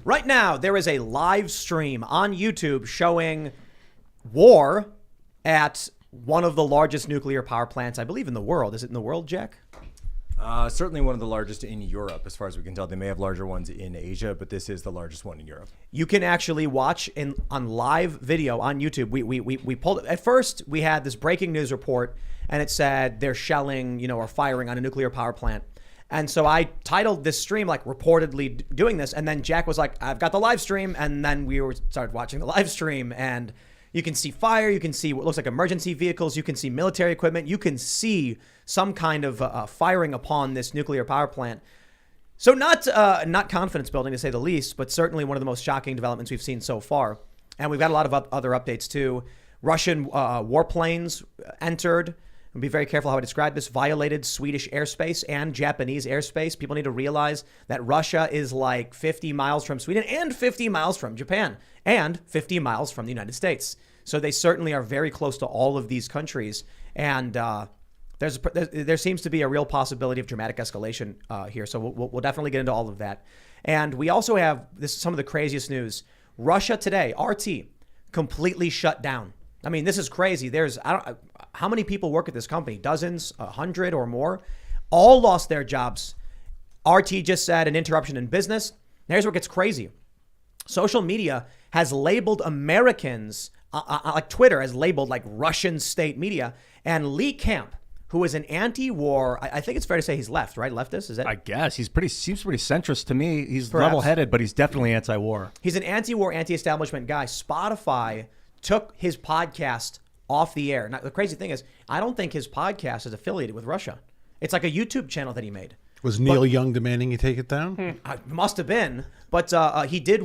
Right now, there is a live stream on YouTube showing war at one of the largest nuclear power plants, I believe, in the world. Is it in the world, Jack? Certainly one of the largest in Europe, as far as we can tell. They may have larger ones in Asia, but this is the largest one in Europe. You can actually watch on live video on YouTube. We pulled it. At first, we had this breaking news report, and it said they're shelling, or firing on a nuclear power plant. And so I titled this stream like reportedly doing this, and then Jack was like, "I've got the live stream," and then we started watching the live stream, and you can see fire, you can see what looks like emergency vehicles, you can see military equipment, you can see some kind of firing upon this nuclear power plant. So not confidence building to say the least, but certainly one of the most shocking developments we've seen so far. And we've got a lot of other updates too. Russian warplanes entered. And be very careful how I describe this. Violated Swedish airspace and Japanese airspace. People need to realize that Russia is like 50 miles from Sweden and 50 miles from Japan and 50 miles from the United States. So they certainly are very close to all of these countries. And there seems to be a real possibility of dramatic escalation here. So we'll definitely get into all of that. And we also have some of the craziest news. Russia today, RT, completely shut down. I mean, this is crazy. How many people work at this company? Dozens, 100 or more, all lost their jobs. RT just said an interruption in business. Now here's what gets crazy. Social media has labeled Americans, like Twitter has labeled like Russian state media. And Lee Camp, who is an anti-war, I think it's fair to say he's left, right? Leftist, is that? I guess seems pretty centrist to me. He's Perhaps. level-headed, but he's definitely anti-war. He's an anti-war, anti-establishment guy. Spotify took his podcast off the air. Now, the crazy thing is, I don't think his podcast is affiliated with Russia. It's like a YouTube channel that he made. Was Neil Young demanding he take it down? Must have been. But he did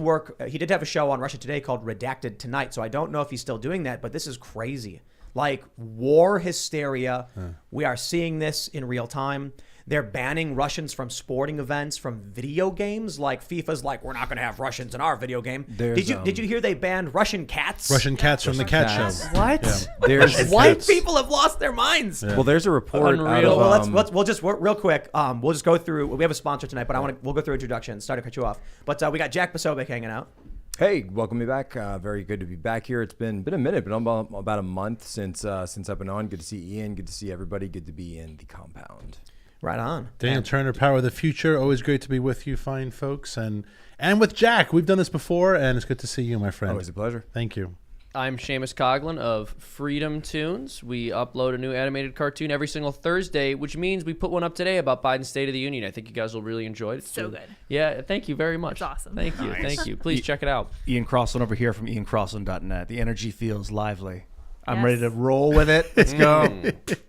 have a show on Russia Today called Redacted Tonight. So I don't know if he's still doing that, but this is crazy. Like war hysteria. We are seeing this in real time. They're banning Russians from sporting events, from video games. Like FIFA's like, we're not going to have Russians in our video game. Did you hear they banned Russian cats? Russian cats from the cat show. What? Yeah. There's White people have lost their minds. Well, there's a report. Unreal. We'll just real quick. We'll just go through. We have a sponsor tonight, but we'll go through introductions. Sorry to cut you off, but we got Jack Posobiec hanging out. Hey, welcome me back. Very good to be back here. It's been a minute, but about a month since I've been on. Good to see Ian. Good to see everybody. Good to be in the compound. Right on. Daniel Turner, Power of the Future. Always great to be with you, fine folks. And with Jack. We've done this before, and it's good to see you, my friend. Always a pleasure. Thank you. I'm Seamus Coughlin of Freedom Tunes. We upload a new animated cartoon every single Thursday, which means we put one up today about Biden's State of the Union. I think you guys will really enjoy it. So good. Yeah, thank you very much. It's awesome. Thank you. Thank you. Please check it out. Ian Crossland over here from iancrossland.net. The energy feels lively. I'm Yes. ready to roll with it. Let's go.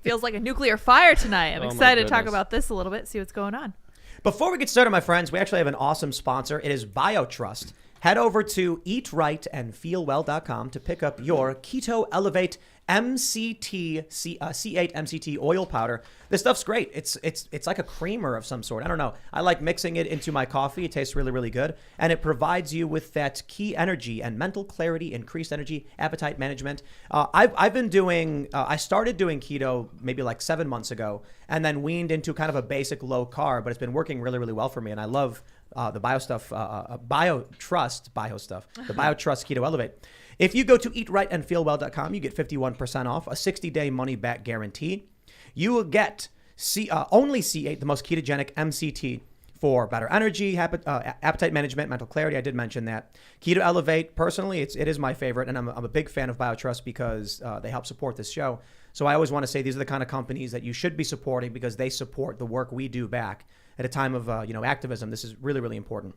Feels like a nuclear fire tonight. I'm Oh my excited to talk goodness. about this a little bit, see what's going on. Before we get started, my friends, we actually have an awesome sponsor. It is BioTrust. Head over to eatrightandfeelwell.com to pick up your Keto Elevate MCT C8 MCT oil powder. This stuff's great. It's like a creamer of some sort. I don't know. I like mixing it into my coffee. It tastes really, really good. And it provides you with that key energy and mental clarity, increased energy, appetite management. I've been doing, I started doing keto maybe like 7 months ago and then weaned into kind of a basic low carb, but it's been working really, really well for me. And I love the BioTrust Keto Elevate. If you go to eatrightandfeelwell.com, you get 51% off, a 60-day money-back guarantee. You will get only C8, the most ketogenic MCT, for better energy, appetite management, mental clarity. I did mention that. Keto Elevate, personally, it is my favorite, and I'm a big fan of BioTrust because they help support this show. So I always want to say these are the kind of companies that you should be supporting because they support the work we do back at a time of activism. This is really, really important.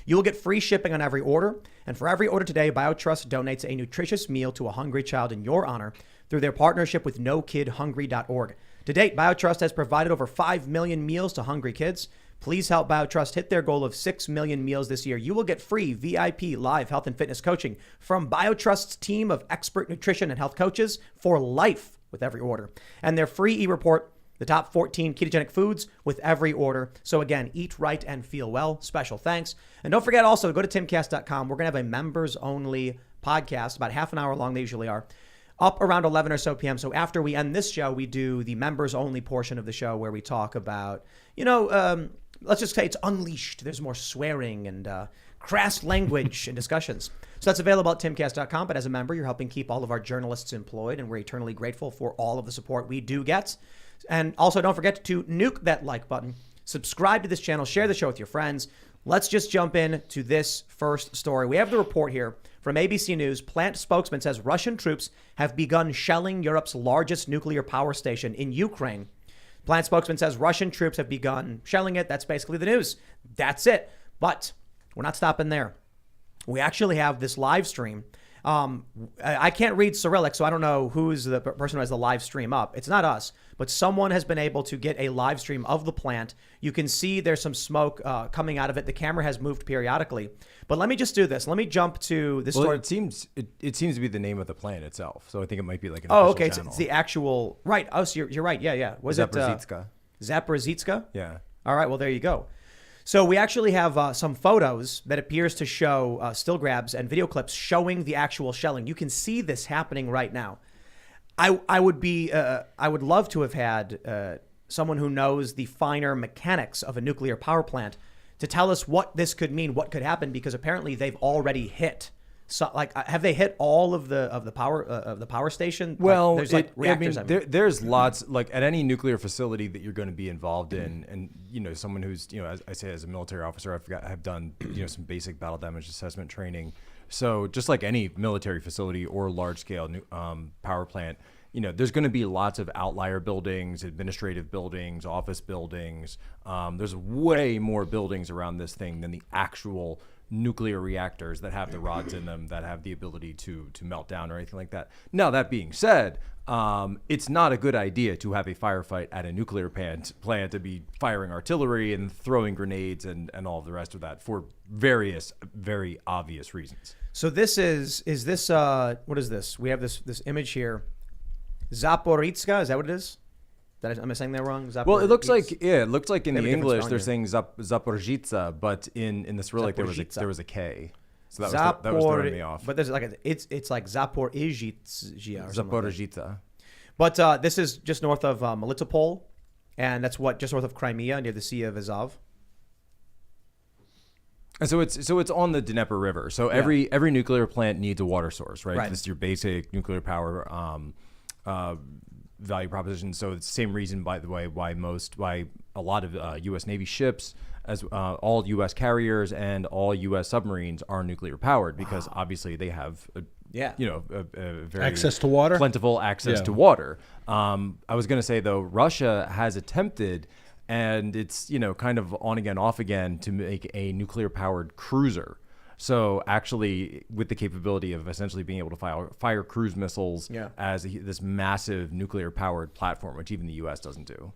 You will get free shipping on every order. And for every order today, BioTrust donates a nutritious meal to a hungry child in your honor through their partnership with NoKidHungry.org. To date, BioTrust has provided over 5 million meals to hungry kids. Please help BioTrust hit their goal of 6 million meals this year. You will get free VIP live health and fitness coaching from BioTrust's team of expert nutrition and health coaches for life with every order. And their free e-report, the top 14 ketogenic foods with every order. So again, eat right and feel well. Special thanks. And don't forget also to go to timcast.com. We're going to have a members only podcast, about half an hour long. They usually are, up around 11 or so p.m. So after we end this show, we do the members only portion of the show where we talk about, let's just say it's unleashed. There's more swearing and crass language and discussions. So that's available at timcast.com. But as a member, you're helping keep all of our journalists employed, and we're eternally grateful for all of the support we do get. And also, don't forget to nuke that like button, subscribe to this channel, share the show with your friends. Let's just jump in to this first story. We have the report here from ABC News. Plant spokesman says Russian troops have begun shelling Europe's largest nuclear power station in Ukraine. Plant spokesman says Russian troops have begun shelling it. That's basically the news. That's it. But we're not stopping there. We actually have this live stream. I can't read Cyrillic, so I don't know who's the person who has the live stream up. It's not us, but someone has been able to get a live stream of the plant. You can see there's some smoke coming out of it. The camera has moved periodically. But let me just do this. Let me jump to this story. It seems to be the name of the plant itself. So I think it might be like an Oh, official okay. channel. It's the actual right. Oh, so you're right. Yeah. Was Zaporizhzhia. it Zaporizhzhia? Yeah. All right. Well, there you go. So we actually have some photos that appears to show still grabs and video clips showing the actual shelling. You can see this happening right now. I would love to have had someone who knows the finer mechanics of a nuclear power plant to tell us what this could mean, what could happen, because apparently they've already hit. So, have they hit all of the power station? Well, there's reactors. there's lots, like at any nuclear facility that you're going to be involved in, and someone who's as I say, as a military officer, I've done some basic battle damage assessment training. So just like any military facility or large scale power plant, there's going to be lots of outlier buildings, administrative buildings, office buildings. There's way more buildings around this thing than the actual nuclear reactors that have the rods in them that have the ability to melt down or anything like that. Now, that being said, it's not a good idea to have a firefight at a nuclear plant to be firing artillery and throwing grenades and all of the rest of that for various very obvious reasons. So this is this what is this? We have this image here. Zaporizhzhia, is that what it is? Am I saying that wrong? Well, it looks like in the English they're saying Zaporizhzhia, but in the Cyrillic there was a K. So that was throwing me off. But there's it's like Zaporizhzhia or something like that. Zaporizhzhia. But this is just north of Melitopol, and that's just north of Crimea near the Sea of Azov. And so it's on the Dnieper River. So every nuclear plant needs a water source, right? This is your basic nuclear power value proposition. So it's the same reason, by the way, why a lot of U.S. Navy ships, as all U.S. carriers and all U.S. submarines are nuclear powered, because obviously they have a very access to water, plentiful access to water. I was going to say though, Russia has attempted, and it's kind of on again, off again, to make a nuclear powered cruiser. So actually, with the capability of essentially being able to fire cruise missiles as this massive nuclear-powered platform, which even the U.S. doesn't do.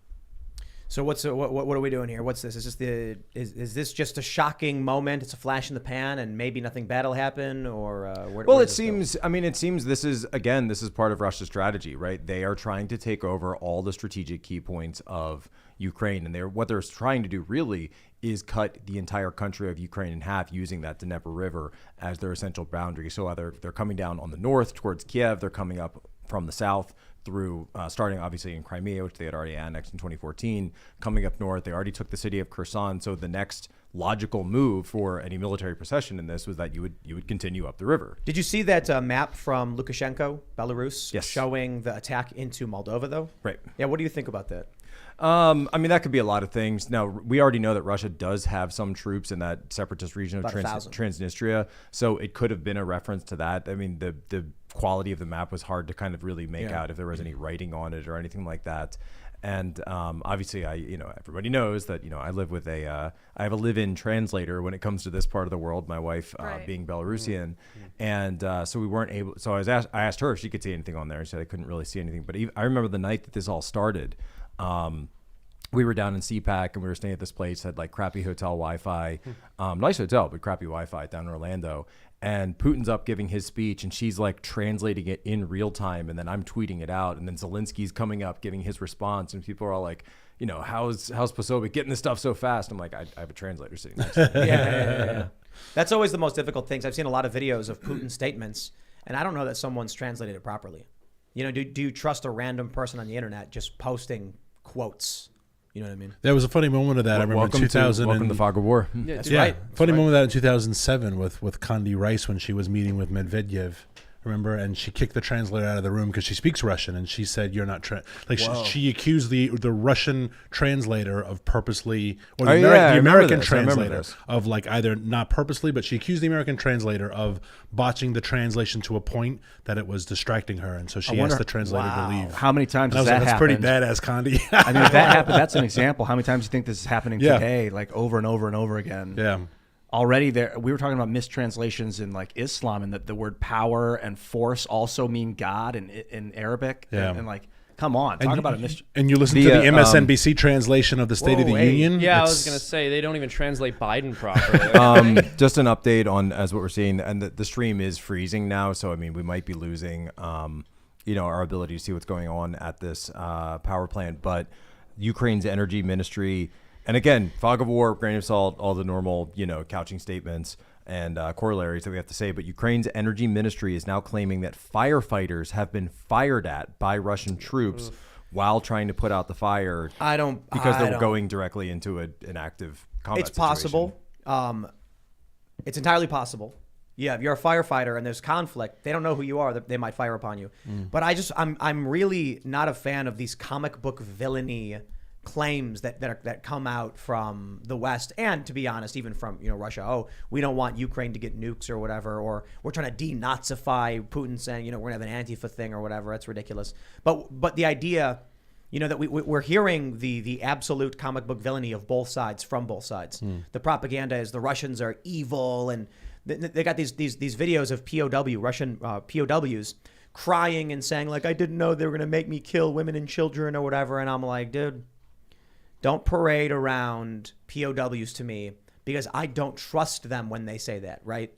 So what are we doing here? What's this? Is this just a shocking moment? It's a flash in the pan, and maybe nothing bad will happen, or well, it seems. I mean, it seems this is part of Russia's strategy, right? They are trying to take over all the strategic key points of Ukraine, and what they're trying to do really is cut the entire country of Ukraine in half using that Dnieper River as their essential boundary. So either they're coming down on the north towards Kiev, they're coming up from the south through, starting obviously in Crimea, which they had already annexed in 2014, coming up north. They already took the city of Kherson. So the next logical move for any military procession in this was that you would continue up the river. Did you see that map from Lukashenko, Belarus, Yes, showing the attack into Moldova, though? Right. Yeah, what do you think about that? I mean, that could be a lot of things. Now, we already know that Russia does have some troops in that separatist region of Transnistria, so it could have been a reference to that. I mean, the quality of the map was hard to kind of really make out if there was any writing on it or anything like that. And obviously, everybody knows that I live with I have a live-in translator when it comes to this part of the world. My wife being Belarusian, and so we weren't able. So I asked her if she could see anything on there. She said I couldn't really see anything. But I remember the night that this all started. We were down in CPAC and we were staying at this place, had like crappy hotel Wi-Fi, nice hotel, but crappy Wi-Fi down in Orlando. And Putin's up giving his speech and she's like translating it in real time. And then I'm tweeting it out. And then Zelensky's coming up giving his response. And people are all like, how's Posobiec getting this stuff so fast? I'm like, I have a translator sitting next to me. Yeah. That's always the most difficult things. I've seen a lot of videos of Putin's statements and I don't know that someone's translated it properly. Do you trust a random person on the internet just posting quotes? You know what I mean? There was a funny moment of that. I remember welcome in 2000. welcome to the fog of war. That's Yeah, right. funny moment of that in 2007 with Condi Rice when she was meeting with Medvedev. Remember, and she kicked the translator out of the room because she speaks Russian, and she said, "You're not she accused the Russian translator of purposely, or the, the American translator of like either not purposely, but she accused the American translator of botching the translation to a point that it was distracting her, and so she asked the translator to leave. How many times And I has was that like, happened? That's pretty badass, Condi. I mean, if that happened, that's an example. How many times do you think this is happening Yeah. today, like over and over and over again? Yeah. Already there, we were talking about mistranslations in like Islam, and that the word power and force also mean God in Arabic. Yeah. And like, come on, talk about a And you listen to the MSNBC translation of the State of the Union. Yeah, I was gonna say they don't even translate Biden properly. Just an update on as what we're seeing, and the stream is freezing now, so I mean we might be losing, our ability to see what's going on at this power plant. But Ukraine's energy ministry. And again, fog of war, grain of salt, all the normal, couching statements and corollaries that we have to say. But Ukraine's energy ministry is now claiming that firefighters have been fired at by Russian troops while trying to put out the fire. Because they're going directly into an active combat It's possible. It's entirely possible. Yeah, if you're a firefighter and there's conflict, they don't know who you are. They might fire upon you. But I'm really not a fan of these comic book villainy claims that come out from the West, and to be honest, even from Russia. Oh, we don't want Ukraine to get nukes or whatever, or we're trying to denazify Putin, saying we're gonna have an Antifa thing or whatever. That's ridiculous. But the idea, that we're hearing the absolute comic book villainy of both sides, from both sides. The propaganda is the Russians are evil, and they got these videos of Russian POWs crying and saying like, I didn't know they were gonna make me kill women and children or whatever. And I'm like, dude, don't parade around POWs to me, because I don't trust them when they say that, right?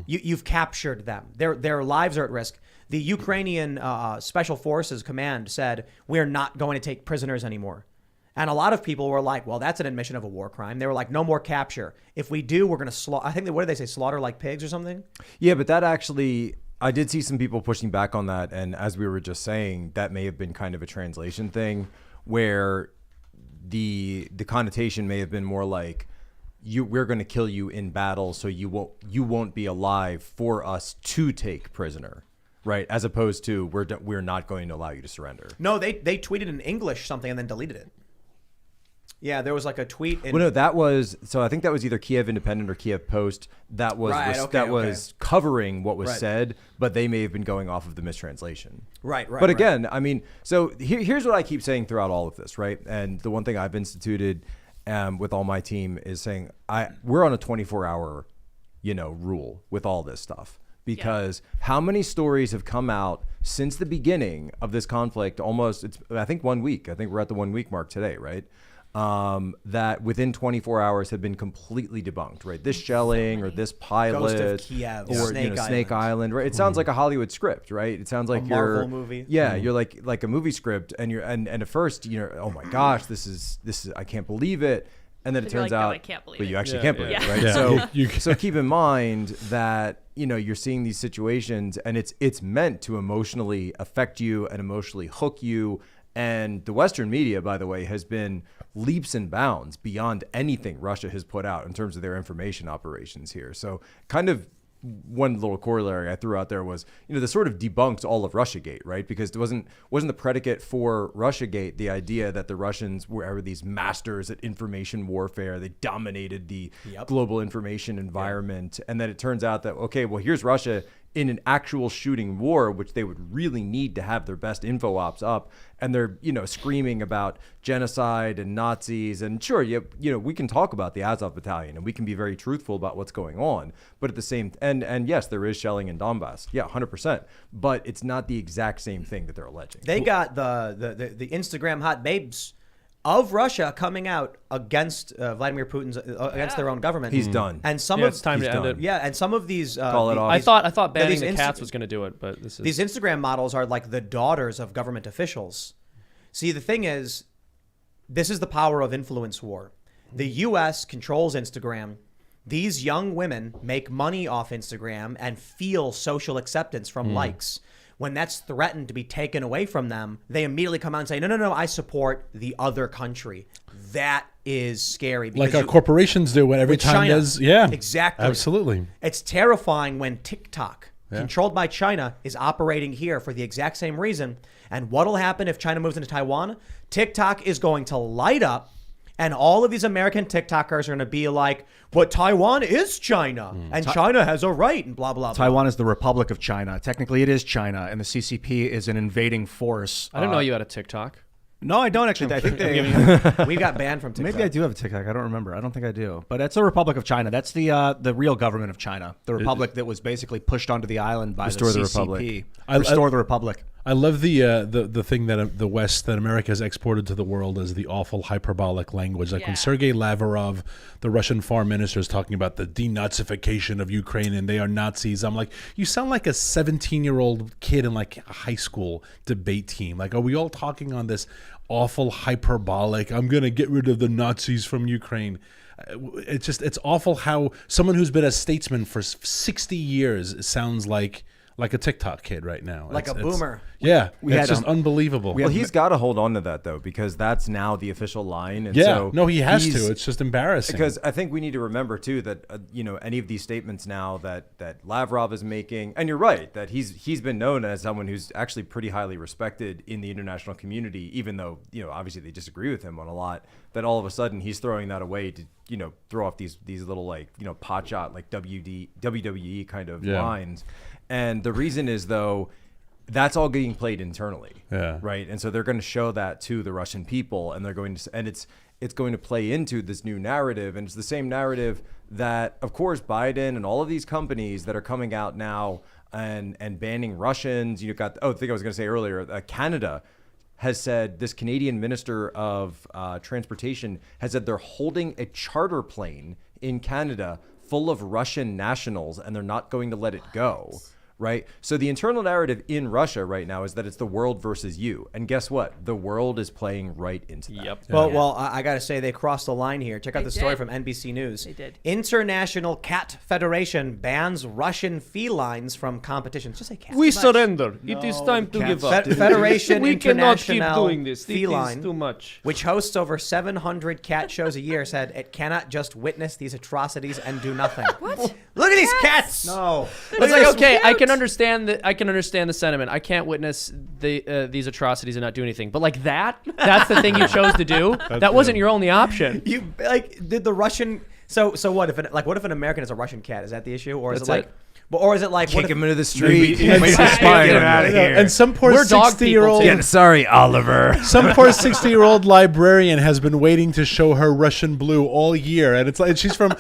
You've captured them. Their lives are at risk. The Ukrainian Special Forces Command said, we're not going to take prisoners anymore. And a lot of people were like, well, that's an admission of a war crime. They were like, no more capture. If we do, we're going to slaughter. I think, what did they say, slaughter like pigs or something? Yeah, but that actually, I did see some people pushing back on that. And as we were just saying, that may have been kind of a translation thing where the connotation may have been more like, we're going to kill you in battle, so you won't be alive for us to take prisoner, right? As opposed to we're not going to allow you to surrender. No, they tweeted in English something and then deleted it. Yeah, there was like a tweet. Well, no, that was, so I think that was either Kiev Independent or Kiev Post that was was covering what was said, but they may have been going off of the mistranslation. Right. But again, I mean, so here's what I keep saying throughout all of this, right? And the one thing I've instituted with all my team is saying we're on a 24-hour, rule with all this stuff. Because how many stories have come out since the beginning of this conflict? I think 1 week. I think we're at the 1 week mark today, right? That within 24 hours have been completely debunked, right? This shelling or this pilot Ghost of Kiev, or Snake Island, right? It sounds like a Hollywood script, right? It sounds like a Marvel movie. Yeah, you're like a movie script, and and at first oh my gosh, this is I can't believe it. And then it turns out, no, I can't believe but you it. actually can't believe it, right? Yeah. So keep in mind that you're seeing these situations, and it's meant to emotionally affect you and emotionally hook you. And the Western media, by the way, has been leaps and bounds beyond anything Russia has put out in terms of their information operations here. So kind of one little corollary I threw out there was, this sort of debunked all of Russiagate, right? Because it wasn't the predicate for Russiagate the idea that the Russians were these masters at information warfare. They dominated the global information environment. And then it turns out that, okay, well, here's Russia in an actual shooting war, which they would really need to have their best info ops up. And they're, screaming about genocide and Nazis. And sure, we can talk about the Azov battalion and we can be very truthful about what's going on. But at the same, and yes, there is shelling in Donbass. Yeah, 100%. But it's not the exact same thing that they're alleging. They got the Instagram hot babes of Russia coming out against Vladimir Putin's against their own government. He's done. And it's time to end it. Yeah, and some of these Call it off. I thought banning the cats was going to do it, but these Instagram models are like the daughters of government officials. See, the thing is, this is the power of influence war. The U.S. controls Instagram. These young women make money off Instagram and feel social acceptance from likes. when that's threatened to be taken away from them, they immediately come out and say, no, I support the other country. That is scary. Like our corporations do when every time China. there's, yeah. Exactly. Absolutely. It's terrifying when TikTok, controlled by China, is operating here for the exact same reason. And what'll happen if China moves into Taiwan? TikTok is going to light up, and all of these American TikTokers are going to be like, but Taiwan is China, and China has a right, and blah, blah, blah. Taiwan is the Republic of China. Technically, it is China, and the CCP is an invading force. I didn't know you had a TikTok. No, I don't actually. I think they. We got banned from TikTok. Maybe I do have a TikTok. I don't remember. I don't think I do. But it's the Republic of China. That's the real government of China. The republic that was basically pushed onto the island by Restore the the CCP. Republic. Restore the Republic. I love the thing that the West, that America has exported to the world as the awful hyperbolic language. Like when Sergei Lavrov, the Russian foreign minister, is talking about the denazification of Ukraine and they are Nazis. I'm like, you sound like a 17-year-old kid in like a high school debate team. Like, are we all talking on this awful hyperbolic, I'm going to get rid of the Nazis from Ukraine? It's awful how someone who's been a statesman for 60 years sounds like a TikTok kid right now. Like a boomer. Yeah, We it's had, just unbelievable. Well, he's got to hold on to that though, because that's now the official line. And yeah, so no, he has he's- to. It's just embarrassing. Because I think we need to remember too that any of these statements now that Lavrov is making, and you're right that he's been known as someone who's actually pretty highly respected in the international community, even though obviously they disagree with him on a lot. That all of a sudden he's throwing that away to throw off these little like pot shot like WWE kind of lines. And the reason is though, that's all getting played internally, right? And so they're going to show that to the Russian people, and they're going to, and it's going to play into this new narrative, and it's the same narrative that, of course, Biden and all of these companies that are coming out now and banning Russians. I think I was going to say earlier, Canada has said, this Canadian Minister of Transportation has said they're holding a charter plane in Canada full of Russian nationals, and they're not going to let it go. Right. So the internal narrative in Russia right now is that it's the world versus you. And guess what? The world is playing right into that. Yep. Well, I got to say, they crossed the line here. Check out the story from NBC News. They did. International Cat Federation bans Russian felines from competitions. Just say cat. We surrender. It is time to give up. Federation We cannot keep International doing this. It Feline, is too much. which hosts over 700 cat shows a year, said it cannot just witness these atrocities and do nothing. What? Look at these cats. No. It's like, okay, I cute. can understand the sentiment. I can't witness these atrocities and not do anything. But like that's the thing you chose to do. That wasn't your only option. You did the Russian. So what if an American has a Russian cat? Is that the issue, or is That's it like? it. Or is it like Kick him into the street. Get out of here. And some poor We're dog people, 60-year-old too. Sorry, Oliver. some poor 60-year-old librarian has been waiting to show her Russian blue all year, and it's like she's from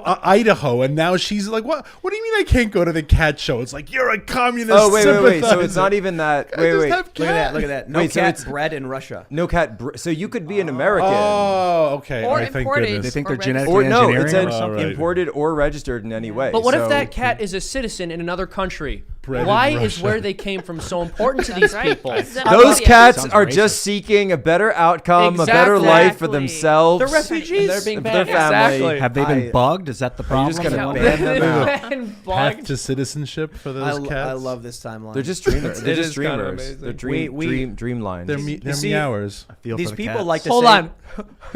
Idaho, and now she's like, what do you mean I can't go to the cat show? It's like, you're a communist. Oh, wait. So it's sympathizer. not even that. I Wait. just have Look at that. No Wait, so cat it's- bred in Russia. No cat. So you could be an American. Oh, okay. Or All right, thank imported. goodness. They think Or they're genetically Or no, engineering it said or something. right. imported or registered in any way. But what if So- that cat is a citizen in another country? Bred in Why is Russia. where they came from so important to these right. people? It's Those Xenophobia. cats Sounds are racist. just seeking a better outcome, a better Exactly. life for themselves. They're refugees. They're being Their banned. family. Exactly. Have they been bugged? Is that the problem? just gonna Yeah. ban them out. And Path bugged. to citizenship for those cats. I love this timeline. They're just dreamers. They're It just is kind of dreamers. amazing. They're dream lines. They're You they're see- meowers. Feel These for the people cats. like to Hold say. on.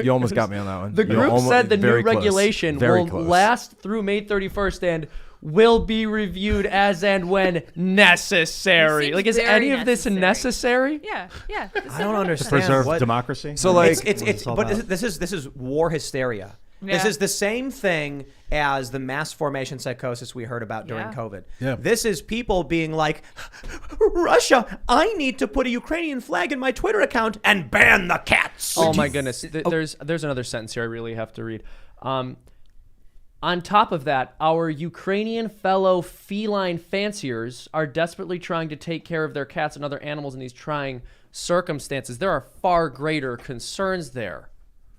You almost got me on that one. The You group almost- said the new very close. regulation Very will close. last through May 31st and will be reviewed as and when necessary. Seems Like, is very any of this necessary. necessary? Yeah. I don't understand. Preserve what- democracy. So, like- it's but this is war hysteria. This Yeah. is the same thing as the mass formation psychosis we heard about during Yeah. COVID. Yeah. This is people being like, Russia, I need to put a Ukrainian flag in my Twitter account and ban the cats. Oh my goodness. There's another sentence here I really have to read. On top of that, our Ukrainian fellow feline fanciers are desperately trying to take care of their cats and other animals in these trying circumstances. There are far greater concerns there.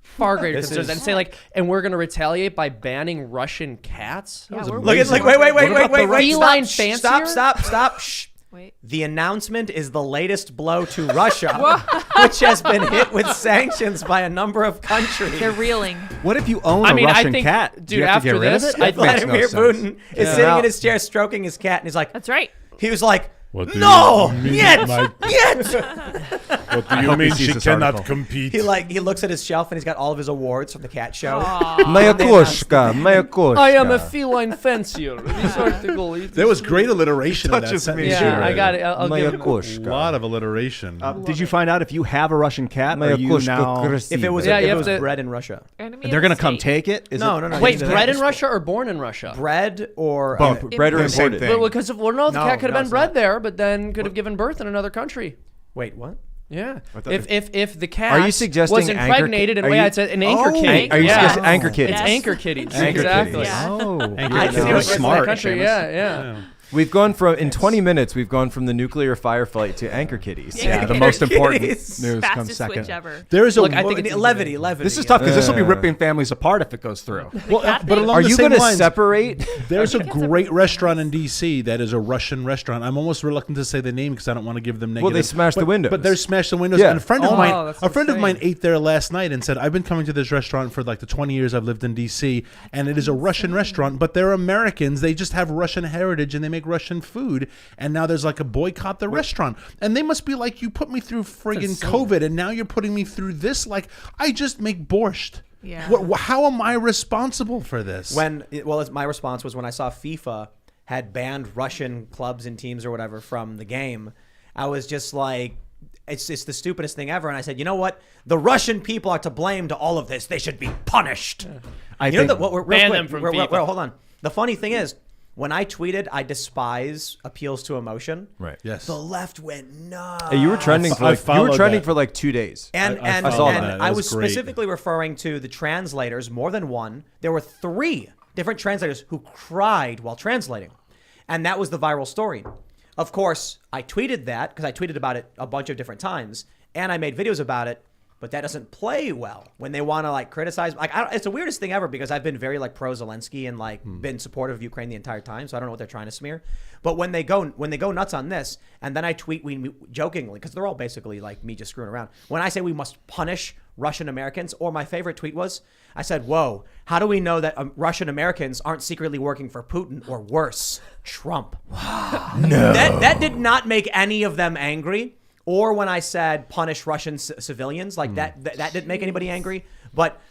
Far greater concerns. And say and we're going to retaliate by banning Russian cats? Yeah, we're Look at waiting. wait. feline Stop. fancier? Shh. Wait. The announcement is the latest blow to Russia, which has been hit with sanctions by a number of countries. They're reeling. What if you own I a mean, I Russian think- cat? dude, Do you have to after get rid this, of it? I That makes no Vladimir sense. Putin is sitting in his chair stroking his cat, and he's like, That's right. he was like, What do No! you mean, Yet! Mike? What do you hope he mean sees she this cannot article. compete? He looks at his shelf and he's got all of his awards from the cat show. Moja koshka. I am a feline fancier. This article. There was great alliteration in that touches me. sentence. Yeah, you I read. got it. I'll give him. A lot of alliteration. Did you find out if you have a Russian cat? Are you now? If it was, Yeah, if you it have was to- bred in Russia. They're gonna come take it? Is No, it, no, no. Wait, They- bred in they- Russia or born in Russia? Bred or Both bred or Same imported. thing. Well, because the No, cat could have no, been it's bred not. there, but then could have given birth in another country. Wait, what? Yeah. thought If the cat Are you suggesting was anchor impregnated and are you- it's an anchor Oh, kitty. Are you yeah. suggesting anchor kitties? It's Yes. anchor kitties. Anchor exactly. kitties. Yeah. Oh. I see what you're smart, Country. Seamus. Yeah. We've gone from in 20 minutes. We've gone from the nuclear firefight to anchor kitties. Yeah, the Anchor most important kitties. news comes Fastest second. switch ever. There is a Look, I think it's levity. This is tough because this will be ripping families apart if it goes through. well, cat but thing? along Are the you same going to lines, separate? there's a great restaurant in D.C. that is a Russian restaurant. I'm almost reluctant to say the name because I don't want to give them negative. Well, they smashed the but- windows. But they're smashed the windows. Yeah. And a friend Oh, of mine, that's a friend of mine insane. ate there last night and said, "I've been coming to this restaurant for like the 20 years I've lived in D.C. and it is a Russian restaurant, but they're Americans. They just have Russian heritage and they make Russian food. And now there's like a boycott the restaurant. And they must be like, you put me through friggin' COVID, and now you're putting me through this. Like, I just make borscht. Yeah. How am I responsible for this? My response was when I saw FIFA had banned Russian clubs and teams or whatever from the game. I was just like, it's the stupidest thing ever. And I said, you know what? The Russian people are to blame to all of this. They should be punished. I You think know what? Ban them from FIFA. Hold on. The funny thing is, when I tweeted, I despise appeals to emotion. Right. yes. The left went nuts. Hey, you were trending for I like followed that. for like 2 days. And I and, saw and that. That I was was great. specifically referring to the translators, more than one. There were 3 different translators who cried while translating. And that was the viral story. Of course, I tweeted that because I tweeted about it a bunch of different times and I made videos about it, but that doesn't play well when they want to like criticize. Like, it's the weirdest thing ever because I've been very like pro Zelensky and like been supportive of Ukraine the entire time. So I don't know what they're trying to smear. But when they go nuts on this, and then I tweet jokingly because they're all basically like me just screwing around. When I say we must punish Russian Americans, or my favorite tweet was, I said, "Whoa, how do we know that Russian Americans aren't secretly working for Putin or worse, Trump?" No, that did not make any of them angry. Or when I said punish Russian civilians, like that didn't make anybody angry. But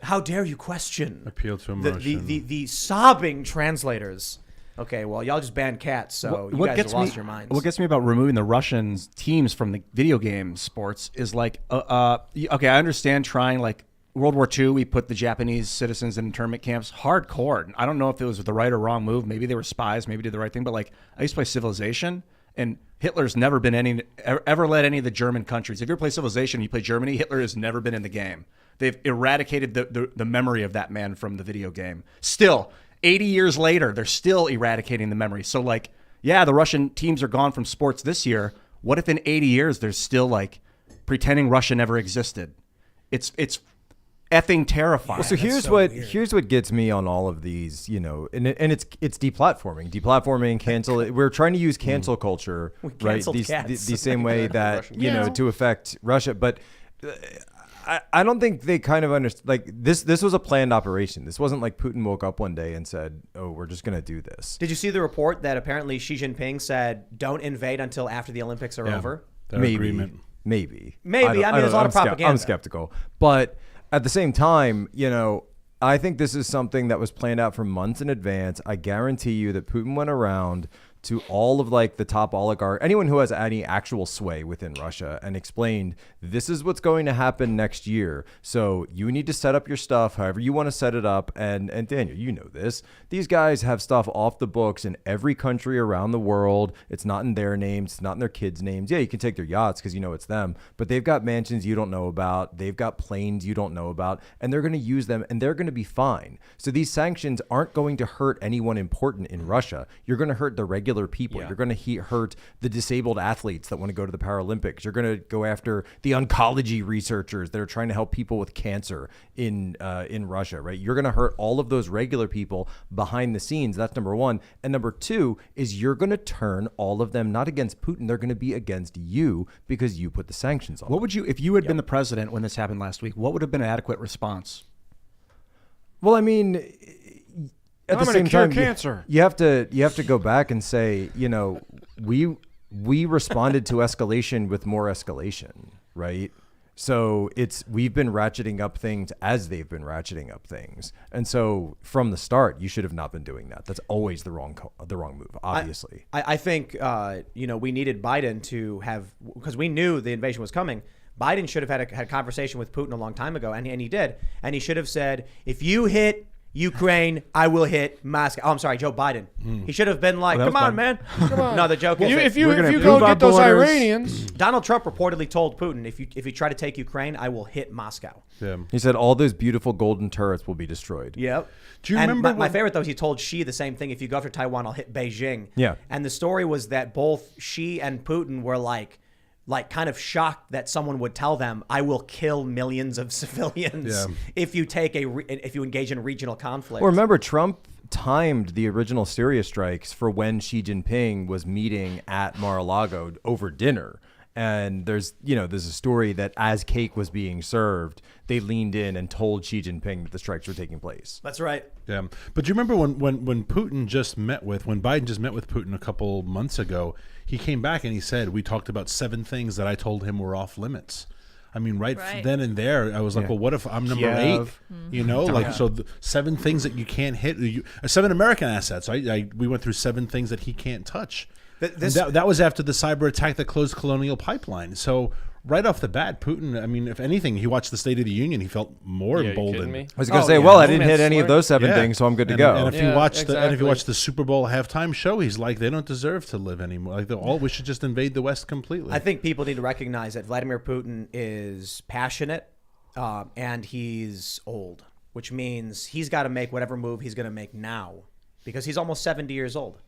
how dare you question Appeal to the emotion. the sobbing translators? Okay, well, y'all just banned cats, so you guys have lost your minds. What gets me about removing the Russian teams from the video game sports is like, okay, I understand trying like World War II, we put the Japanese citizens in internment camps, hardcore. I don't know if it was the right or wrong move. Maybe they were spies, maybe did the right thing. But like, I used to play Civilization, and Hitler's never been ever led any of the German countries. If you ever play Civilization and you play Germany, Hitler has never been in the game. They've eradicated the memory of that man from the video game. Still, 80 years later, they're still eradicating the memory. So like, yeah, the Russian teams are gone from sports this year. What if in 80 years there's still like pretending Russia never existed? It's effing terrifying. Well, so here's what gets me on all of these, and it's deplatforming, cancel. We're trying to use cancel culture, right? canceled cats. The same way that to affect Russia, but I don't think they kind of understand. Like this was a planned operation. This wasn't like Putin woke up one day and said, "Oh, we're just going to do this." Did you see the report that apparently Xi Jinping said, "Don't invade until after the Olympics are over"? Their agreement. Maybe. Maybe. I mean, there's a lot of propaganda. I'm skeptical, but at the same time, I think this is something that was planned out for months in advance. I guarantee you that Putin went around to all of like the top oligarch, anyone who has any actual sway within Russia, and explained, this is what's going to happen next year. So you need to set up your stuff however you want to set it up. And Daniel, you know this. These guys have stuff off the books in every country around the world. It's not in their names. It's not in their kids' names. Yeah, you can take their yachts because it's them. But they've got mansions you don't know about. They've got planes you don't know about. And they're going to use them and they're going to be fine. So these sanctions aren't going to hurt anyone important in Russia. You're going to hurt the regular people. Yeah. You're going to hurt the disabled athletes that want to go to the Paralympics. You're going to go after the oncology researchers that are trying to help people with cancer in Russia, right? You're going to hurt all of those regular people behind the scenes. That's number one. And number two is you're going to turn all of them not against Putin. They're going to be against you because you put the sanctions on. What would you, if you had been the president when this happened last week, what would have been an adequate response? Well, I mean, at the same time, cancer. you have to go back and say, we responded to escalation with more escalation, right? So we've been ratcheting up things as they've been ratcheting up things, and so from the start, you should have not been doing that. That's always the wrong move, obviously. I think we needed Biden to have, because we knew the invasion was coming. Biden should have had a conversation with Putin a long time ago, and he did, and he should have said, if you hit Ukraine, I will hit Moscow. Oh, I'm sorry, Joe Biden. He should have been like, come on, man. Come on. No, the joke is if you go get those Iranians. Donald Trump reportedly told Putin, if you try to take Ukraine, I will hit Moscow. Yeah. He said all those beautiful golden turrets will be destroyed. Yep. Do you remember my favorite, though, is he told Xi the same thing. If you go after Taiwan, I'll hit Beijing. Yeah. And the story was that both Xi and Putin were like kind of shocked that someone would tell them, I will kill millions of civilians if you if you engage in regional conflict. Well, remember, Trump timed the original Syria strikes for when Xi Jinping was meeting at Mar-a-Lago over dinner. And there's a story that as cake was being served, they leaned in and told Xi Jinping that the strikes were taking place. That's right. Yeah, but do you remember when Biden just met with Putin a couple months ago? He came back and he said, we talked about 7 things that I told him were off limits. I mean, right. Then and there, I was like, well, what if I'm number 8? You know, so 7 things that you can't hit. 7 American assets. We went through 7 things that he can't touch. That was after the cyber attack that closed Colonial Pipeline. So right off the bat, Putin, I mean, if anything, he watched the State of the Union. He felt more emboldened. I was going to say, I didn't hit any of those 7 things, so I'm good to go. And if you watch the Super Bowl halftime show, he's like, they don't deserve to live anymore. Like we should just invade the West completely. I think people need to recognize that Vladimir Putin is passionate and he's old, which means he's got to make whatever move he's going to make now because he's almost 70 years old.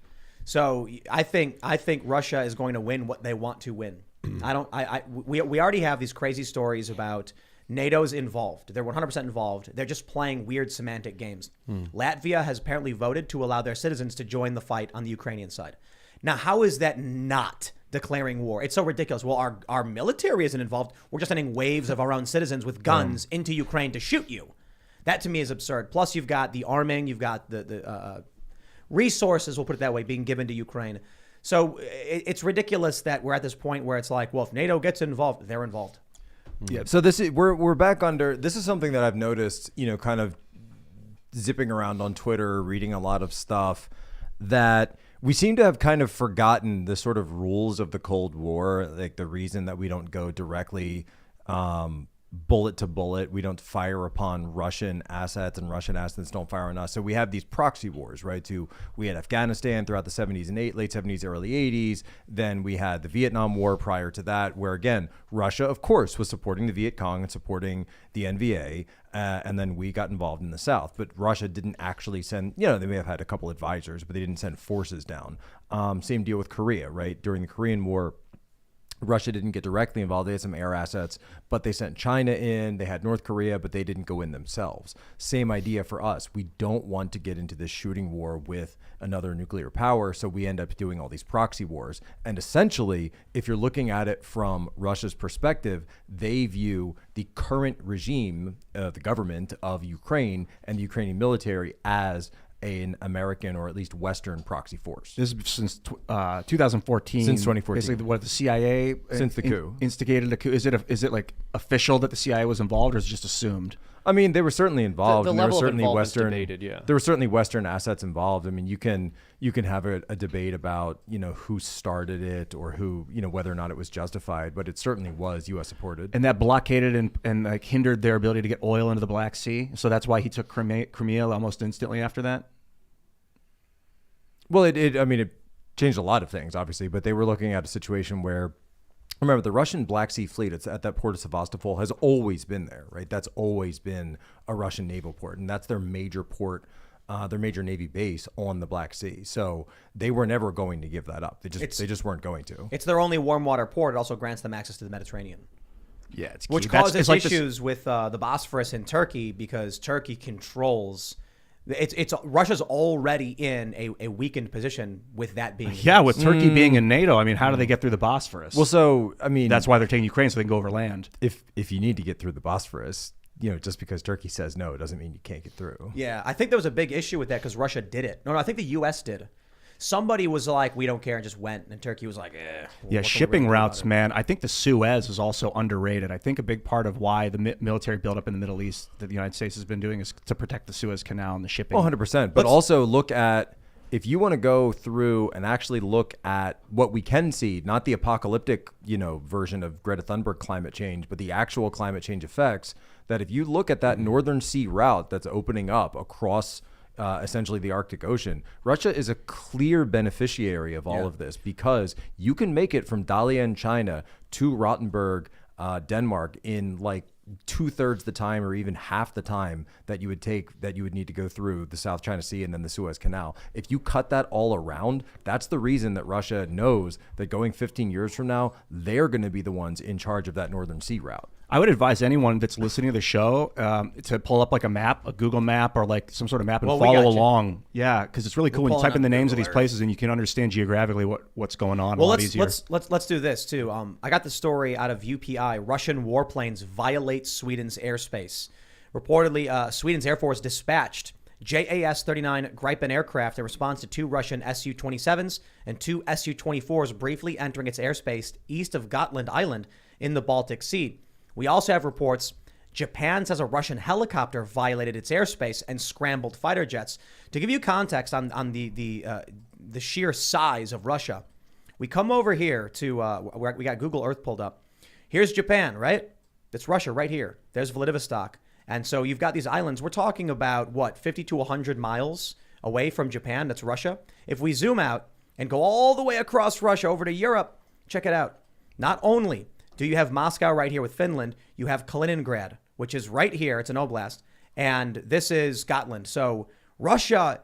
So I think Russia is going to win what they want to win. We already have these crazy stories about NATO's involved. They're 100% involved. They're just playing weird semantic games. Latvia has apparently voted to allow their citizens to join the fight on the Ukrainian side. Now, how is that not declaring war? It's so ridiculous. Well, our military isn't involved. We're just sending waves of our own citizens with guns into Ukraine to shoot you. That to me is absurd. Plus, you've got the arming, you've got the resources, we'll put it that way, being given to Ukraine. So it's ridiculous that we're at this point where it's like, well, if NATO gets involved, they're involved. Yeah. So we're back under. This is something that I've noticed, kind of zipping around on Twitter, reading a lot of stuff, that we seem to have kind of forgotten the sort of rules of the Cold War, like the reason that we don't go directly bullet to bullet. We don't fire upon Russian assets and Russian assets don't fire on us. So we have these proxy wars, right? We had Afghanistan throughout the 70s and late 70s, early 80s. Then we had the Vietnam War prior to that, where again, Russia, of course, was supporting the Viet Cong and supporting the NVA. And then we got involved in the South. But Russia didn't actually send, they may have had a couple advisors, but they didn't send forces down. Same deal with Korea, right? During the Korean War, Russia didn't get directly involved. They had some air assets, but they sent China in. They had North Korea, but they didn't go in themselves. Same idea for us. We don't want to get into this shooting war with another nuclear power, so we end up doing all these proxy wars. And essentially, if you're looking at it from Russia's perspective, they view the current regime, the government of Ukraine and the Ukrainian military as an American or at least Western proxy force. This is since 2014. Since 2014. Basically, what the CIA since the coup instigated a coup. Is it like official that the CIA was involved, or is it just assumed? I mean, they were certainly involved. The and there level were of certainly involvement is Western. debated, yeah. There were certainly Western assets involved. I mean, you can have a debate about who started it or who whether or not it was justified, but it certainly was U.S. supported. And that blockaded and like hindered their ability to get oil into the Black Sea. So that's why he took Crimea almost instantly after that. Well, it changed a lot of things, obviously, but they were looking at a situation where, remember, the Russian Black Sea Fleet, it's at that port of Sevastopol, has always been there, right? That's always been a Russian naval port, and that's their major port, their major Navy base on the Black Sea. So they were never going to give that up. They just weren't going to. It's their only warm water port. It also grants them access to the Mediterranean. Yeah, it's key. Which causes issues with the Bosphorus in Turkey because Turkey controls. It's Russia's already in a weakened position with that being. Yeah, with Turkey being in NATO, I mean, how do they get through the Bosphorus? Well, so I mean, that's why they're taking Ukraine so they can go over land. If you need to get through the Bosphorus, just because Turkey says no, it doesn't mean you can't get through. Yeah, I think there was a big issue with that because Russia did it. No, I think the U.S. did. somebody was like, we don't care, and just went. And Turkey was like, Yeah, shipping routes, man. I think the Suez is also underrated. I think a big part of why the military buildup in the Middle East that the United States has been doing is to protect the Suez Canal and the shipping. 100%. But also look at, if you want to go through and actually look at what we can see, not the apocalyptic, version of Greta Thunberg climate change, but the actual climate change effects, that if you look at that Northern Sea route that's opening up across essentially the Arctic Ocean, Russia is a clear beneficiary of all of this, because you can make it from Dalian, China to Rottenburg, Denmark in like 2/3 the time, or even half the time that you would need to go through the South China Sea and then the Suez Canal. If you cut that all around, that's the reason that Russia knows that going 15 years from now, they're going to be the ones in charge of that Northern Sea route. I would advise anyone that's listening to the show to pull up like a map, a Google map, or like some sort of map and follow along. Yeah, because it's really cool when you type in the names of these places and you can understand geographically what's going on. Well, a lot easier. let's do this too. I got the story out of UPI. Russian warplanes violate Sweden's airspace. Reportedly, Sweden's Air Force dispatched JAS-39 Gripen aircraft in response to 2 Russian Su-27s and 2 Su-24s briefly entering its airspace east of Gotland Island in the Baltic Sea. We also have reports Japan says a Russian helicopter violated its airspace and scrambled fighter jets. To give you context on the sheer size of Russia, we come over here to where we got Google Earth pulled up. Here's Japan, right? That's Russia right here. There's Vladivostok. And so you've got these islands. We're talking about, 50 to 100 miles away from Japan. That's Russia. If we zoom out and go all the way across Russia over to Europe, check it out. Not only do you have Moscow right here with Finland, you have Kaliningrad, which is right here. It's an oblast. And this is Gotland. So Russia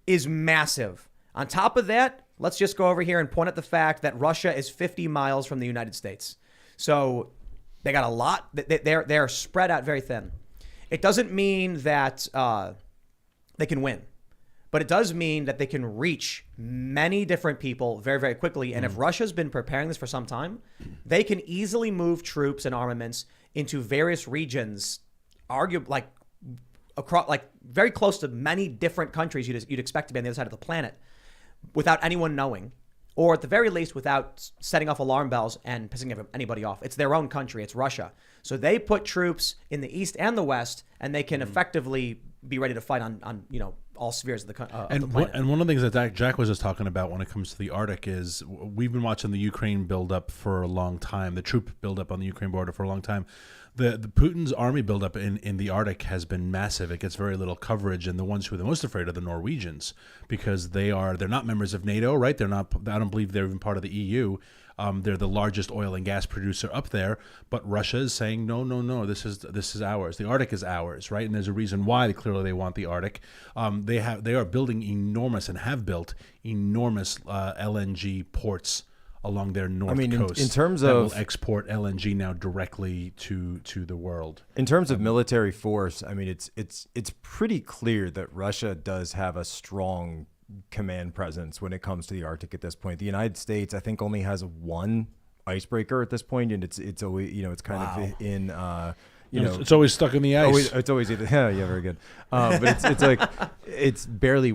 is massive. On top of that, let's just go over here and point at the fact that Russia is 50 miles from the United States. So they got a lot. They're spread out very thin. It doesn't mean that they can win, but it does mean that they can reach many different people very, very quickly. And if Russia's been preparing this for some time, they can easily move troops and armaments into various regions, arguably across, very close to many different countries you'd expect to be on the other side of the planet, without anyone knowing, or at the very least without setting off alarm bells and pissing anybody off. It's their own country. It's Russia. So they put troops in the east and the west, and they can effectively be ready to fight on all spheres of the planet. And one of the things that Jack was just talking about when it comes to the Arctic is we've been watching the Ukraine buildup for a long time, the troop buildup on the Ukraine border for a long time. The Putin's army buildup in the Arctic has been massive. It gets very little coverage, and the ones who are the most afraid are the Norwegians, because they're not members of NATO, right? They're not. I don't believe they're even part of the EU. They're the largest oil and gas producer up there, but Russia is saying no. This is ours. The Arctic is ours, right? And there's a reason why. Clearly, they want the Arctic. They are building enormous and have built enormous LNG ports along their north coast. In terms that of will export LNG now directly to the world. In terms of military force, it's pretty clear that Russia does have a strong command presence when it comes to the Arctic at this point. The United States, I think, only has one icebreaker at this point, and it's always it's kind of in it's always stuck in the ice. It's always either yeah, very good. But it's like it's barely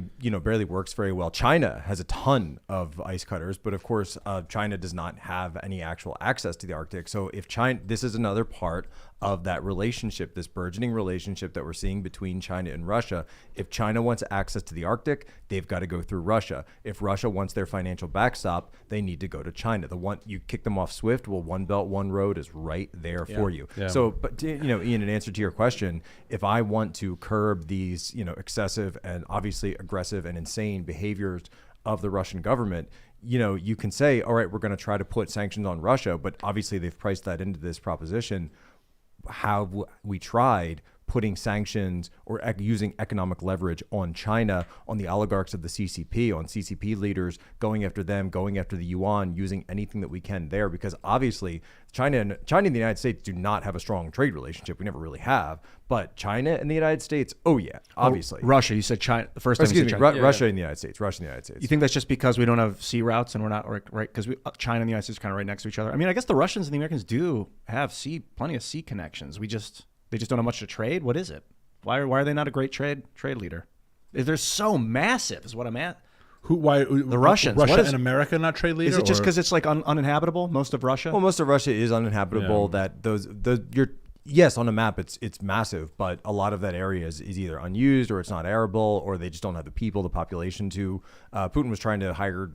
works very well. China has a ton of ice cutters, but of course China does not have any actual access to the Arctic. So if China, this is another part of that relationship, this burgeoning relationship that we're seeing between China and Russia. If China wants access to the Arctic, they've got to go through Russia. If Russia wants their financial backstop, they need to go to China. The one you kick them off SWIFT, well, one belt, one road is right there for you. Yeah. So, but Ian, in answer to your question, if I want to curb these, excessive and obviously aggressive and insane behaviors of the Russian government, you can say, all right, we're going to try to put sanctions on Russia, but obviously they've priced that into this proposition. Have we tried putting sanctions or using economic leverage on China, on the oligarchs of the CCP, on CCP leaders, going after them, going after the yuan, using anything that we can there? Because obviously China and the United States do not have a strong trade relationship. We never really have. But China and the United States, oh yeah, obviously. Russia, you said China. The first time you said China. Russia and the United States. Russia and the United States. You think that's just because we don't have sea routes and we're not right? Because China and the United States are kind of right next to each other. I mean, I guess the Russians and the Americans do have plenty of sea connections. They just don't have much to trade. What is it? Why are they not a great trade leader? They're so massive, is what I'm at. Why The Russians. Russia What is- and America not trade leader? Is it just or- because it's like uninhabitable, most of Russia? Well, most of Russia is uninhabitable. Yeah. Yes, on a map it's massive, but a lot of that area is either unused or it's not arable, or they just don't have the people, the population to. Putin was trying to hire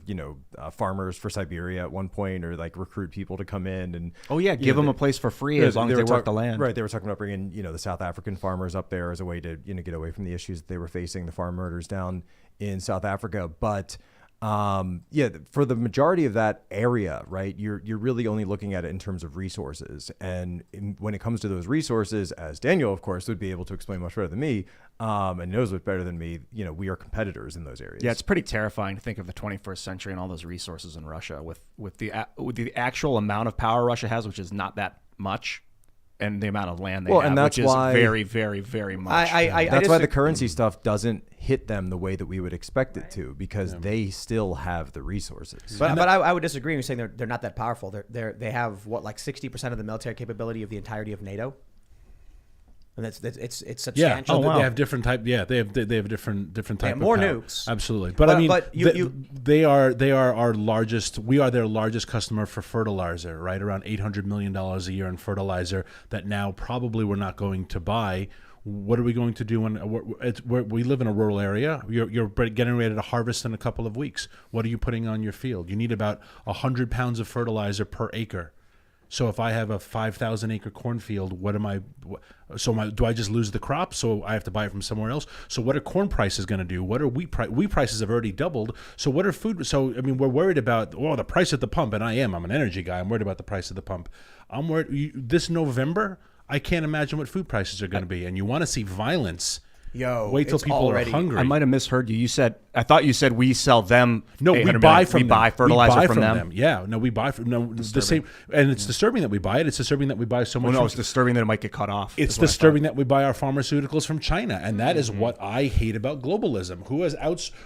farmers for Siberia at one point, or like recruit people to come in and give them a place for free as long as they work the land. Right, they were talking about bringing the South African farmers up there as a way to get away from the issues that they were facing, the farm murders down in South Africa, but. For the majority of that area, right, you're really only looking at it in terms of resources. And when it comes to those resources, as Daniel, of course, would be able to explain much better than me, and knows much better than me, we are competitors in those areas. Yeah, it's pretty terrifying to think of the 21st century and all those resources in Russia with the actual amount of power Russia has, which is not that much. And the amount of land they have, and that's which is why very, very, very much. That's why the currency stuff doesn't hit them the way that we would expect it to, because they still have the resources. But I would disagree with saying they're not that powerful. They have what, like 60% of the military capability of the entirety of NATO, and it's substantial. They have different type. Yeah, they have different type. More of power. nukes. Absolutely, but I mean, but they are our largest. We are their largest customer for fertilizer. Right, around $800 million a year in fertilizer that now probably we're not going to buy. What are we going to do when we live in a rural area? You're getting ready to harvest in a couple of weeks. What are you putting on your field? You need about 100 pounds of fertilizer per acre. So if I have a 5,000 acre cornfield, do I just lose the crop? So I have to buy it from somewhere else. So what are corn prices going to do? What are wheat prices have already doubled. So what are food? So I mean, we're worried about the price at the pump, and I'm an energy guy. I'm worried about the price of the pump. I'm worried this November. I can't imagine what food prices are going to be, and you want to see violence. Wait till people are hungry. I might have misheard you. I thought you said we sell them. No, we buy from them. We buy fertilizer from them. Yeah, no, we buy from the same. And it's disturbing that we buy it. It's disturbing that we buy so much. No, it's disturbing that it might get cut off. It's disturbing that we buy our pharmaceuticals from China, and that is what I hate about globalism.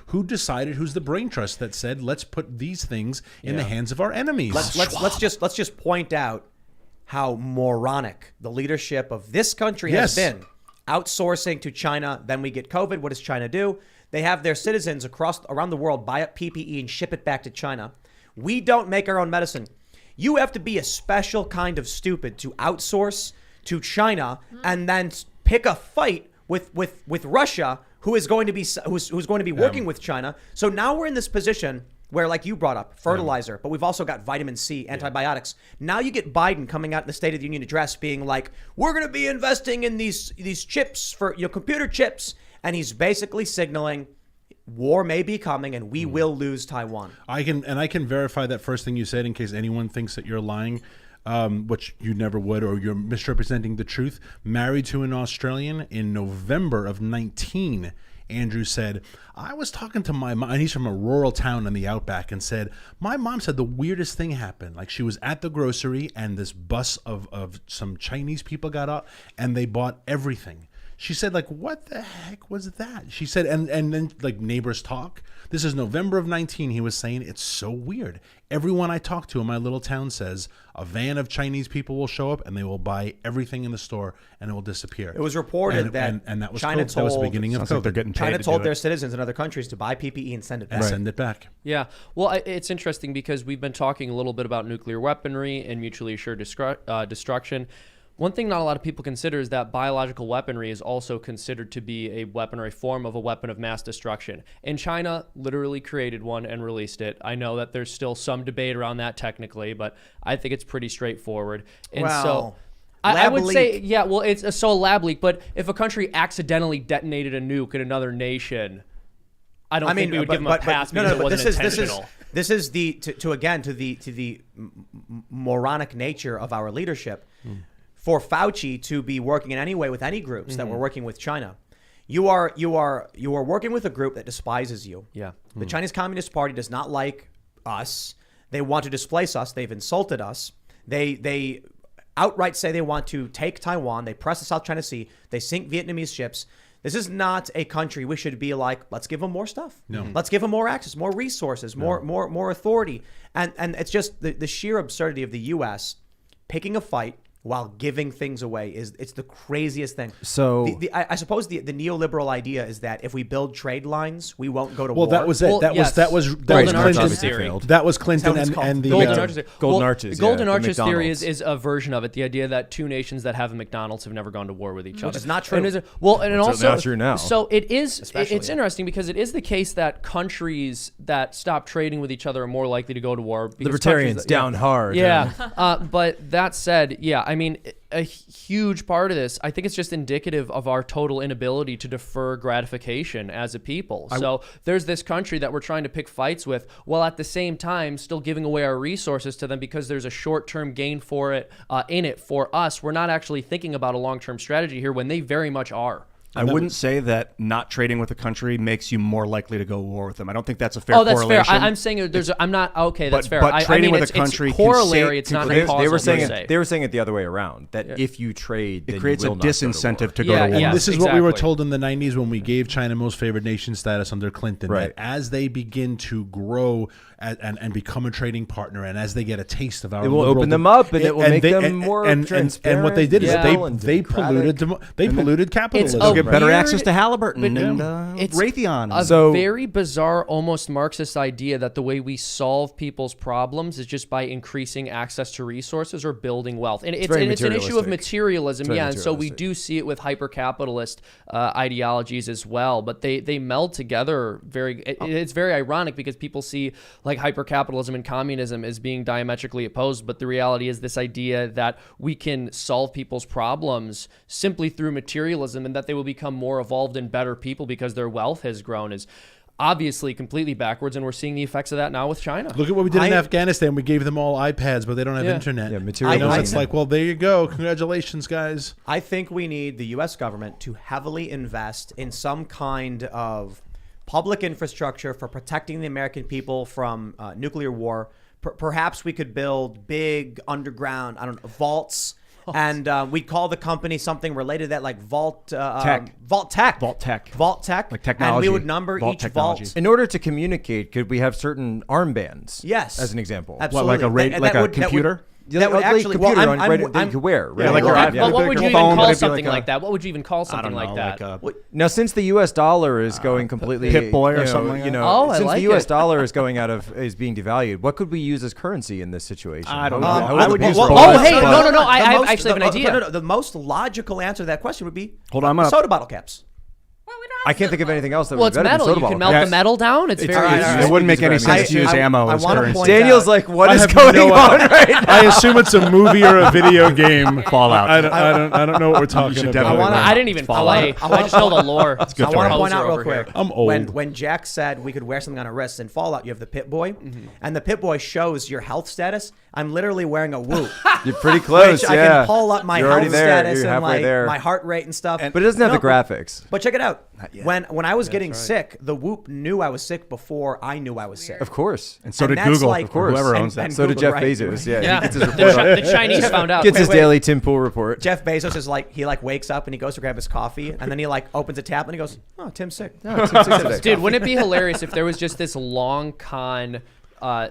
Who decided? Who's the brain trust that said let's put these things in the hands of our enemies? Let's just point out how moronic the leadership of this country has been. Outsourcing to China, then we get COVID. What does China do? They have their citizens around the world buy up PPE and ship it back to China. We don't make our own medicine. You have to be a special kind of stupid to outsource to China and then pick a fight with Russia, who is going to be working with China. So now we're in this position where, like you brought up, fertilizer, but we've also got vitamin C, antibiotics. Now you get Biden coming out in the State of the Union address being like, we're going to be investing in these chips for computer chips. And he's basically signaling war may be coming and we will lose Taiwan. I can verify that first thing you said in case anyone thinks that you're lying. Which you never would, or you're misrepresenting the truth. Married to an Australian in November of 19. Andrew said, I was talking to my mom, and he's from a rural town in the outback, and said, my mom said the weirdest thing happened. Like, she was at the grocery, and this bus of some Chinese people got out, and they bought everything. She said, like, what the heck was that? She said, and then, like, neighbors talk. This is November of 19. He was saying, it's so weird. Everyone I talk to in my little town says a van of Chinese people will show up and they will buy everything in the store and it will disappear. It was reported that was China that was the beginning of COVID. Like they're getting paid China to told do their it. citizens in other countries to buy PPE and send it back. Send it back. Yeah. Well, it's interesting because we've been talking a little bit about nuclear weaponry and mutually assured destruction. One thing not a lot of people consider is that biological weaponry is also considered to be a weapon or a form of a weapon of mass destruction. And China literally created one and released it. I know that there's still some debate around that technically, but I think it's pretty straightforward. And so I would say, yeah, well, it's so a lab leak, but if a country accidentally detonated a nuke in another nation, I don't think we would give them a pass because it wasn't intentional. This is the moronic nature of our leadership. For Fauci to be working in any way with any groups that were working with China, you are working with a group that despises you. Yeah. The Chinese Communist Party does not like us. They want to displace us. They've insulted us. They outright say they want to take Taiwan. They press the South China Sea. They sink Vietnamese ships. This is not a country we should be like, let's give them more stuff. No. Let's give them more access, more resources, more authority. And it's just the sheer absurdity of the U.S. picking a fight while giving things away it's the craziest thing. So I suppose the neoliberal idea is that if we build trade lines, we won't go to Well, war. that was it. Well, that yes. was Golden Clinton. Arches theory. That was Clinton That's what it's and the Golden Yeah. Arches. Golden Well, Arches, Golden yeah, the Arches theory McDonald's. is a version of it. The idea that two nations that have a McDonald's have never gone to war with each other. Which is not true. And and also not true now. So it is. Especially. It's interesting because it is the case that countries that stop trading with each other are more likely to go to war. because Libertarians countries that- down hard. Yeah, but that said, yeah, I mean, a huge part of this, I think it's just indicative of our total inability to defer gratification as a people. So there's this country that we're trying to pick fights with, while at the same time still giving away our resources to them because there's a short-term gain for it in it for us. We're not actually thinking about a long-term strategy here when they very much are. I wouldn't say that not trading with a country makes you more likely to go to war with them. I don't think that's a fair Oh, that's fair. correlation. I'm saying I'm not okay. That's fair. but trading with it's, a country it's can corollary. say- It's not They causal. were saying per it. se. They were saying it the other way around. That if you trade, It then creates you a will not go to war. disincentive to Yeah, go to war. And yes, this is what we were exactly. told in the 90s when we gave China most favored nation status under Clinton. Right. That as they begin to grow and become a trading partner, and as they get a taste of our It will liberal open them up, and it will make them more and what they did is transparent, they polluted they polluted capitalism. a Get better weird- access to Halliburton but- and It's Raytheon. a So- very bizarre, almost Marxist idea that the way we solve people's problems is just by increasing access to resources or building wealth. And it's very an issue of materialistic. materialism, very yeah. And so we materialistic. do see it with hyper-capitalist ideologies as well. But they meld together it's very ironic because people see like hyper-capitalism and communism as being diametrically opposed. But the reality is this idea that we can solve people's problems simply through materialism and that they will become more evolved and better people because their wealth has grown is obviously completely backwards, and we're seeing the effects of that now with China. Look at what we did in Afghanistan. We gave them all iPads, but they don't have Yeah. internet. Yeah, You know, materialism. it's like, well, there you go. Congratulations, guys. I think we need the U.S. government to heavily invest in some kind of public infrastructure for protecting the American people from nuclear war. Perhaps we could build big underground, vaults. And we'd call the company something related to that, like Vault Tech. Vault Tech. Vault Tech. Vault Tech. Like technology. And we would number Vault each technology. vault. In order to communicate, could we have certain armbands? Yes. As an example. Absolutely. like a computer? That would Like a actually. computer Well, on- right, that you could wear. Right? Yeah, like Well, your but what would you even phone, but call it'd be something like like a- that? What would you even call I something don't know, like that? Now, since the U.S. dollar is going completely Pip-Boy or you know, something like you that? know, Oh, I since like the U.S. it. dollar is being devalued, what could we use as currency in this situation? I don't How- know. how I would would the use people- rollers, Oh, hey, but- no, I The most- actually have an idea. No, the most logical answer to that question would be Hold on, I'm gonna- soda bottle caps. I can't think of anything else that Well, would it's be better metal. than You soda can bottle melt caps. the metal down. It's very. It wouldn't make any sense to use ammo I as wanna currency. point Daniel's out- like, what I is have going no- on right now? I assume it's a movie or a video game. Fallout. I don't know what we're talking should about. definitely wanna- I didn't even play. I wanna- I just know the lore. I want to point out real Over here. quick. I'm old. When Jack said we could wear something on our wrists in Fallout, you have the Pit Boy, and the Pit Boy shows your health status. I'm literally wearing a Whoop, You're pretty close, which yeah. I can pull up my You're health already there. status You're and halfway like there. my heart rate and stuff. But it doesn't have the graphics. But check it out. When I was getting sick, the Whoop knew I was sick before I knew I was sick. Of course. And so And did that's Google, like- of course. Whoever And- owns that. and So did Google, Jeff right? Bezos. Yeah, Yeah, he gets his the, report. the Chinese found out. Gets his wait. daily Tim Pool report. Jeff Bezos is like he wakes up and he goes to grab his coffee and then he opens a tap and he goes, "Oh, Tim's sick." Dude, wouldn't it be hilarious if there was just this long con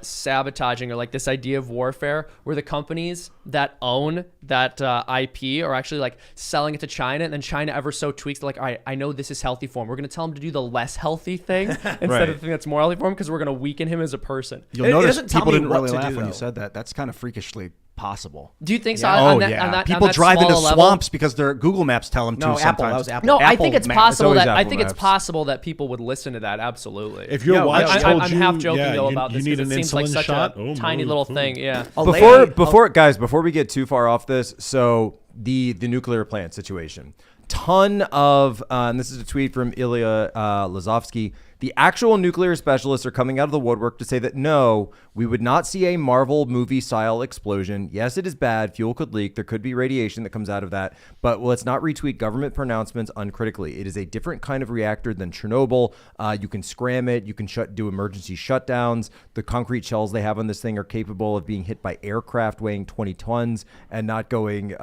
sabotaging or like this idea of warfare where the companies that own that IP are actually like selling it to China, and then China ever so tweaks, they're like, all right, I know this is healthy for him. We're going to tell him to do the less healthy thing instead Right. of the thing that's more healthy for him because we're going to weaken him as a person. You'll It notice doesn't tell people me didn't what really to laugh do, when you though. said that. That's kind of freakishly possible. Do you think so? Oh, on that, yeah. on that, People on that drive into smaller level? swamps because their Google Maps tell them to No, Apple. sometimes. That was Apple. No, I Apple think it's Maps. possible always that I Apple think it's Maps. possible that people would listen to that. Absolutely. If your Yo, watch I- told I'm you, half joking yeah, though you, about you this need because an it seems like insulin such shot. a tiny little thing. Yeah. Before we get too far off this, so the nuclear plant situation, ton of and this is a tweet from Ilya Lazovsky. The actual nuclear specialists are coming out of the woodwork to say that no, we would not see a Marvel movie style explosion. Yes, it is bad. Fuel could leak. There could be radiation that comes out of that. But let's not retweet government pronouncements uncritically. It is a different kind of reactor than Chernobyl. You can scram it. You can do emergency shutdowns. The concrete shells they have on this thing are capable of being hit by aircraft weighing 20 tons and not going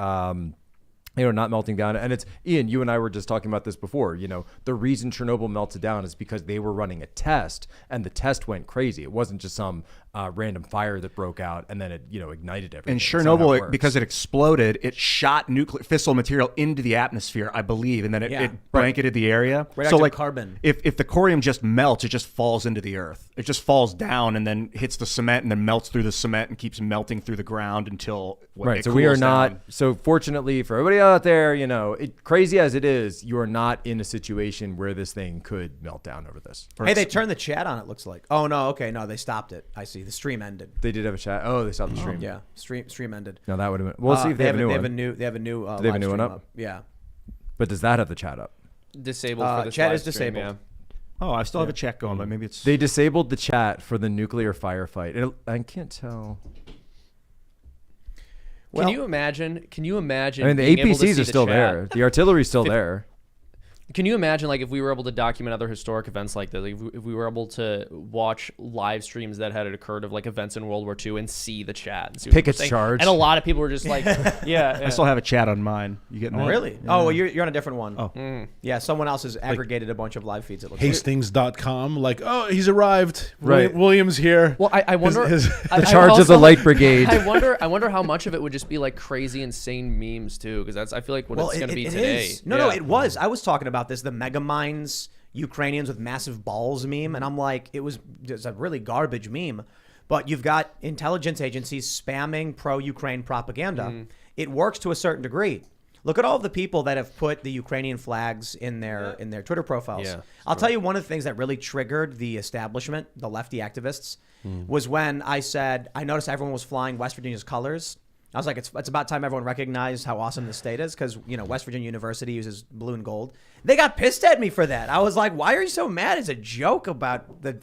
not melting down. And it's, Ian, you and I were just talking about this before. The reason Chernobyl melted down is because they were running a test, and the test went crazy. It wasn't just some random fire that broke out and then it, ignited everything. And Chernobyl, because it exploded, it shot fissile material into the atmosphere, I believe, and then it blanketed the area. So like carbon. If the corium just melts, it just falls into the earth. It just falls down and then hits the cement and then melts through the cement and keeps melting through the ground until it So we are cools not. down. So fortunately for everybody out there, crazy as it is, you are not in a situation where this thing could melt down over this. Hey, they turned the chat on. It looks like. Oh no. Okay, no, they stopped it. I see. The stream ended. They did have a chat. Oh, they stopped the stream. Yeah, stream ended. No, that would have been. We'll see if they have a new one. They have a new. Do they have a new one live up? stream Yeah. But does that have the chat up? Disabled for the chat live is stream, disabled. Oh, I still have a chat going, but maybe it's... They disabled the chat for the nuclear firefight. I can't tell. Well, Can you imagine? I mean, the being able to APCs see are still chat? there. The artillery's still there. Can you imagine, like, if we were able to document other historic events like this, like if we were able to watch live streams that had occurred of like events in World War II and see the chat, and see what Pick people its were saying? charge. And a lot of people were just like, yeah. I still have a chat on mine. You getting that? Really? Yeah. Oh, well, you're on a different one. Oh. Yeah, someone else has aggregated a bunch of live feeds. It looks like. Hastings.com, like, oh, he's arrived. Right. William's here. Well, I wonder The charge of the light brigade. I wonder how much of it would just be like crazy, insane memes too, because that's I feel like what it's going to be today. Is. No, it was. I was talking about this. The Megamind Ukrainians with massive balls meme, and I'm like, it's a really garbage meme, but you've got intelligence agencies spamming pro-Ukraine propaganda. It works to a certain degree. Look at all of the people that have put the Ukrainian flags in their Twitter profiles. Yeah, I'll tell you one of the things that really triggered the establishment, the lefty activists, was when I said, I noticed everyone was flying West Virginia's colors. I was like, it's about time everyone recognized how awesome the state is, because West Virginia University uses blue and gold. They got pissed at me for that. I was like, why are you so mad? It's a joke about the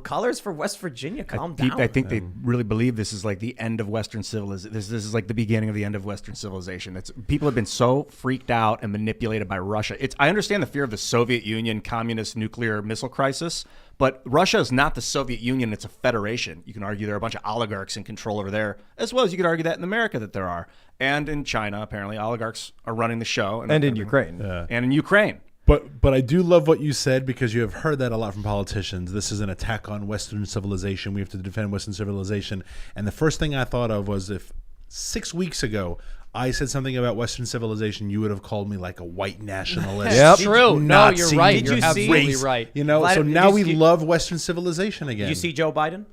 colors for West Virginia. Calm down. I think they really believe this is like the end of Western civilization. This is like the beginning of the end of Western civilization. People have been so freaked out and manipulated by Russia. I understand the fear of the Soviet Union communist nuclear missile crisis, but Russia is not the Soviet Union. It's a federation. You can argue there are a bunch of oligarchs in control over there, as well as you could argue that in America that there are. And in China, apparently, oligarchs are running the show. And in Ukraine. And in Ukraine. But I do love what you said, because you have heard that a lot from politicians. This is an attack on Western civilization. We have to defend Western civilization. And the first thing I thought of was, if 6 weeks ago I said something about Western civilization, you would have called me like a white nationalist. Yep. True. No, you're Nazi, right. Did You're you see- absolutely race. right. So Did now you we see- love Western civilization again. Did you see Joe Biden?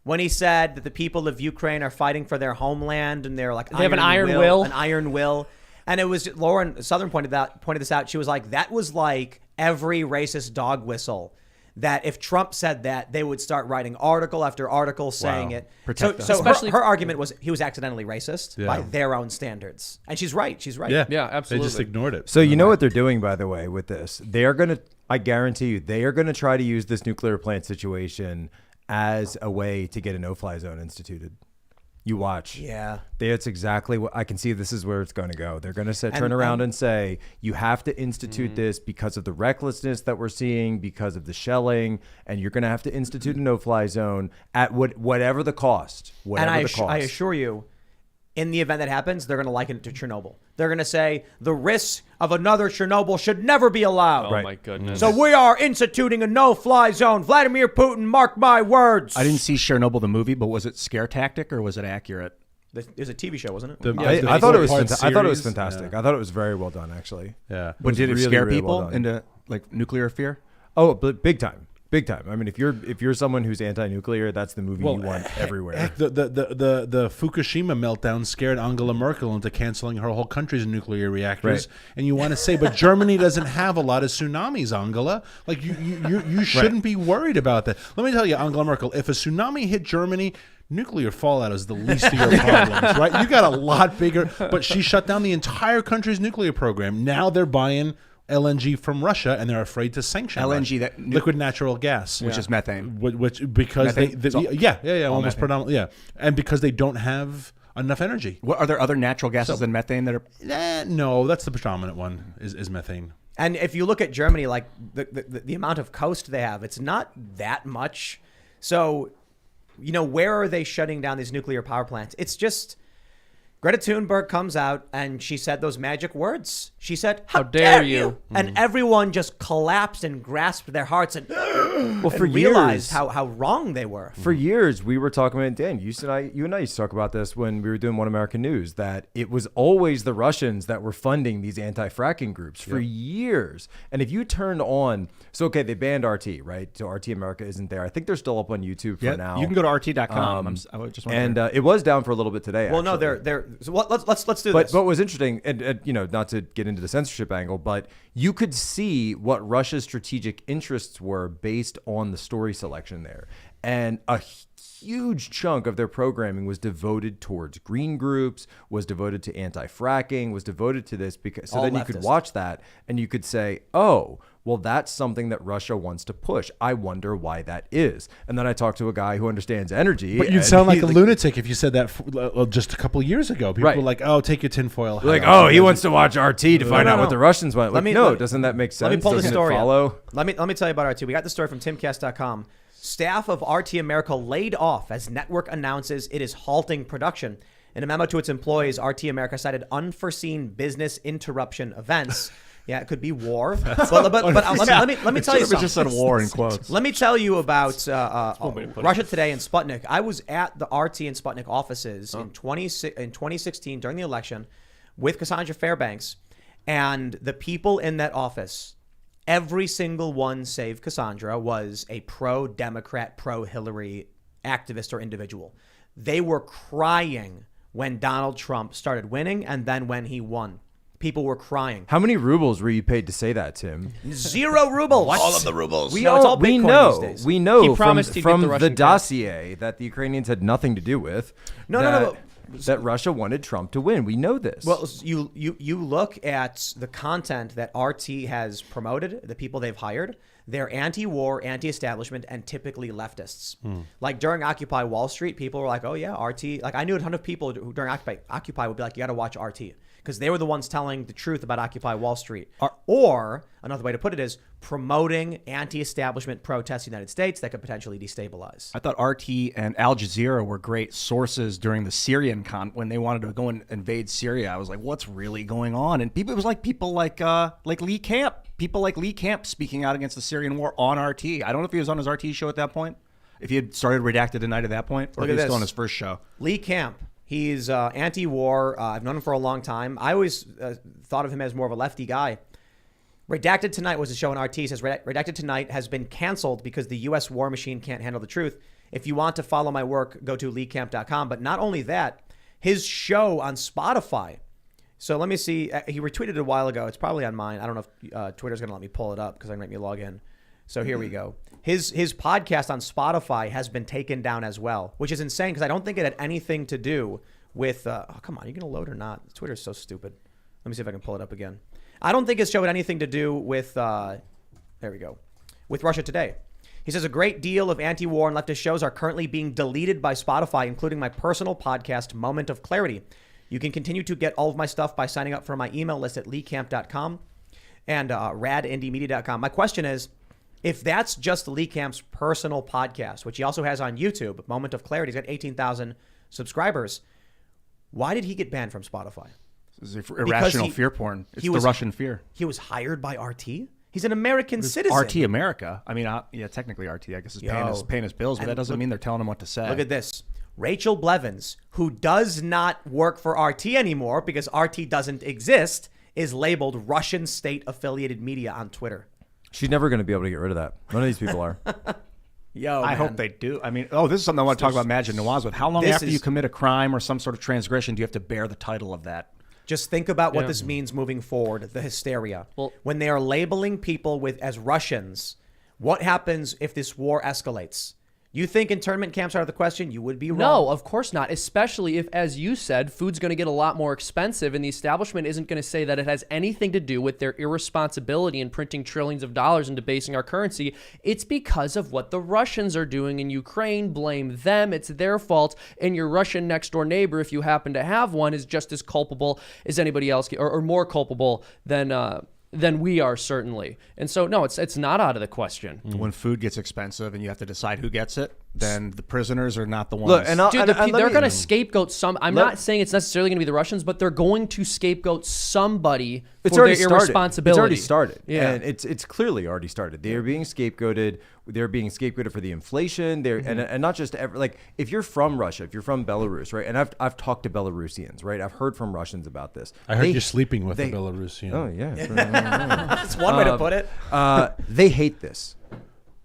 When he said that the people of Ukraine are fighting for their homeland, and they're like, They have an iron will. An iron will. And it was, Lauren Southern pointed this out. She was like, that was like every racist dog whistle, that if Trump said that, they would start writing article after article saying it. Protect us. So Especially- her argument was he was accidentally racist by their own standards. And she's right. She's right. Yeah, Yeah, absolutely. They just ignored it. So you know what they're doing, by the way, with this? They are going to, I guarantee you, they are going to try to use this nuclear plant situation as a way to get a no-fly zone instituted. You watch. Yeah. That's exactly what I can see. This is where it's going to go. They're going to turn around and say, you have to institute this because of the recklessness that we're seeing, because of the shelling, and you're going to have to institute a no-fly zone at whatever the cost. Whatever And the cost. I assure you, in the event that happens, they're going to liken it to Chernobyl. They're going to say the risk of another Chernobyl should never be allowed. Oh my goodness. So we are instituting a no-fly zone. Vladimir Putin, mark my words. I didn't see Chernobyl the movie, but was it scare tactic or was it accurate? It was a TV show, wasn't it? I thought it was. four-part I thought it was series. fantastic. I thought it was very well done, actually. Yeah. But did it really, scare really people well done. into like nuclear fear? Oh, but big time. Big time. I mean, if you're someone who's anti-nuclear, that's the movie you want everywhere. Heck, the Fukushima meltdown scared Angela Merkel into canceling her whole country's nuclear reactors. Right. And you want to say, but Germany doesn't have a lot of tsunamis, Angela. Like you shouldn't be worried about that. Let me tell you, Angela Merkel, if a tsunami hit Germany, nuclear fallout is the least of your problems, right? You got a lot bigger. But she shut down the entire country's nuclear program. Now they're buying LNG from Russia, and they're afraid to sanction LNG, Russia. that liquid natural gas, which is methane. which because Methane? It's all- almost methane. predominantly, and because they don't have enough energy. What are there other natural gases than methane that are? No, that's the predominant one is methane. And if you look at Germany, like the amount of coast they have, it's not that much. So, where are they shutting down these nuclear power plants? It's just, Greta Thunberg comes out and she said those magic words. She said, "How dare dare you?" you?" And everyone just collapsed and grasped their hearts and, for realized years- how wrong they were. For years, we were talking about, Dan, you and I used to talk about this when we were doing One American News, that it was always the Russians that were funding these anti-fracking groups for years. And if you turned on, so okay, they banned RT, right? So RT America isn't there. I think they're still up on YouTube for now. You can go to rt.com. I just and it was down for a little bit today. Well, no, actually. they're. So let's do But this. what was interesting, and not to get into the censorship angle, but you could see what Russia's strategic interests were based on the story selection there. And a huge chunk of their programming was devoted towards green groups, was devoted to anti-fracking, was devoted to this because so All then you could leftist. watch that and you could say, oh, well, that's something that Russia wants to push. I wonder why that is. And then I talked to a guy who understands energy. But you'd and sound like he's a lunatic if you said that just a couple of years ago. People Right. were like, "Oh, take your tinfoil hat Like, off." oh, he wants to watch RT to find out no. what the Russians want. Like, me- no, let- doesn't that make sense? Let me pull the Doesn't it story up. follow? Let me tell you about RT. We got the story from Timcast.com. Staff of RT America laid off as network announces it is halting production. In a memo to its employees, RT America cited unforeseen business interruption events. Yeah, it could be war. But let me tell you something. just said war in quotes. Let me tell you about Russia Today and Sputnik. I was at the RT and Sputnik offices in 2016 during the election with Cassandra Fairbanks, and the people in that office, every single one save Cassandra, was a pro-Democrat, pro-Hillary activist or individual. They were crying when Donald Trump started winning and then when he won. People were crying. How many rubles were you paid to say that, Tim? 0 rubles. All of the rubles. We No, it's all we Bitcoin know, these days. we know He from, promised he'd get from the the, Russian gas. dossier that the Ukrainians had nothing to do with. No. That Russia wanted Trump to win. We know this. Well, you look at the content that RT has promoted, the people they've hired, they're anti-war, anti-establishment, and typically leftists. Like during Occupy Wall Street, people were like, oh yeah, RT. Like I knew a ton of people who during Occupy would be like, you got to watch RT. Because they were the ones telling the truth about Occupy Wall Street. Or, another way to put it is, promoting anti-establishment protests in the United States that could potentially destabilize. I thought RT and Al Jazeera were great sources during the Syrian when they wanted to go and invade Syria. I was like, what's really going on? And it was like people like Lee Camp. People like Lee Camp speaking out against the Syrian war on RT. I don't know if he was on his RT show at that point. If he had started Redacted Tonight at that point, or if he was still on his first show. Lee Camp. He's anti-war. I've known him for a long time. I always thought of him as more of a lefty guy. Redacted Tonight was a show on RT. It says Redacted Tonight has been canceled because the U.S. war machine can't handle the truth. If you want to follow my work, go to leecamp.com. But not only that, his show on Spotify. So let me see. He retweeted it a while ago. It's probably on mine. I don't know if Twitter's going to let me pull it up because I'm going to make me log in. So here we go. His podcast on Spotify has been taken down as well, which is insane because I don't think it had anything to do with. Oh, come on. Are you going to load or not? Twitter's so stupid. Let me see if I can pull it up again. I don't think his show had anything to do with. There we go. With Russia Today. He says a great deal of anti-war and leftist shows are currently being deleted by Spotify, including my personal podcast, Moment of Clarity. You can continue to get all of my stuff by signing up for my email list at leecamp.com and radindiemedia.com. My question is, if that's just Lee Camp's personal podcast, which he also has on YouTube, Moment of Clarity, he's got 18,000 subscribers, why did he get banned from Spotify? This is irrational fear porn. It's the Russian fear. He was hired by RT? He's an American citizen. RT America. I mean, yeah, technically RT, I guess, is paying his bills, but that doesn't mean they're telling him what to say. Look at this. Rachel Blevins, who does not work for RT anymore because RT doesn't exist, is labeled Russian state-affiliated media on Twitter. She's never going to be able to get rid of that. None of these people are. I hope they do. I mean, this is something I want to talk about Majid Nawaz with. How long after you commit a crime or some sort of transgression do you have to bear the title of that? Just think about what this means moving forward, the hysteria. Well, when they are labeling people as Russians, what happens if this war escalates? You think internment camps are out of the question? You would be wrong. No, of course not. Especially if, as you said, food's going to get a lot more expensive and the establishment isn't going to say that it has anything to do with their irresponsibility in printing trillions of dollars and debasing our currency. It's because of what the Russians are doing in Ukraine. Blame them. It's their fault. And your Russian next door neighbor, if you happen to have one, is just as culpable as anybody else, or more culpable than we are, certainly. And so, no, it's not out of the question. When food gets expensive and you have to decide who gets it, then the prisoners are not the ones. Look, and Dude, they're going to scapegoat some. I'm not saying it's necessarily going to be the Russians, but they're going to scapegoat somebody for their irresponsibility. It's already started. Yeah. And it's clearly already started. They are being scapegoated. They're being scapegoated for the inflation. They're and not just like if you're from Russia, if you're from Belarus, right? And I've talked to Belarusians, right? I've heard from Russians about this. I heard you're sleeping with a Belarusian. Oh yeah. That's one way to put it. They hate this.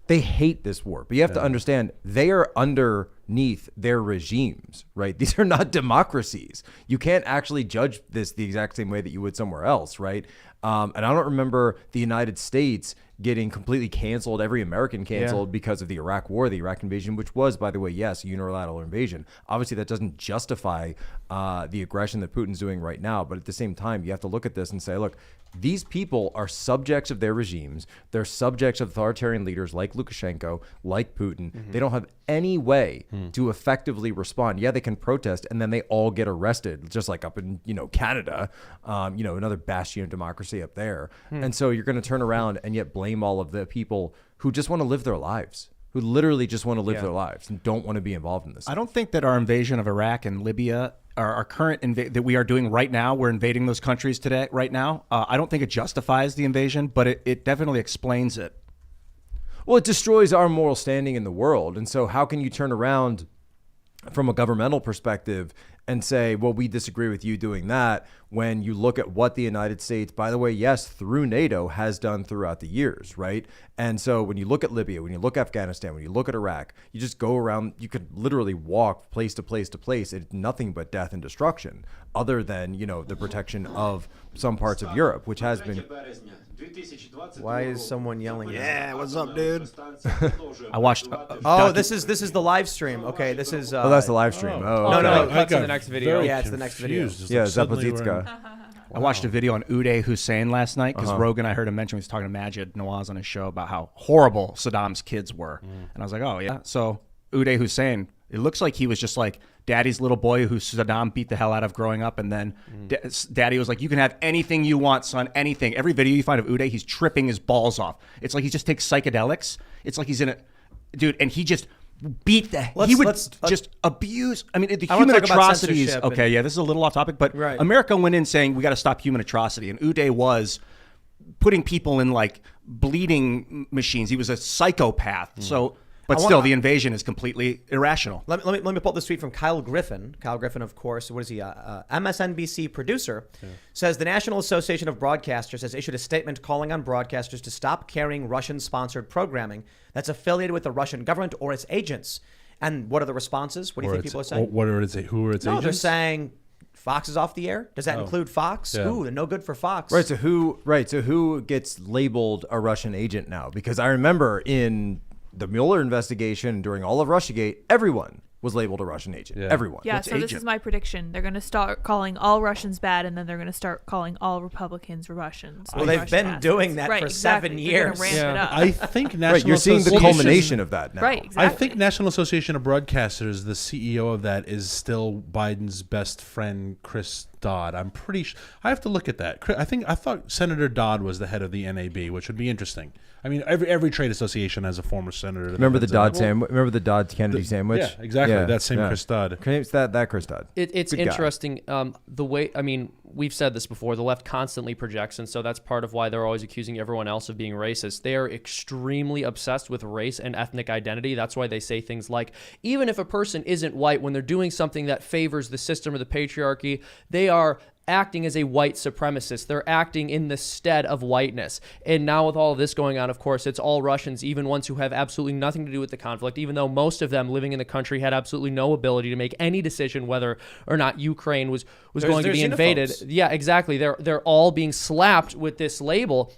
They hate this war. But you have to understand, they are underneath their regimes, right? These are not democracies. You can't actually judge this the exact same way that you would somewhere else, right? And I don't remember the United States getting completely canceled, every American canceled because of the Iraq war, the Iraq invasion, which was, by the way, yes, a unilateral invasion. Obviously, that doesn't justify the aggression that Putin's doing right now. But at the same time, you have to look at this and say, look, these people are subjects of their regimes. They're subjects of authoritarian leaders like Lukashenko, like Putin. They don't have any way to effectively respond. Yeah, they can protest, and then they all get arrested, just like up in Canada, another bastion of democracy up there. And so you're going to turn around and yet blame all of the people who just want to live their lives, who literally just want to live their lives and don't want to be involved in this. I don't think that our invasion of Iraq and Libya, our current that we are doing right now, we're invading those countries today, right now. I don't think it justifies the invasion, but it definitely explains it. Well, it destroys our moral standing in the world. And so how can you turn around from a governmental perspective and say, well, we disagree with you doing that, when you look at what the United States, by the way, yes, through NATO, has done throughout the years, right? And so when you look at Libya, when you look at Afghanistan, when you look at Iraq, you just go around, you could literally walk place to place to place. It's nothing but death and destruction, other than, the protection of some parts of Europe, which has been... Why is someone yelling? Yeah, what's up, dude? I watched. This is the live stream. Okay, this is. Oh, that's the live stream. No, Cuts in the next video. Yeah, it's the next video. Yeah, Zapotitska. I watched a video on Uday Hussein last night because Rogan, I heard him mention, he was talking to Majid Nawaz on his show about how horrible Saddam's kids were. And I was like, oh, yeah. So Uday Hussein, it looks like he was just like daddy's little boy who Saddam beat the hell out of growing up. And then daddy was like, you can have anything you want, son, anything. Every video you find of Uday, he's tripping his balls off. It's like he just takes psychedelics. It's like he's in a... Dude, and he just... beat the he would just abuse. I mean, the human atrocities. Okay, yeah, this is a little off topic, but America went in saying we got to stop human atrocity, and Uday was putting people in like bleeding machines. He was a psychopath. So, but still, the invasion is completely irrational. Let me pull this tweet from Kyle Griffin. Kyle Griffin, of course, what is he? MSNBC producer, says the National Association of Broadcasters has issued a statement calling on broadcasters to stop carrying Russian-sponsored programming that's affiliated with the Russian government or its agents. And what are the responses? What do you think people are saying? What are its? Who are its agents? They're saying Fox is off the air. Does that include Fox? Yeah. Ooh, they're no good for Fox. Right. So who gets labeled a Russian agent now? Because I remember in the Mueller investigation during all of Russiagate, everyone was labeled a Russian agent. Yeah. Everyone. Yeah, What's so this agent? is my prediction. They're going to start calling all Russians bad, and then they're going to start calling all Republicans Russians. Well, they've been doing that for 7 years. They're gonna ramp it up. I think National Right. You're seeing the culmination of that now. Right, exactly. I think National Association of Broadcasters, the CEO of that is still Biden's best friend, Chris Dodd. I'm pretty sure. I have to look at that. I thought Senator Dodd was the head of the NAB, which would be interesting. I mean, every trade association has a former senator. Remember the Dodd sandwich? Remember the Dodd Kennedy sandwich? Yeah, exactly. That same Chris Dodd. It's that Chris Dodd. It's Good guy. interesting. The way, I mean, we've said this before, the left constantly projects, and so that's part of why they're always accusing everyone else of being racist. They are extremely obsessed with race and ethnic identity. That's why they say things like, even if a person isn't white, when they're doing something that favors the system or the patriarchy, they are acting as a white supremacist. They're acting in the stead of whiteness. And now with all of this going on, of course, it's all Russians, even ones who have absolutely nothing to do with the conflict, even though most of them living in the country had absolutely no ability to make any decision whether or not Ukraine was going to be invaded. Xenophobes. Yeah, exactly. They're all being slapped with this label.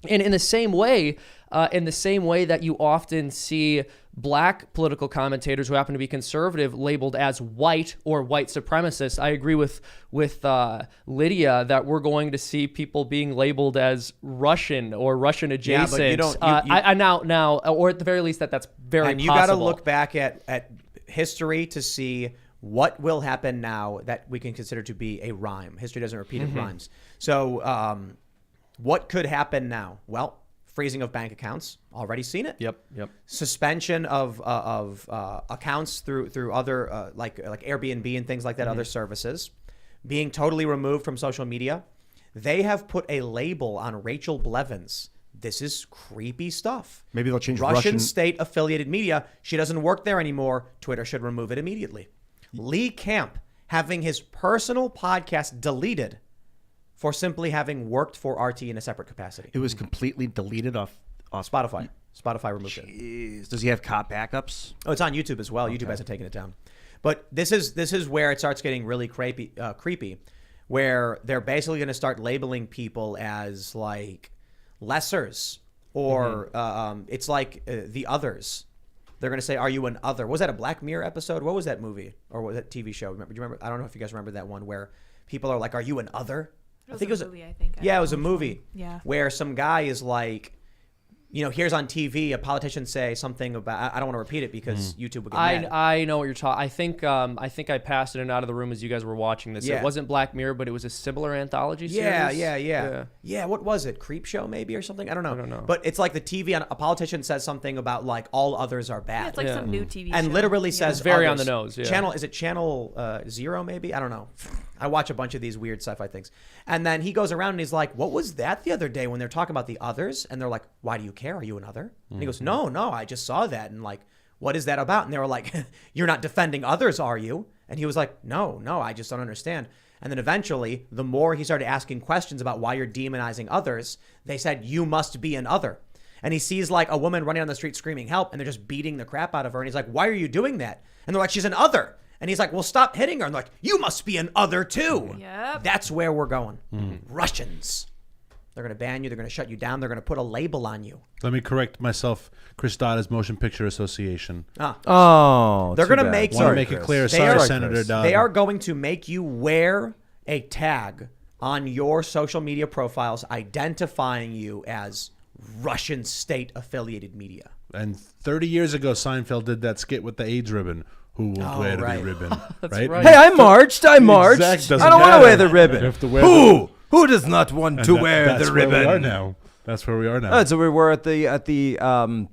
And in the same way that you often see black political commentators who happen to be conservative labeled as white or white supremacists, I agree with Lydia that we're going to see people being labeled as Russian or Russian adjacent. Yeah, but you don't. I now, or at the very least, that's very and you possible. got to look back at history to see what will happen now that we can consider to be a rhyme. History doesn't repeat; it rhymes. So, what could happen now? Well, freezing of bank accounts. Already seen it. Yep. Suspension of accounts through other like Airbnb and things like that, other services, being totally removed from social media. They have put a label on Rachel Blevins. This is creepy stuff. Maybe they'll change Russian state affiliated media. She doesn't work there anymore. Twitter should remove it immediately. Lee Camp having his personal podcast deleted for simply having worked for RT in a separate capacity. It was completely deleted off Spotify. Spotify removed it. Jeez. Does he have cop backups? Oh, it's on YouTube as well. YouTube hasn't taken it down. But this is where it starts getting really creepy, where they're basically going to start labeling people as like lessers, or it's like the others. They're going to say, "Are you an other?" Was that a Black Mirror episode? What was that movie or was that TV show? Do you remember? I don't know if you guys remember that one where people are like, "Are you an other?" It was a movie, I think. Yeah, it was a movie. Yeah. Where some guy is like, here's on TV, a politician say something about, I don't want to repeat it because YouTube would get mad. I know what you're talking. I think I passed it in and out of the room as you guys were watching this. Yeah. It wasn't Black Mirror, but it was a similar anthology series. Yeah, what was it? Creep Show maybe or something? I don't know. But it's like the TV, a politician says something about like all others are bad. Yeah, it's like some new TV show. And literally says It's very others. on the nose, yeah. Is it Channel Zero maybe? I don't know. I watch a bunch of these weird sci-fi things. And then he goes around and he's like, what was that the other day when they're talking about the others? And they're like, why do you care? Are you another? And he goes, no, I just saw that. And like, what is that about? And they were like, you're not defending others, are you? And he was like, no, I just don't understand. And then eventually, the more he started asking questions about why you're demonizing others, they said, you must be an other. And he sees like a woman running on the street screaming help, and they're just beating the crap out of her. And he's like, why are you doing that? And they're like, she's an other. And he's like, well, stop hitting her. And they're like, you must be an other too. Yep. That's where we're going. Russians. They're going to ban you. They're going to shut you down. They're going to put a label on you. Let me correct myself. Chris Dodd is Motion Picture Association. Oh, They're going to make. make Want to make it clear. Sorry, Senator Dodd. They are going to make you wear a tag on your social media profiles identifying you as Russian state affiliated media. And 30 years ago, Seinfeld did that skit with the AIDS ribbon. Who won't wear the ribbon? right? right. Hey, I marched. I marched. Exact I doesn't don't want to matter. wear the ribbon. You have to wear Who does not want to wear that's the where ribbon? we are now. That's where we are now. Oh, so we were at the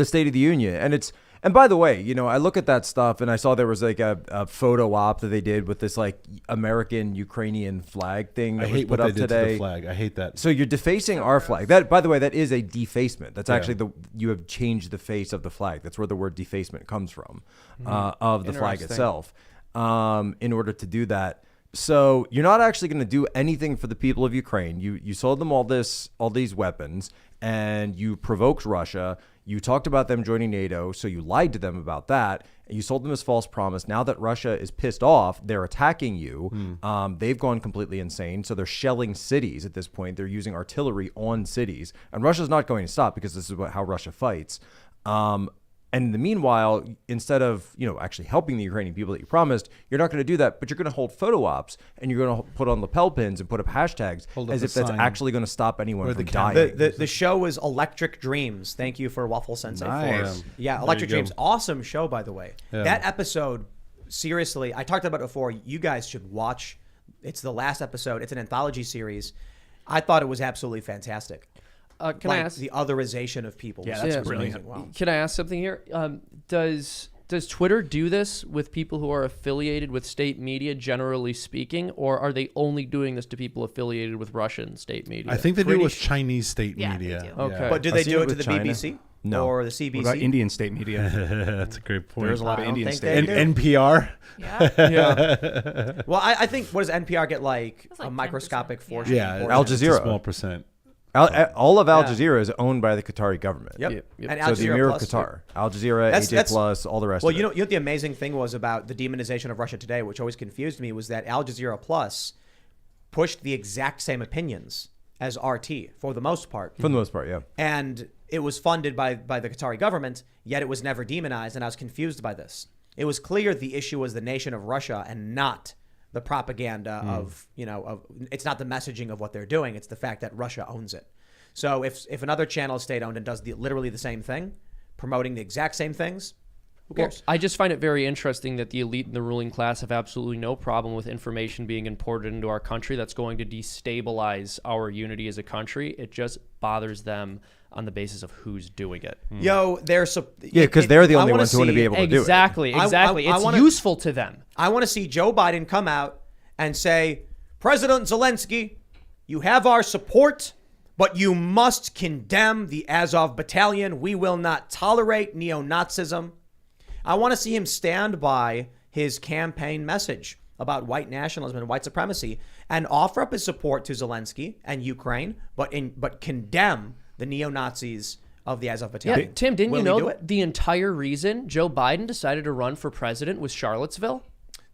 State of the Union, and by the way, I look at that stuff and I saw there was like a photo op that they did with this like American Ukrainian flag thing that I was hate put what up they did today. to the flag. I hate that. So you're defacing our flag. That, by the way, that is a defacement. That's actually you have changed the face of the flag. That's where the word defacement comes from, of the flag Interesting. itself. In order to do that. So you're not actually going to do anything for the people of Ukraine. You sold them all these weapons, and you provoked Russia. You talked about them joining NATO, so you lied to them about that. And you sold them this false promise. Now that Russia is pissed off, they're attacking you. They've gone completely insane. So they're shelling cities at this point. They're using artillery on cities. And Russia's not going to stop because this is how Russia fights. And in the meanwhile, instead of actually helping the Ukrainian people that you promised, you're not going to do that. But you're going to hold photo ops, and you're going to put on lapel pins and put up hashtags as if that's actually going to stop anyone from dying. The show is Electric Dreams. Thank you for Waffle Sensei. Nice. Yeah, Electric Dreams. Awesome show, by the way. Yeah. That episode, seriously, I talked about it before. You guys should watch. It's the last episode. It's an anthology series. I thought it was absolutely fantastic. Can I ask the otherization of people? Yeah, that's brilliant. Wow. Can I ask something here? Does Twitter do this with people who are affiliated with state media, generally speaking, or are they only doing this to people affiliated with Russian state media? I think they do it with Chinese state Yeah, media. they do. Okay. But do I've they seen do it it to with the China. BBC? No. Or the CBC? What about Indian state media? That's a great point. There's a lot I of don't Indian think state they media. do. NPR. Yeah. Yeah. Well, I think, what does NPR get like It's like a microscopic 10%, portion? Yeah, Al it's a Jazeera. small percent. All of Al Jazeera is owned by the Qatari government. Yep. Yep. And So Al the Jazeera Emir of Plus, Qatar, Al Jazeera, That's- AJ Plus, all the rest Well, of it. you know what the amazing thing was about the demonization of Russia Today, which always confused me, was that Al Jazeera Plus pushed the exact same opinions as RT for the most part. For the most part, yeah. And it was funded by the Qatari government, yet it was never demonized, and I was confused by this. It was clear the issue was the nation of Russia and not the propaganda of it's not the messaging of what they're doing, it's the fact that Russia owns it. So if another channel is state-owned and does literally the same thing, promoting the exact same things, Who cares? I just find it very interesting that the elite and the ruling class have absolutely no problem with information being imported into our country that's going to destabilize our unity as a country. It just bothers them on the basis of who's doing it. Yo, because they're the only ones who want to be able to do it. Exactly. It's useful to them. I want to see Joe Biden come out and say, President Zelensky, you have our support, but you must condemn the Azov battalion. We will not tolerate neo-Nazism. I want to see him stand by his campaign message about white nationalism and white supremacy and offer up his support to Zelensky and Ukraine, but condemn the neo-Nazis of the Azov battalion. Yeah, Tim, didn't Will you he know do it? the entire reason Joe Biden decided to run for president was Charlottesville?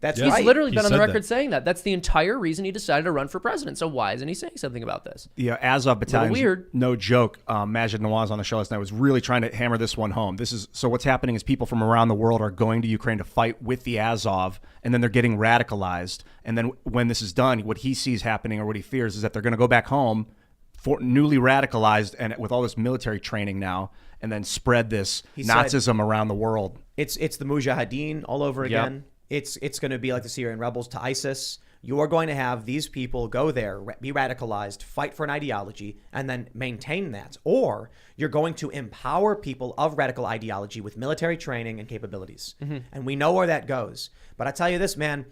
That's Yeah. right. He's literally He been on the said record that. saying that. That's the entire reason he decided to run for president. So why isn't he saying something about this? The Azov battalion, weird. no joke. Majid Nawaz on the show last night was really trying to hammer this one home. So what's happening is people from around the world are going to Ukraine to fight with the Azov, and then they're getting radicalized. And then when this is done, what he sees happening or what he fears is that they're going to go back home, newly radicalized and with all this military training now, and then spread this Nazism around the world. It's the Mujahideen all over Yep. again. It's going to be like the Syrian rebels to ISIS. You are going to have these people go there, be radicalized, fight for an ideology, and then maintain that. Or you're going to empower people of radical ideology with military training and capabilities. And we know where that goes. But I tell you this, man,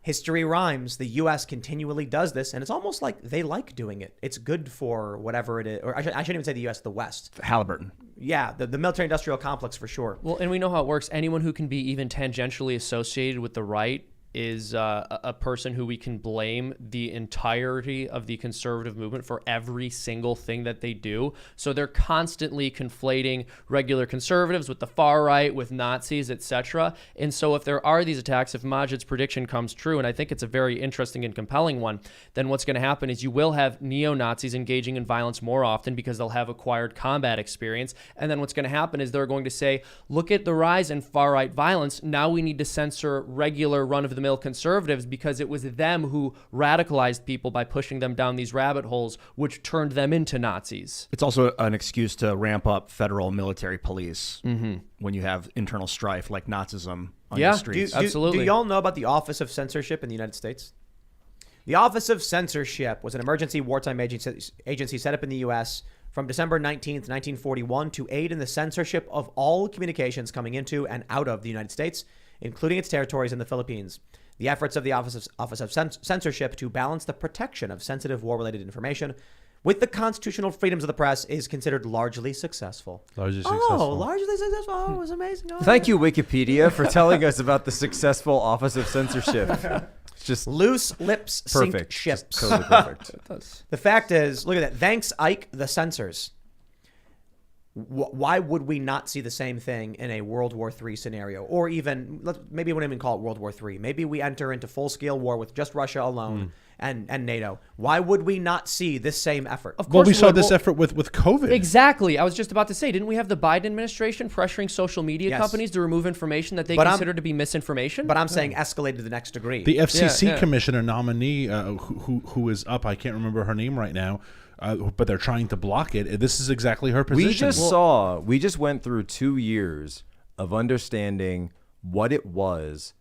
history rhymes. The U.S. continually does this, and it's almost like they like doing it. It's good for whatever it is. Or I shouldn't even say the U.S., the West. Halliburton. Yeah, the military-industrial complex for sure. Well, and we know how it works. Anyone who can be even tangentially associated with the right is a person who we can blame the entirety of the conservative movement for every single thing that they do. So they're constantly conflating regular conservatives with the far right, with Nazis, etc. And so if there are these attacks, if Majid's prediction comes true, and I think it's a very interesting and compelling one, then what's going to happen is you will have neo-Nazis engaging in violence more often because they'll have acquired combat experience. And then what's going to happen is they're going to say, look at the rise in far right violence. Now we need to censor regular run-of-the-mill conservatives because it was them who radicalized people by pushing them down these rabbit holes, which turned them into Nazis. It's also an excuse to ramp up federal military police when you have internal strife like Nazism on the streets. Absolutely. Do y'all know about the Office of Censorship in the United States? The Office of Censorship was an emergency wartime agency set up in the U.S. from December 19th, 1941 to aid in the censorship of all communications coming into and out of the United States, including its territories in the Philippines. The efforts of the Office of Censorship to balance the protection of sensitive war-related information with the constitutional freedoms of the press is considered largely successful. Largely successful. Largely successful. Oh, it was amazing. Oh, Thank you, Wikipedia, for telling us about the successful Office of Censorship. It's just Loose lips sink perfect. ships. Just totally perfect. The fact is, look at that. Thanks, Ike, the censors. Why would we not see the same thing in a World War III scenario? Or even, maybe we wouldn't even call it World War III. Maybe we enter into full-scale war with just Russia alone and NATO. Why would we not see this same effort? Of course Well, we saw would. this effort with COVID. Exactly. I was just about to say, didn't we have the Biden administration pressuring social media Yes. companies to remove information that they But consider to be misinformation? But I'm saying escalated to the next degree. The FCC Yeah. commissioner nominee, who is up, I can't remember her name right now, but they're trying to block it. This is exactly her position. We just went through 2 years of understanding what it was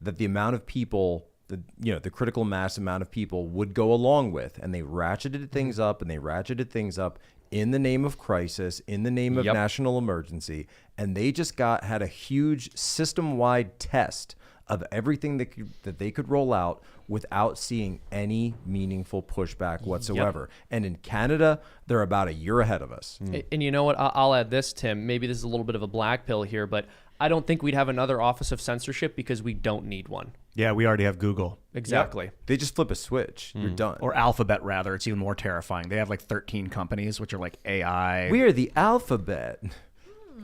that the amount of people, the critical mass amount of people would go along with, and they ratcheted things up and they ratcheted things up in the name of crisis, in the name of national emergency, and they just had a huge system-wide test of everything that they could roll out without seeing any meaningful pushback whatsoever. And in Canada, they're about a year ahead of us. And you know what? I'll add this, Tim. Maybe this is a little bit of a black pill here, but I don't think we'd have another Office of Censorship because we don't need one. Yeah, we already have Google. Exactly. They just flip a switch. You're done. Or Alphabet, rather. It's even more terrifying. They have like 13 companies, which are like AI. We are the alphabet.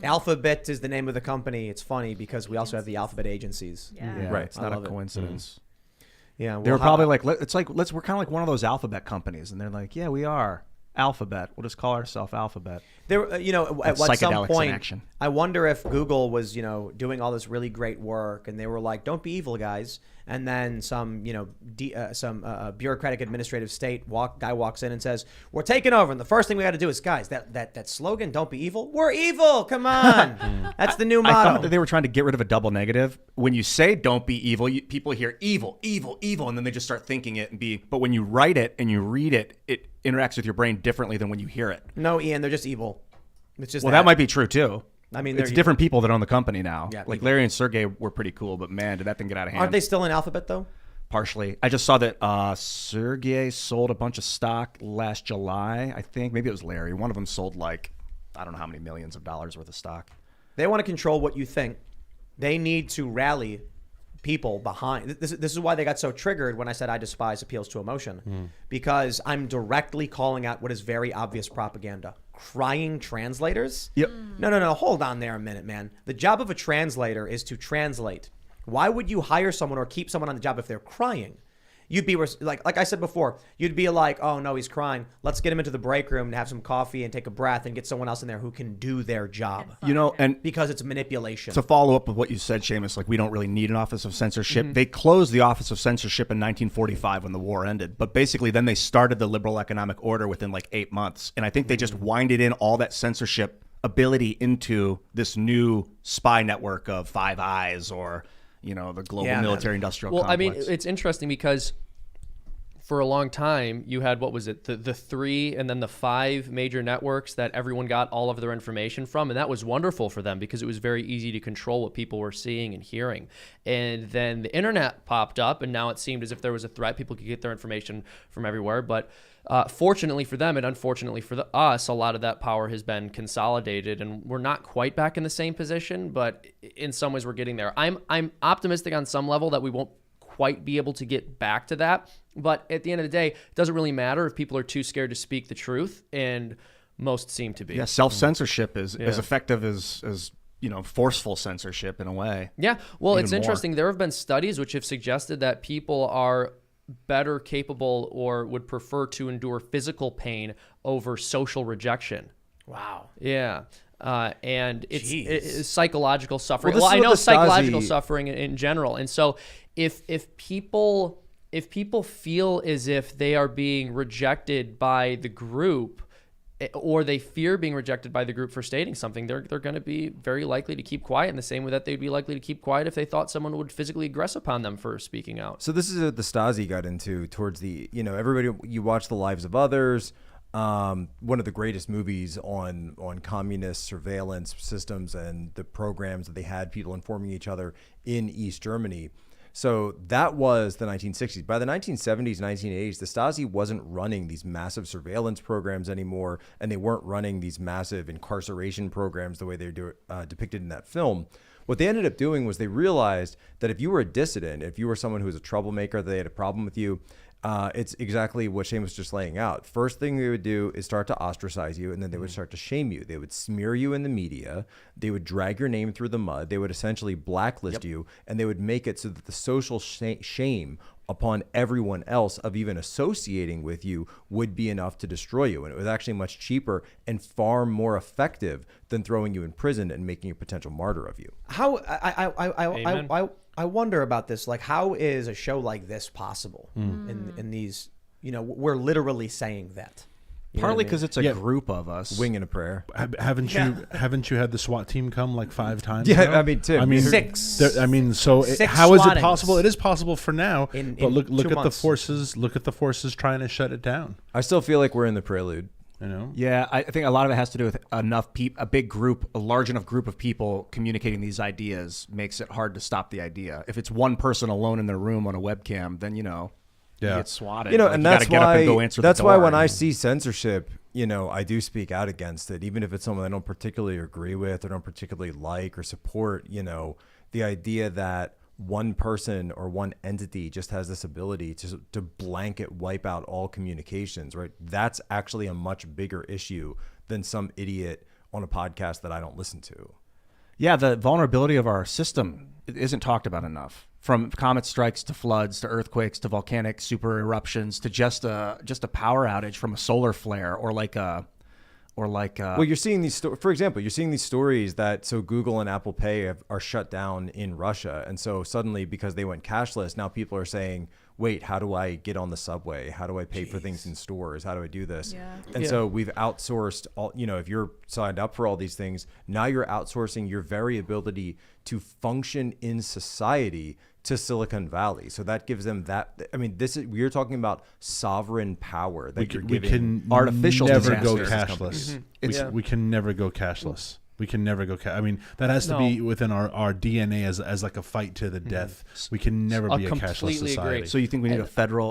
Alphabet is the name of the company. It's funny because we also have the alphabet agencies. Yeah. Right. It's I not a love it. Alphabet. We'll just call ourselves Alphabet. There, at some psychedelics in point, action. I wonder if Google was, doing all this really great work, and they were like, "Don't be evil, guys." And then some bureaucratic administrative guy walks in and says, "We're taking over." And the first thing we got to do is, guys, that slogan, "Don't be evil." We're evil. Come on, that's the new I motto. thought that they were trying to get rid of a double negative. When you say "don't be evil," people hear evil, evil, evil, and then they just start thinking it and be. But when you write it and you read it, it interacts with your brain differently than when you hear it. No, Ian, they're just evil. It's just that might be true too. I mean, it's different people that own the company now. Yeah, like Larry and Sergey were pretty cool, but man, did that thing get out of hand. Aren't they still in Alphabet though? Partially. I just saw that Sergey sold a bunch of stock last July, I think. Maybe it was Larry. One of them sold I don't know how many millions of dollars worth of stock. They want to control what you think. They need to rally people behind. This is why they got so triggered when I said I despise appeals to emotion, because I'm directly calling out what is very obvious propaganda. Crying translators? Yep. No. Hold on there a minute, man. The job of a translator is to translate. Why would you hire someone or keep someone on the job if they're crying? You'd be like I said before, you'd be like, "Oh no, he's crying. Let's get him into the break room and have some coffee and take a breath and get someone else in there who can do their job." And Because it's manipulation. to follow up with what you said, Seamus, we don't really need an Office of Censorship. They closed the Office of Censorship in 1945 when the war ended. But basically then they started the liberal economic order within 8 months. And I think they just winded in all that censorship ability into this new spy network of Five Eyes or the global military industrial complex. I mean, it's interesting because for a long time you had, what was it, the 3 and then the 5 major networks that everyone got all of their information from, and that was wonderful for them because it was very easy to control what people were seeing and hearing. And then the internet popped up, and now it seemed as if there was a threat. People could get their information from everywhere, but fortunately for them and unfortunately for us, a lot of that power has been consolidated, and we're not quite back in the same position, but in some ways we're getting there. I'm optimistic on some level that we won't quite be able to get back to that, but at the end of the day, it doesn't really matter if people are too scared to speak the truth, and most seem to be. Yeah, self-censorship is as effective as forceful censorship in a way. Yeah, well, Even it's more. interesting. There have been studies which have suggested that people are better capable or would prefer to endure physical pain over social rejection. Wow. Yeah. And it's psychological suffering. Well, Well, this I is know what the psychological Stasi- suffering in general. And so if people feel as if they are being rejected by the group, or they fear being rejected by the group for stating something, they're going to be very likely to keep quiet in the same way that they'd be likely to keep quiet if they thought someone would physically aggress upon them for speaking out. So this is what the Stasi got into towards the, everybody, you watch The Lives of Others, one of the greatest movies on communist surveillance systems and the programs that they had people informing each other in East Germany. So that was the 1960s. By the 1970s, 1980s, the Stasi wasn't running these massive surveillance programs anymore, and they weren't running these massive incarceration programs the way they're depicted in that film. What they ended up doing was they realized that if you were a dissident, if you were someone who was a troublemaker, they had a problem with you, it's exactly what Shane was just laying out. First thing they would do is start to ostracize you, and then they would start to shame you. They would smear you in the media. They would drag your name through the mud. They would essentially blacklist you, and they would make it so that the social shame upon everyone else of even associating with you would be enough to destroy you. And it was actually much cheaper and far more effective than throwing you in prison and making a potential martyr of you. I wonder about this. How is a show like this possible in these, we're literally saying that. Partly because it's a group of us. Wing and a prayer. Haven't you had the SWAT team come 5 times? Yeah, now? I mean, Tim. I mean, 6. How is it SWATings. possible? It is possible for now. In But look 2 at the months. forces. Look at the forces trying to shut it down. I still feel like we're in the prelude. Yeah, I think a lot of it has to do with enough people, a large enough group of people communicating these ideas makes it hard to stop the idea. If it's one person alone in their room on a webcam, then you get swatted. And you that's gotta get up and go answer that's the why door. when I see censorship, I do speak out against it, even if it's someone I don't particularly agree with or don't particularly like or support. The idea that one person or one entity just has this ability to blanket wipe out all communications, right? That's actually a much bigger issue than some idiot on a podcast that I don't listen to. Yeah, the vulnerability of our system isn't talked about enough. from comet strikes to floods to earthquakes to volcanic super eruptions to just a power outage from a solar flare or like well, you're seeing these for example, you're seeing these stories that so Google and Apple Pay are shut down in Russia, and so suddenly because they went cashless, now people are saying, wait, how do I get on the subway? How do I pay for things in stores? How do I do this? Yeah. And so we've outsourced all, if you're signed up for all these things, now you're outsourcing your very ability to function in society to Silicon Valley. So that gives them that. I mean, we're talking about sovereign power that you're giving. We can artificial never go disasters. cashless. We can never go cashless. We can never go. I mean, that has to be within our DNA as like a fight to the death. We can never be a cashless society. So you think we need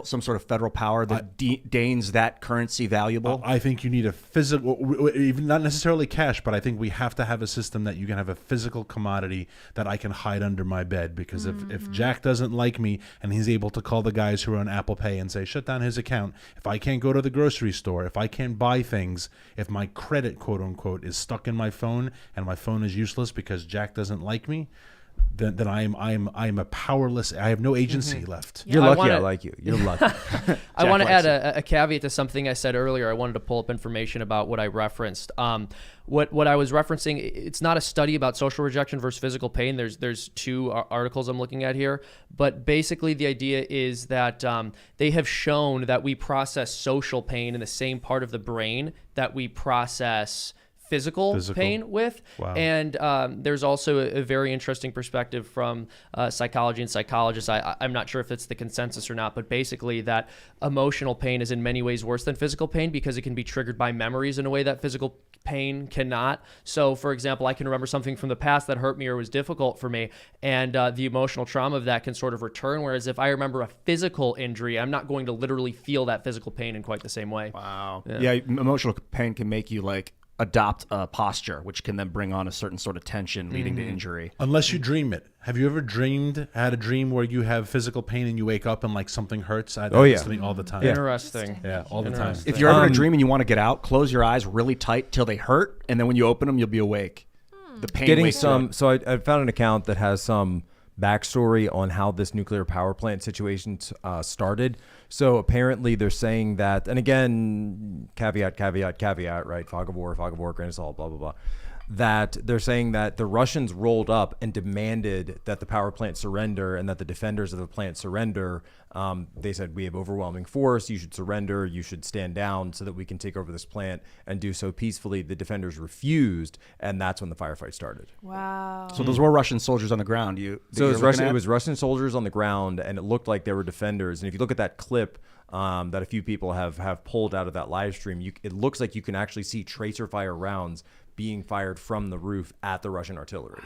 some sort of federal power that deigns that currency valuable? I think you need a physical, even not necessarily cash, but I think we have to have a system that you can have a physical commodity that I can hide under my bed. Because if Jack doesn't like me and he's able to call the guys who are on Apple Pay and say, shut down his account, if I can't go to the grocery store, if I can't buy things, if my credit, quote unquote, is stuck in my phone, and my phone is useless because Jack doesn't like me, then I'm a powerless. I have no agency left. You're lucky. I like you. You're lucky. I want to add a caveat to something I said earlier. I wanted to pull up information about what I referenced. What I was referencing, it's not a study about social rejection versus physical pain. There's two articles I'm looking at here, but basically the idea is that they have shown that we process social pain in the same part of the brain that we process physical pain with. Wow. And there's also a very interesting perspective from psychology and psychologists. I'm not sure if it's the consensus or not, but basically that emotional pain is in many ways worse than physical pain because it can be triggered by memories in a way that physical pain cannot. So for example, I can remember something from the past that hurt me or was difficult for me, and the emotional trauma of that can sort of return, whereas if I remember a physical injury, I'm not going to literally feel that physical pain in quite the same way. Wow. Yeah, emotional pain can make you like adopt a posture, which can then bring on a certain sort of tension leading to injury. Unless you dream it. Have you ever had a dream where you have physical pain and you wake up and like something hurts? I do this all the time. Interesting. Yeah, all the time. If you're ever in a dream and you want to get out, close your eyes really tight till they hurt, and then when you open them, you'll be awake. The pain wakes you up. So I found an account that has some backstory on how this nuclear power plant situation started. So apparently they're saying that, and again, caveat, right? Fog of war, grain of salt, blah, blah, blah. That they're saying that the Russians rolled up and demanded that the power plant surrender and that the defenders of the plant surrender. They said, we have overwhelming force. You should surrender. You should stand down so that we can take over this plant and do so peacefully. The defenders refused, and that's when the firefight started. Wow. So those were Russian soldiers on the ground. It was Russian soldiers on the ground, and it looked like they were defenders. And if you look at that clip that a few people have pulled out of that live stream, it looks like you can actually see tracer fire rounds being fired from the roof at the Russian artillery.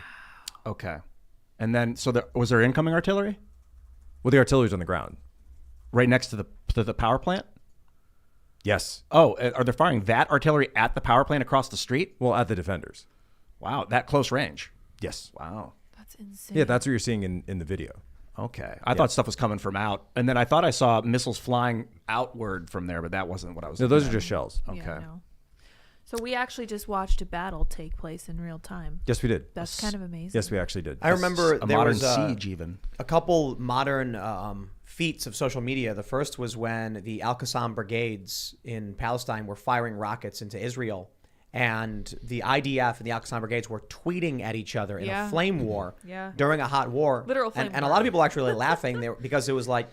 Okay. And then, was there incoming artillery? Well, the artillery's on the ground. Right next to the power plant? Yes. Oh, are they firing that artillery at the power plant across the street? Well, at the defenders. Wow, that close range. Yes. Wow. That's insane. Yeah, that's what you're seeing in the video. Okay. I thought stuff was coming from out. And then I thought I saw missiles flying outward from there, but that wasn't what I was No, those are just shells. Okay. Yeah, no. So we actually just watched a battle take place in real time. Yes, we did. That's kind of amazing. Yes, we actually did. I remember a there modern was siege even. a couple modern feats of social media. The first was when the Al-Qassam brigades in Palestine were firing rockets into Israel, and the IDF and the Al-Qassam brigades were tweeting at each other in a flame war during a hot war. Literal flame and a lot of people actually laughing there because it was like,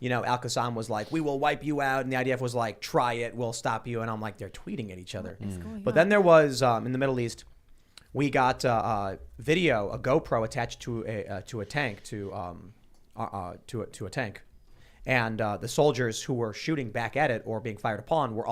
Al-Qassam was like, we will wipe you out. And the IDF was like, try it, we'll stop you. And I'm like, they're tweeting at each other. But then there was, in the Middle East, we got a video, a GoPro attached to a tank, to a tank. And the soldiers who were shooting back at it or being fired upon they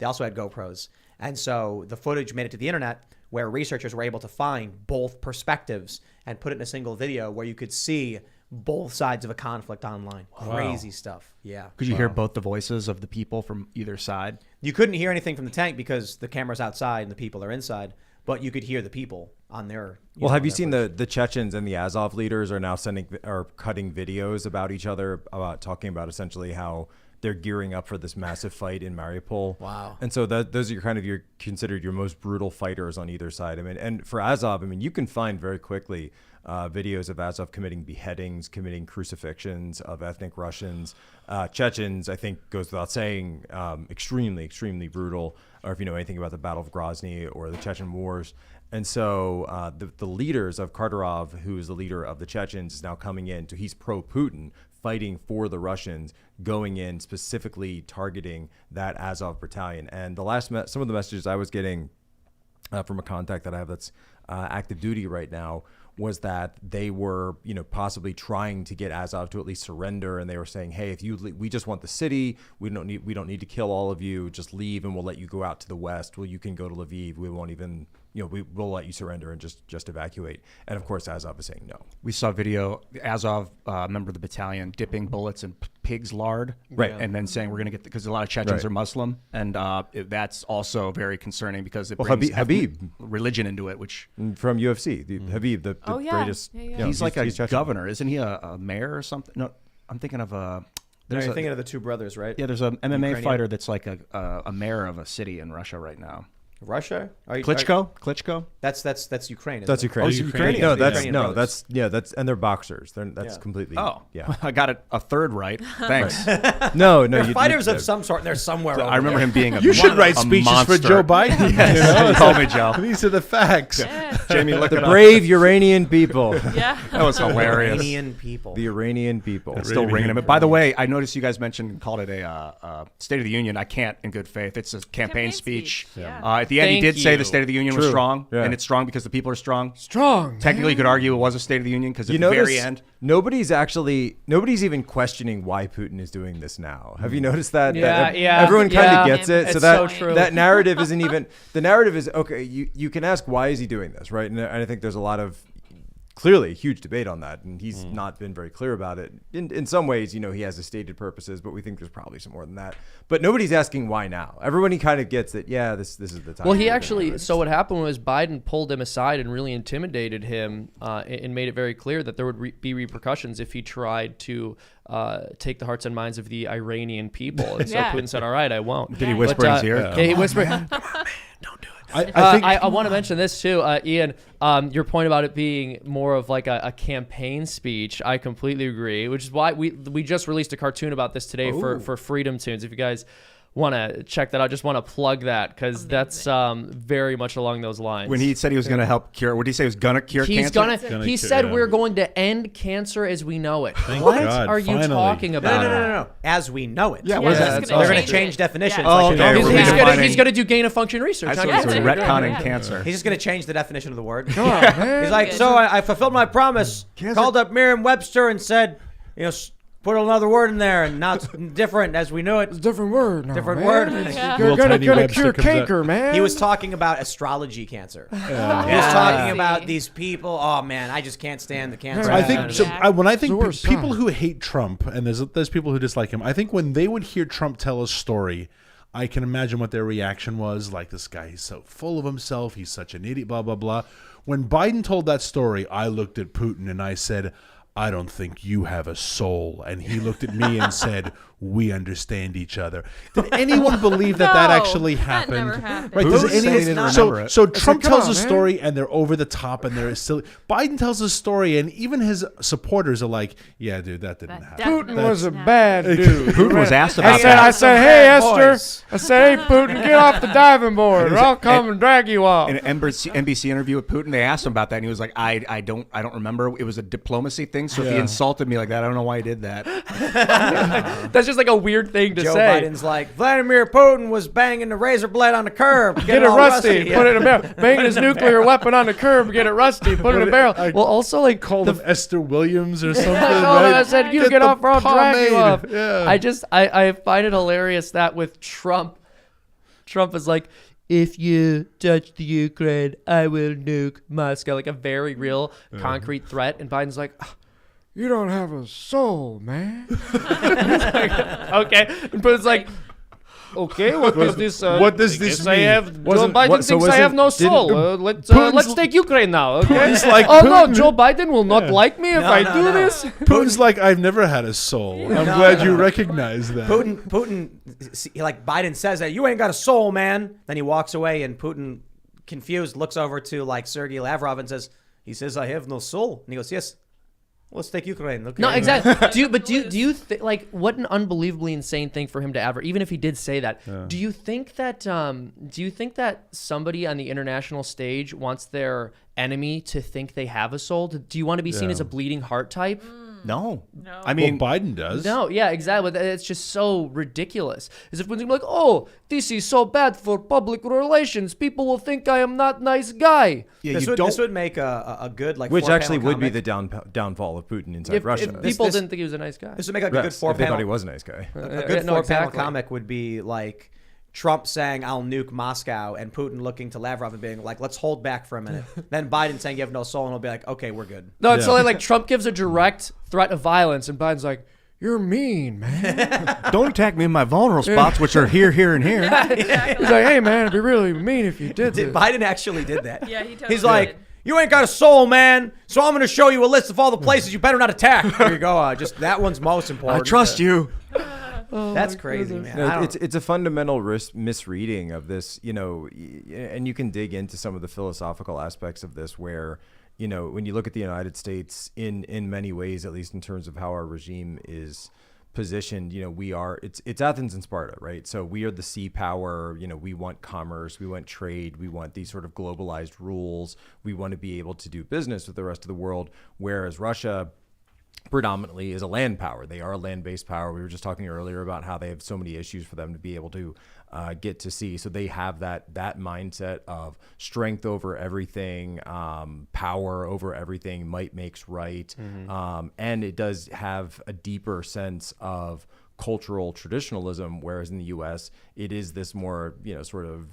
also had GoPros. And so the footage made it to the internet where researchers were able to find both perspectives and put it in a single video where you could see both sides of a conflict online. Wow. Crazy stuff. Yeah. Could you hear both the voices of the people from either side? You couldn't hear anything from the tank because the camera's outside and the people are inside, but you could hear the people on their... Well, have you seen the Chechens and the Azov leaders are now cutting videos about each other, about talking about essentially how they're gearing up for this massive fight in Mariupol. Wow. And so those are kind of considered your most brutal fighters on either side. I mean, and for Azov, I mean, you can find very quickly videos of Azov committing beheadings, committing crucifixions of ethnic Russians. Chechens, I think, goes without saying, extremely, extremely brutal. Or if you know anything about the Battle of Grozny or the Chechen Wars. And so the leaders of Kadyrov, who is the leader of the Chechens, is now coming in. So he's pro-Putin, fighting for the Russians, going in specifically targeting that Azov battalion. And some of the messages I was getting from a contact that I have that's active duty right now was that they were, possibly trying to get Azov to at least surrender, and they were saying, "Hey, if we just want the city, we don't need to kill all of you. Just leave, and we'll let you go out to the west. Well, you can go to Lviv. We won't even, we'll let you surrender and just evacuate." And of course, Azov is saying no. We saw video, Azov, member of the battalion, dipping bullets in pig's lard, right, and then saying we're going to get because a lot of Chechens are Muslim, and that's also very concerning because it brings Habib religion into it, which from UFC, Habib, the greatest. He's like a governor, isn't he? A mayor or something? No, I'm thinking of a. You're thinking of the two brothers, right? Yeah, there's an MMA fighter that's like a mayor of a city in Russia right now. Russia? Klitschko? That's Ukraine. That's Ukraine. Oh, Ukrainian. No, that's and they're boxers. That's completely. Oh, yeah. I got it a third right. Thanks. No, they're fighters of some sort. And they're somewhere. I remember him being You should write speeches monster. for Joe Biden. Yes. Call me Joe. These are the facts. Jamie, look the it up. brave Uranian people. Yeah. That was hilarious. Iranian people. The Iranian people. It's still ringing him. By the way, I noticed you guys called it a State of the Union. I can't, in good faith. It's a campaign speech. Yeah. At the end, he Thank did say you. the State of the Union was True. strong, Yeah. and it's strong because the people are strong. Strong. Technically, you could argue it was a State of the Union because at the very end. Nobody's even questioning why Putin is doing this now. Have you noticed that? Yeah, that everyone kind of gets it. It's So that so true. that narrative isn't even the narrative is okay. You can ask why is he doing this, right? And I think there's a lot of clearly a huge debate on that, and he's not been very clear about it. In some ways, he has his stated purposes, but we think there's probably some more than that. But nobody's asking why now. Everybody kind of gets that. Yeah, this is the time. Well, he actually. So what happened was Biden pulled him aside and really intimidated him, and made it very clear that there would be repercussions if he tried to take the hearts and minds of the Iranian people. And so Putin said, "All right, I won't." Did he whisper in his ear? Yeah, he whispered. Don't do it. I want to mention this too, Ian. Your point about it being more of like a campaign speech, I completely agree. Which is why we just released a cartoon about this today for Freedom Tunes. If you guys want to check that out, just want to plug that because that's very much along those lines. When he said he was going to help cure, what did he say? He was going to cure cancer? He said we're going to end cancer as we know it. Thank What God, are you finally. talking about? No. As we know it. Yeah, what is that? They're going to change definitions. Oh, like okay. He's going to do gain of function research. I thought he was retconning Yeah. cancer. He's just going to change the definition of the word. Oh, man. He's like, so I fulfilled my promise. Called up Merriam-Webster and said, put another word in there, and now it's different as we knew it. It's a different word now, Different man. word. Yeah. You're Little gonna tiny Webster cure comes out. canker, man. He was talking about astrology cancer. He was talking about these people. Oh man, I just can't stand the cancer. I think so. Yeah. When I think the worst people sign. who hate Trump, and there's people who dislike him, I think when they would hear Trump tell a story, I can imagine what their reaction was. Like, this guy, he's so full of himself. He's such an idiot. Blah blah blah. When Biden told that story, I looked at Putin and I said, I don't think you have a soul. And he looked at me and said, we understand each other. Did anyone believe that No, actually that happened? never happened. Right? Who Does said he any, didn't so remember it? so Trump come tells on, a man. story and they're over the top and they're silly. Biden tells a story and even his supporters are like, yeah, dude, that didn't happen. Putin was a bad dude. Putin was asked about I that. said, hey, Esther. I said, hey, Putin, get off the diving board, or I'll come and drag you off. In an NBC interview with Putin, they asked him about that, and he was like, "I don't remember. It was a diplomacy thing. So if he insulted me like that, I don't know why he did that." That's just like a weird thing to Joe say. Biden's like, Vladimir Putin was banging the razor blade on the curb. Get it all rusty, Yeah. put it in a barrel. Banging his nuclear weapon on the curb, get it rusty, put it in a barrel. Well, also like Called him Esther Williams or something. I right? said, you Get get the off or I'll drag you off. pomade. Yeah. I find it hilarious that with Trump is like, if you touch the Ukraine, I will nuke Moscow. Like a very real concrete threat. And Biden's like, You don't have a soul, man. okay. And Putin's like, Okay, what does this? What does this I mean? have Joe Biden thinks I have no soul. Let's Putin's- take Ukraine now. Okay. Putin's like, oh no, Putin- Joe Biden will not like me if I do no. this. Putin's like, I've never had a soul. I'm glad you recognize that. Putin, like Biden says that you ain't got a soul, man. Then he walks away, and Putin, confused, looks over to like Sergei Lavrov and says, "He says I have no soul." And he goes, "Yes, let's take Ukraine." Okay. No, exactly. do you think like what an unbelievably insane thing for him to ever, even if he did say that? Do you think that somebody on the international stage wants their enemy to think they have a soul? Do you want to be seen as a bleeding heart type? No. No. I mean, well, Biden does. No, yeah, exactly. It's just so ridiculous. As if when you're like, oh, this is so bad for public relations. People will think I am not nice guy. yeah, This would make a good like Which four-panel actually would be comic. the downfall of Putin inside If Russia. people didn't think he was a nice guy. This would make like a good Yes, if they thought he four-panel. was a nice guy. A good No, four-panel exactly. comic would be like Trump saying I'll nuke Moscow and Putin looking to Lavrov and being like, let's hold back for a minute. Then Biden saying you have no soul, and he'll be like, okay, we're good. No, it's only like Trump gives a direct threat of violence, and Biden's like, "You're mean, man." don't attack me in my vulnerable spots, which are here, here, and here. He's like, hey man, it'd be really mean if you did this. Biden actually did that. Yeah, he totally He's like, did. you ain't got a soul, man. So I'm going to show you a list of all the places you better not attack. Here you go. Just that one's most I important. trust you. That's crazy, man. No, I don't- it's a fundamental misreading of this, and you can dig into some of the philosophical aspects of this where, when you look at the United States in many ways, at least in terms of how our regime is positioned, it's Athens and Sparta, right? So we are the sea power, we want commerce, we want trade, we want these sort of globalized rules. We want to be able to do business with the rest of the world, whereas Russia predominantly is a land power. They are a land-based power. We were just talking earlier about how they have so many issues for them to be able to get to sea. So they have that mindset of strength over everything, power over everything, might makes right. And it does have a deeper sense of cultural traditionalism, whereas in the U.S. it is this more, sort of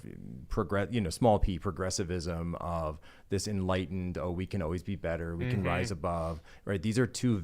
small p progressivism of this enlightened, we can always be better, we can rise above, right? These are two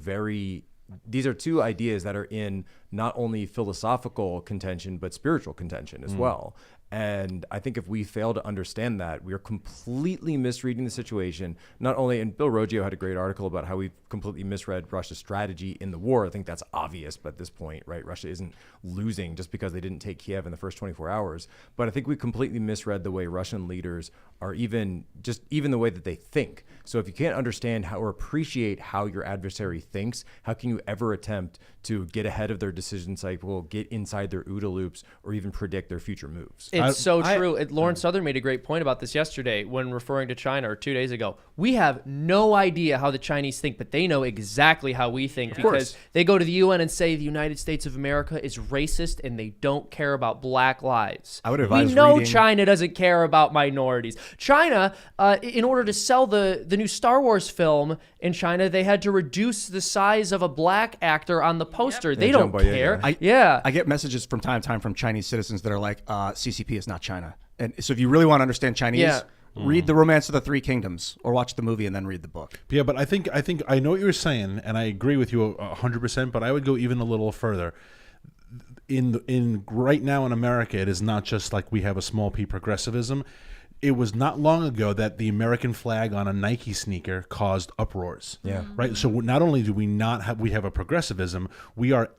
ideas that are in not only philosophical contention, but spiritual contention as well. And I think if we fail to understand that, we are completely misreading the situation. Not only, and Bill Roggio had a great article about how we've completely misread Russia's strategy in the war. I think that's obvious, but at this point, right, Russia isn't losing just because they didn't take Kiev in the first 24 hours. But I think we completely misread the way Russian leaders are even the way that they think. So if you can't understand how or appreciate how your adversary thinks, how can you ever attempt to get ahead of their decision cycle, get inside their OODA loops, or even predict their future moves? It's so true. Lawrence Southern made a great point about this yesterday when referring to China, or 2 days ago. We have no idea how the Chinese think, but they know exactly how we think because they go to the UN and say the United States of America is racist and they don't care about black lives. I would advise We know reading- China doesn't care about minorities. China, in order to sell the new Star Wars film in China, they had to reduce the size of a black actor on the poster. They don't John Boyega. care. I get messages from time to time from Chinese citizens that are like, CCP is not China. And so if you really want to understand Chinese, read The Romance of the Three Kingdoms or watch the movie and then read the book. Yeah, but I think I know what you're saying, and I agree with you 100%. But I would go even a little further. In right now in America, it is not just like we have a small p progressivism. It was not long ago that the American flag on a Nike sneaker caused uproars. Yeah. Right. So not only do we have a progressivism, we are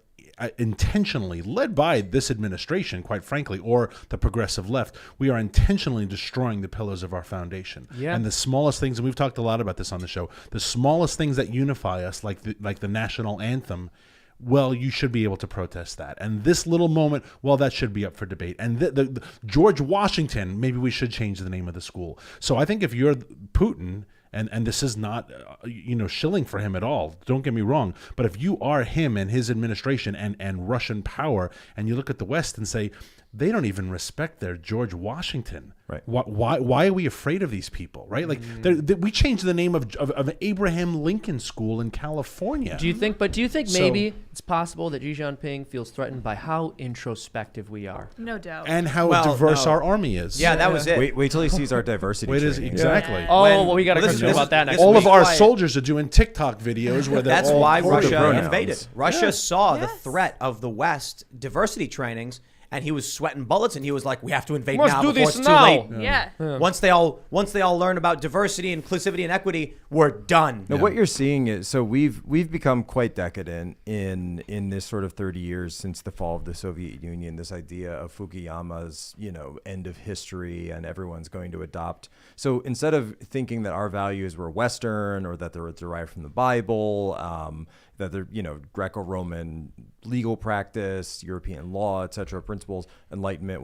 intentionally led by this administration, quite frankly, or the progressive left. We are intentionally destroying the pillars of our foundation. Yeah. And the smallest things, and we've talked a lot about this on the show, the smallest things that unify us, like the national anthem. Well, you should be able to protest that. And this little moment, well, that should be up for debate. And the George Washington, maybe we should change the name of the school. So I think if you're Putin, and this is not, shilling for him at all, don't get me wrong, but if you are him and his administration and Russian power, and you look at the West and say, they don't even respect their George Washington. Right. Why are we afraid of these people? Right. Like we changed the name of Abraham Lincoln School in California. Do you think maybe it's possible that Xi Jinping feels threatened by how introspective we are? No doubt. And how diverse our army is. Yeah, that was it. Wait till he sees our diversity. training. Exactly. Oh, When- well, we got to well, this- talk about that next All week. of our quiet. soldiers are doing TikTok videos where they're That's all why quoted Russia pronouns. invaded. Russia saw the threat of the West diversity trainings, and he was sweating bullets, and he was like, "We have to invade Must now do before this it's now." too late." Yeah. Once they all learn about diversity, inclusivity, and equity, we're done. Now, what you're seeing is, so we've become quite decadent in this sort of 30 years since the fall of the Soviet Union. This idea of Fukuyama's, end of history, and everyone's going to adopt. So instead of thinking that our values were Western or that they were derived from the Bible, that they're, Greco-Roman legal practice, European law, etc., principles, Enlightenment,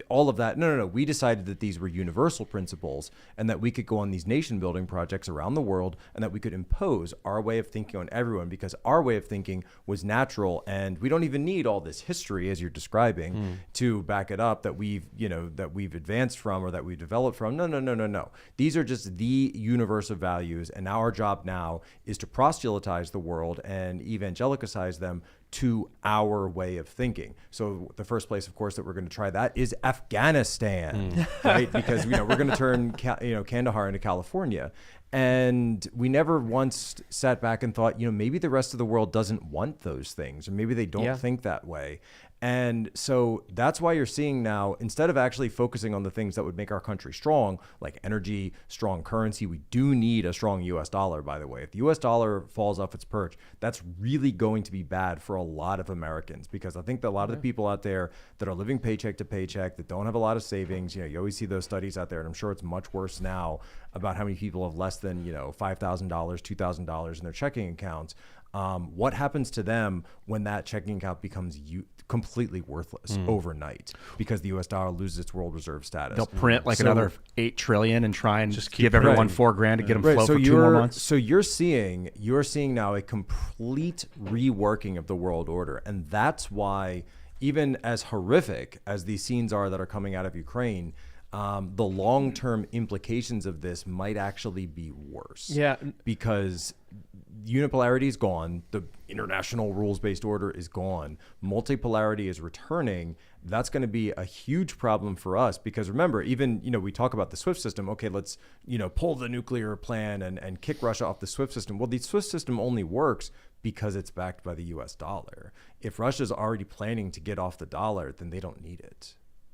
all of that. No. We decided that these were universal principles and that we could go on these nation building projects around the world and that we could impose our way of thinking on everyone because our way of thinking was natural, and we don't even need all this history as you're describing to back it up that we've advanced from or that we've developed from. No. These are just the universal values, and our job now is to proselytize the world and evangelicize them to our way of thinking. So the first place, of course, that we're going to try that is Afghanistan, right? Because we're going to turn Kandahar into California. And we never once sat back and thought, maybe the rest of the world doesn't want those things, or maybe they don't think that way. And so that's why you're seeing now, instead of actually focusing on the things that would make our country strong, like energy, strong currency, we do need a strong US dollar, by the way. If the US dollar falls off its perch, that's really going to be bad for a lot of Americans, because I think that a lot of the people out there that are living paycheck to paycheck, that don't have a lot of savings, you always see those studies out there, and I'm sure it's much worse now about how many people have less than, $5,000, $2,000 in their checking accounts. What happens to them when that checking account becomes completely worthless overnight because the U.S. dollar loses its world reserve status? They'll print another $8 trillion and try and just give everyone $4,000 to get them flow so for 2 more months. So you're seeing now a complete reworking of the world order, and that's why, even as horrific as these scenes are that are coming out of Ukraine, the long-term implications of this might actually be worse. Yeah. Because unipolarity is gone. The international rules-based order is gone. Multipolarity is returning. That's going to be a huge problem for us because remember, even, we talk about the SWIFT system. Okay, let's, pull the nuclear plan and kick Russia off the SWIFT system. Well, the SWIFT system only works because it's backed by the US dollar. If Russia's already planning to get off the dollar, then they don't need it.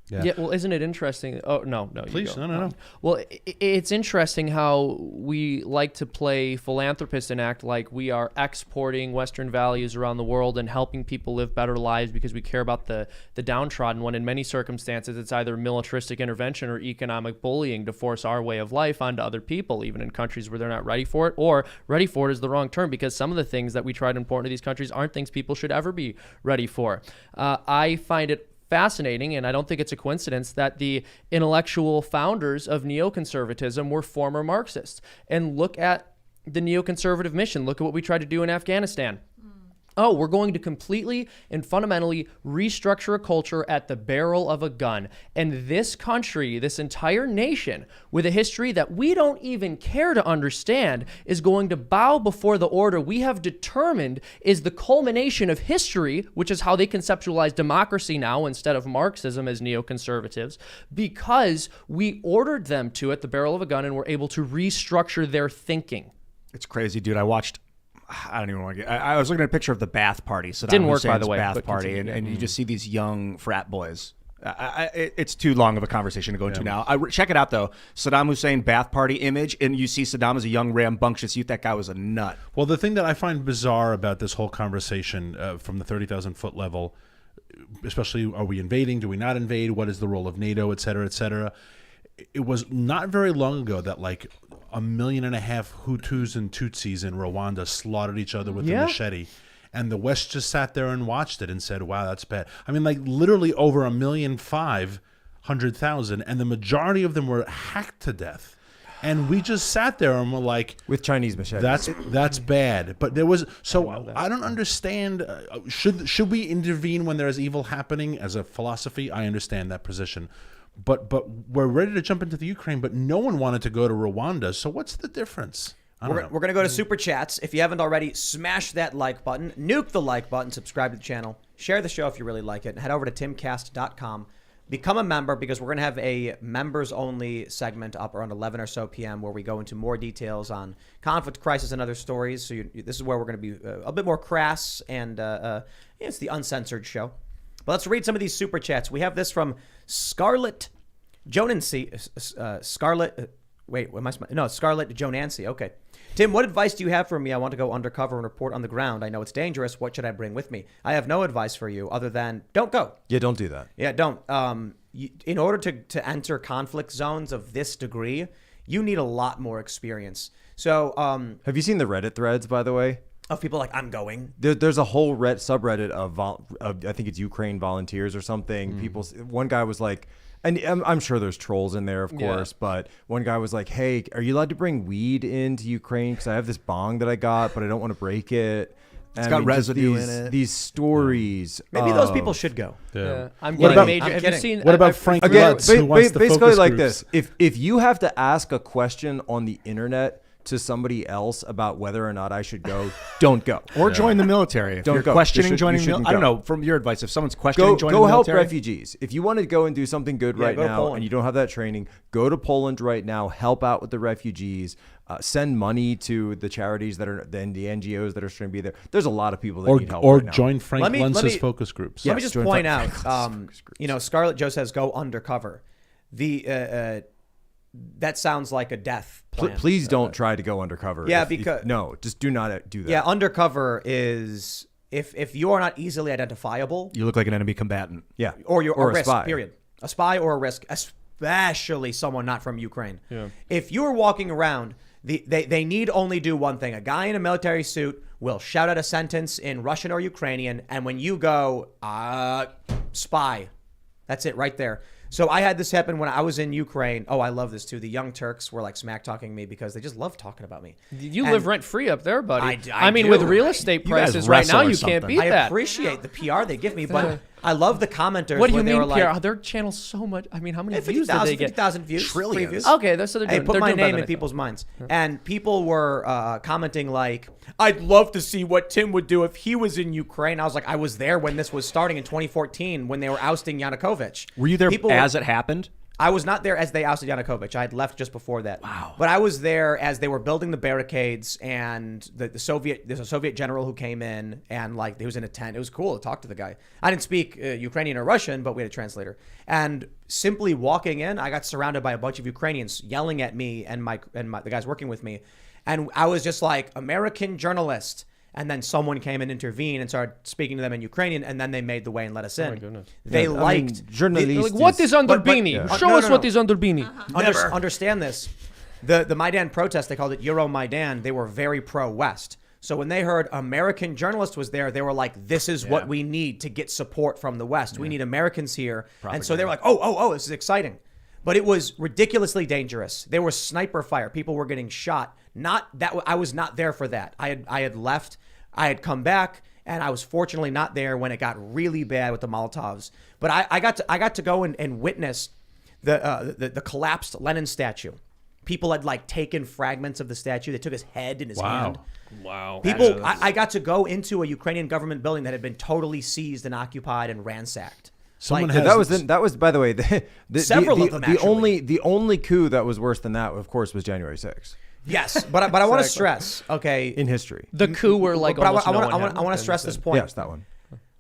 Yeah. Well, isn't it interesting? Oh, no. Please, no. Well, it's interesting how we like to play philanthropist and act like we are exporting Western values around the world and helping people live better lives because we care about the downtrodden, when in many circumstances it's either militaristic intervention or economic bullying to force our way of life onto other people, even in countries where they're not ready for it, or ready for it is the wrong term, because some of the things that we try to import into these countries aren't things people should ever be ready for. I find it fascinating, and I don't think it's a coincidence that the intellectual founders of neoconservatism were former Marxists. And look at the neoconservative mission. Look at what we tried to do in Afghanistan. Oh, we're going to completely and fundamentally restructure a culture at the barrel of a gun. And this country, this entire nation, with a history that we don't even care to understand, is going to bow before the order we have determined is the culmination of history, which is how they conceptualize democracy now instead of Marxism as neoconservatives, because we ordered them to at the barrel of a gun and were able to restructure their thinking. It's crazy, dude. I don't even want to get. I was looking at a picture of the bath party. Saddam Didn't work, by Hussein's the way, bath but party, continue, and you just see these young frat boys. It's too long of a conversation to go into now. Check it out though. Saddam Hussein bath party image, and you see Saddam as a young rambunctious youth. That guy was a nut. Well, the thing that I find bizarre about this whole conversation from the 30,000 foot level, especially, are we invading? Do we not invade? What is the role of NATO, et cetera, et cetera? It was not very long ago that 1.5 million Hutus and Tutsis in Rwanda slaughtered each other with a machete. And the West just sat there and watched it and said, wow, that's bad. I mean, literally over 1,500,000, and the majority of them were hacked to death. And we just sat there and were like, with Chinese machetes. That's bad. But there was, so I don't understand. Should we intervene when there is evil happening? As a philosophy, I understand that position. But we're ready to jump into the Ukraine, but no one wanted to go to Rwanda. So what's the difference? We're going to go to Super Chats. If you haven't already, smash that like button, nuke the like button, subscribe to the channel, share the show if you really like it, and head over to timcast.com. Become a member, because we're going to have a members-only segment up around 11 or so p.m. where we go into more details on conflict, crisis, and other stories. So this is where we're going to be a bit more crass, and it's the uncensored show. But let's read some of these super chats. We have this from Scarlett Jonancy. Scarlett Jonancy. Okay. Tim, what advice do you have for me? I want to go undercover and report on the ground. I know it's dangerous. What should I bring with me? I have no advice for you other than don't go. Yeah, don't do that. Yeah, don't. In order to enter conflict zones of this degree, you need a lot more experience. So, have you seen the Reddit threads, by the way? Of people like, I'm going. There's a whole subreddit of I think it's Ukraine volunteers or something. One guy was like, and I'm sure there's trolls in there, of course, but one guy was like, hey, are you allowed to bring weed into Ukraine? Because I have this bong that I got, but I don't want to break it. It's got residue in it. These stories. Maybe those people should go. Yeah. I'm What getting about- major. I'm Have you kidding. seen? What about I've- Frank Again, Lutz, who wants the basically focus like groups? this. If you have to ask a question on the internet to somebody else about whether or not I should go, don't go. Or join the military. If Don't you're go. questioning You joining the shouldn't military. I don't go. know. From your advice, if someone's questioning joining Go the help military. refugees. If you want to go and do something good right go to now Poland. and you don't have that training, go to Poland right now. Help out with the refugees. Send money to the charities that are the NGOs that are trying to be there. There's a lot of people that need help or right now. join Frank Let me- Luntz's focus groups. Let me just join point Frank out, Focus groups. Scarlett Joe says go undercover. That sounds like a death plan. Please don't try to go undercover. Yeah, because- no, just do not do that. Yeah, undercover is if you are not easily identifiable, You look like an enemy combatant. yeah, or you're a risk. spy. Period. A spy or a risk, especially someone not from Ukraine. Yeah. If you're walking around, they need only do one thing. A guy in a military suit will shout out a sentence in Russian or Ukrainian, and when you go, spy, that's it right there. So I had this happen when I was in Ukraine. Oh, I love this too. The Young Turks were like smack talking me because they just love talking about me. You And live rent free up there, buddy. I mean, do. with real estate You guys prices right wrestle now, or you can't something. beat I that. appreciate the PR they give me, but I love the commenters. What do you when they mean, were like, PR? Their channel's so much. I mean, how many views did 50,000 they get? 50,000 views. Free views. Okay, so they're Hey, doing. put they're my doing better name than in I people's minds. And people were commenting like, I'd love to see what Tim would do if he was in Ukraine. I was like, I was there when this was starting in 2014 when they were ousting Yanukovych. Were you there People as it happened? I was not there as they ousted Yanukovych. I had left just before that. Wow. But I was there as they were building the barricades, and there's a Soviet general who came in, and like he was in a tent. It was cool to talk to the guy. I didn't speak Ukrainian or Russian, but we had a translator. And simply walking in, I got surrounded by a bunch of Ukrainians yelling at me and the guys working with me, and I was just like, American journalist. And then someone came and intervened and started speaking to them in Ukrainian, and then they made the way and let us in. Oh my goodness. They liked journalists. Like, what is under but- beanie? yeah. Show No, us no, what no. is under beanie. Understand this. The Maidan protest, they called it Euromaidan. They were very pro-West. So when they heard American journalist was there, they were like, this is what we need to get support from the West. We need Americans here. And so they were like, oh, this is exciting. But it was ridiculously dangerous. There was sniper fire. People were getting shot. I was not there for that. I had left. I had come back, and I was fortunately not there when it got really bad with the Molotovs. But I got to go and witness the collapsed Lenin statue. People had like taken fragments of the statue. They took his head in his hand. Wow. People, I got to go into a Ukrainian government building that had been totally seized and occupied and ransacked. Someone Like, has That was by the way Several of them, actually. the only coup that was worse than that, of course, was January 6th Yes, but I want to stress, okay, in history. The coup where like but almost I no one want to had stress this been. point. Yes, that one.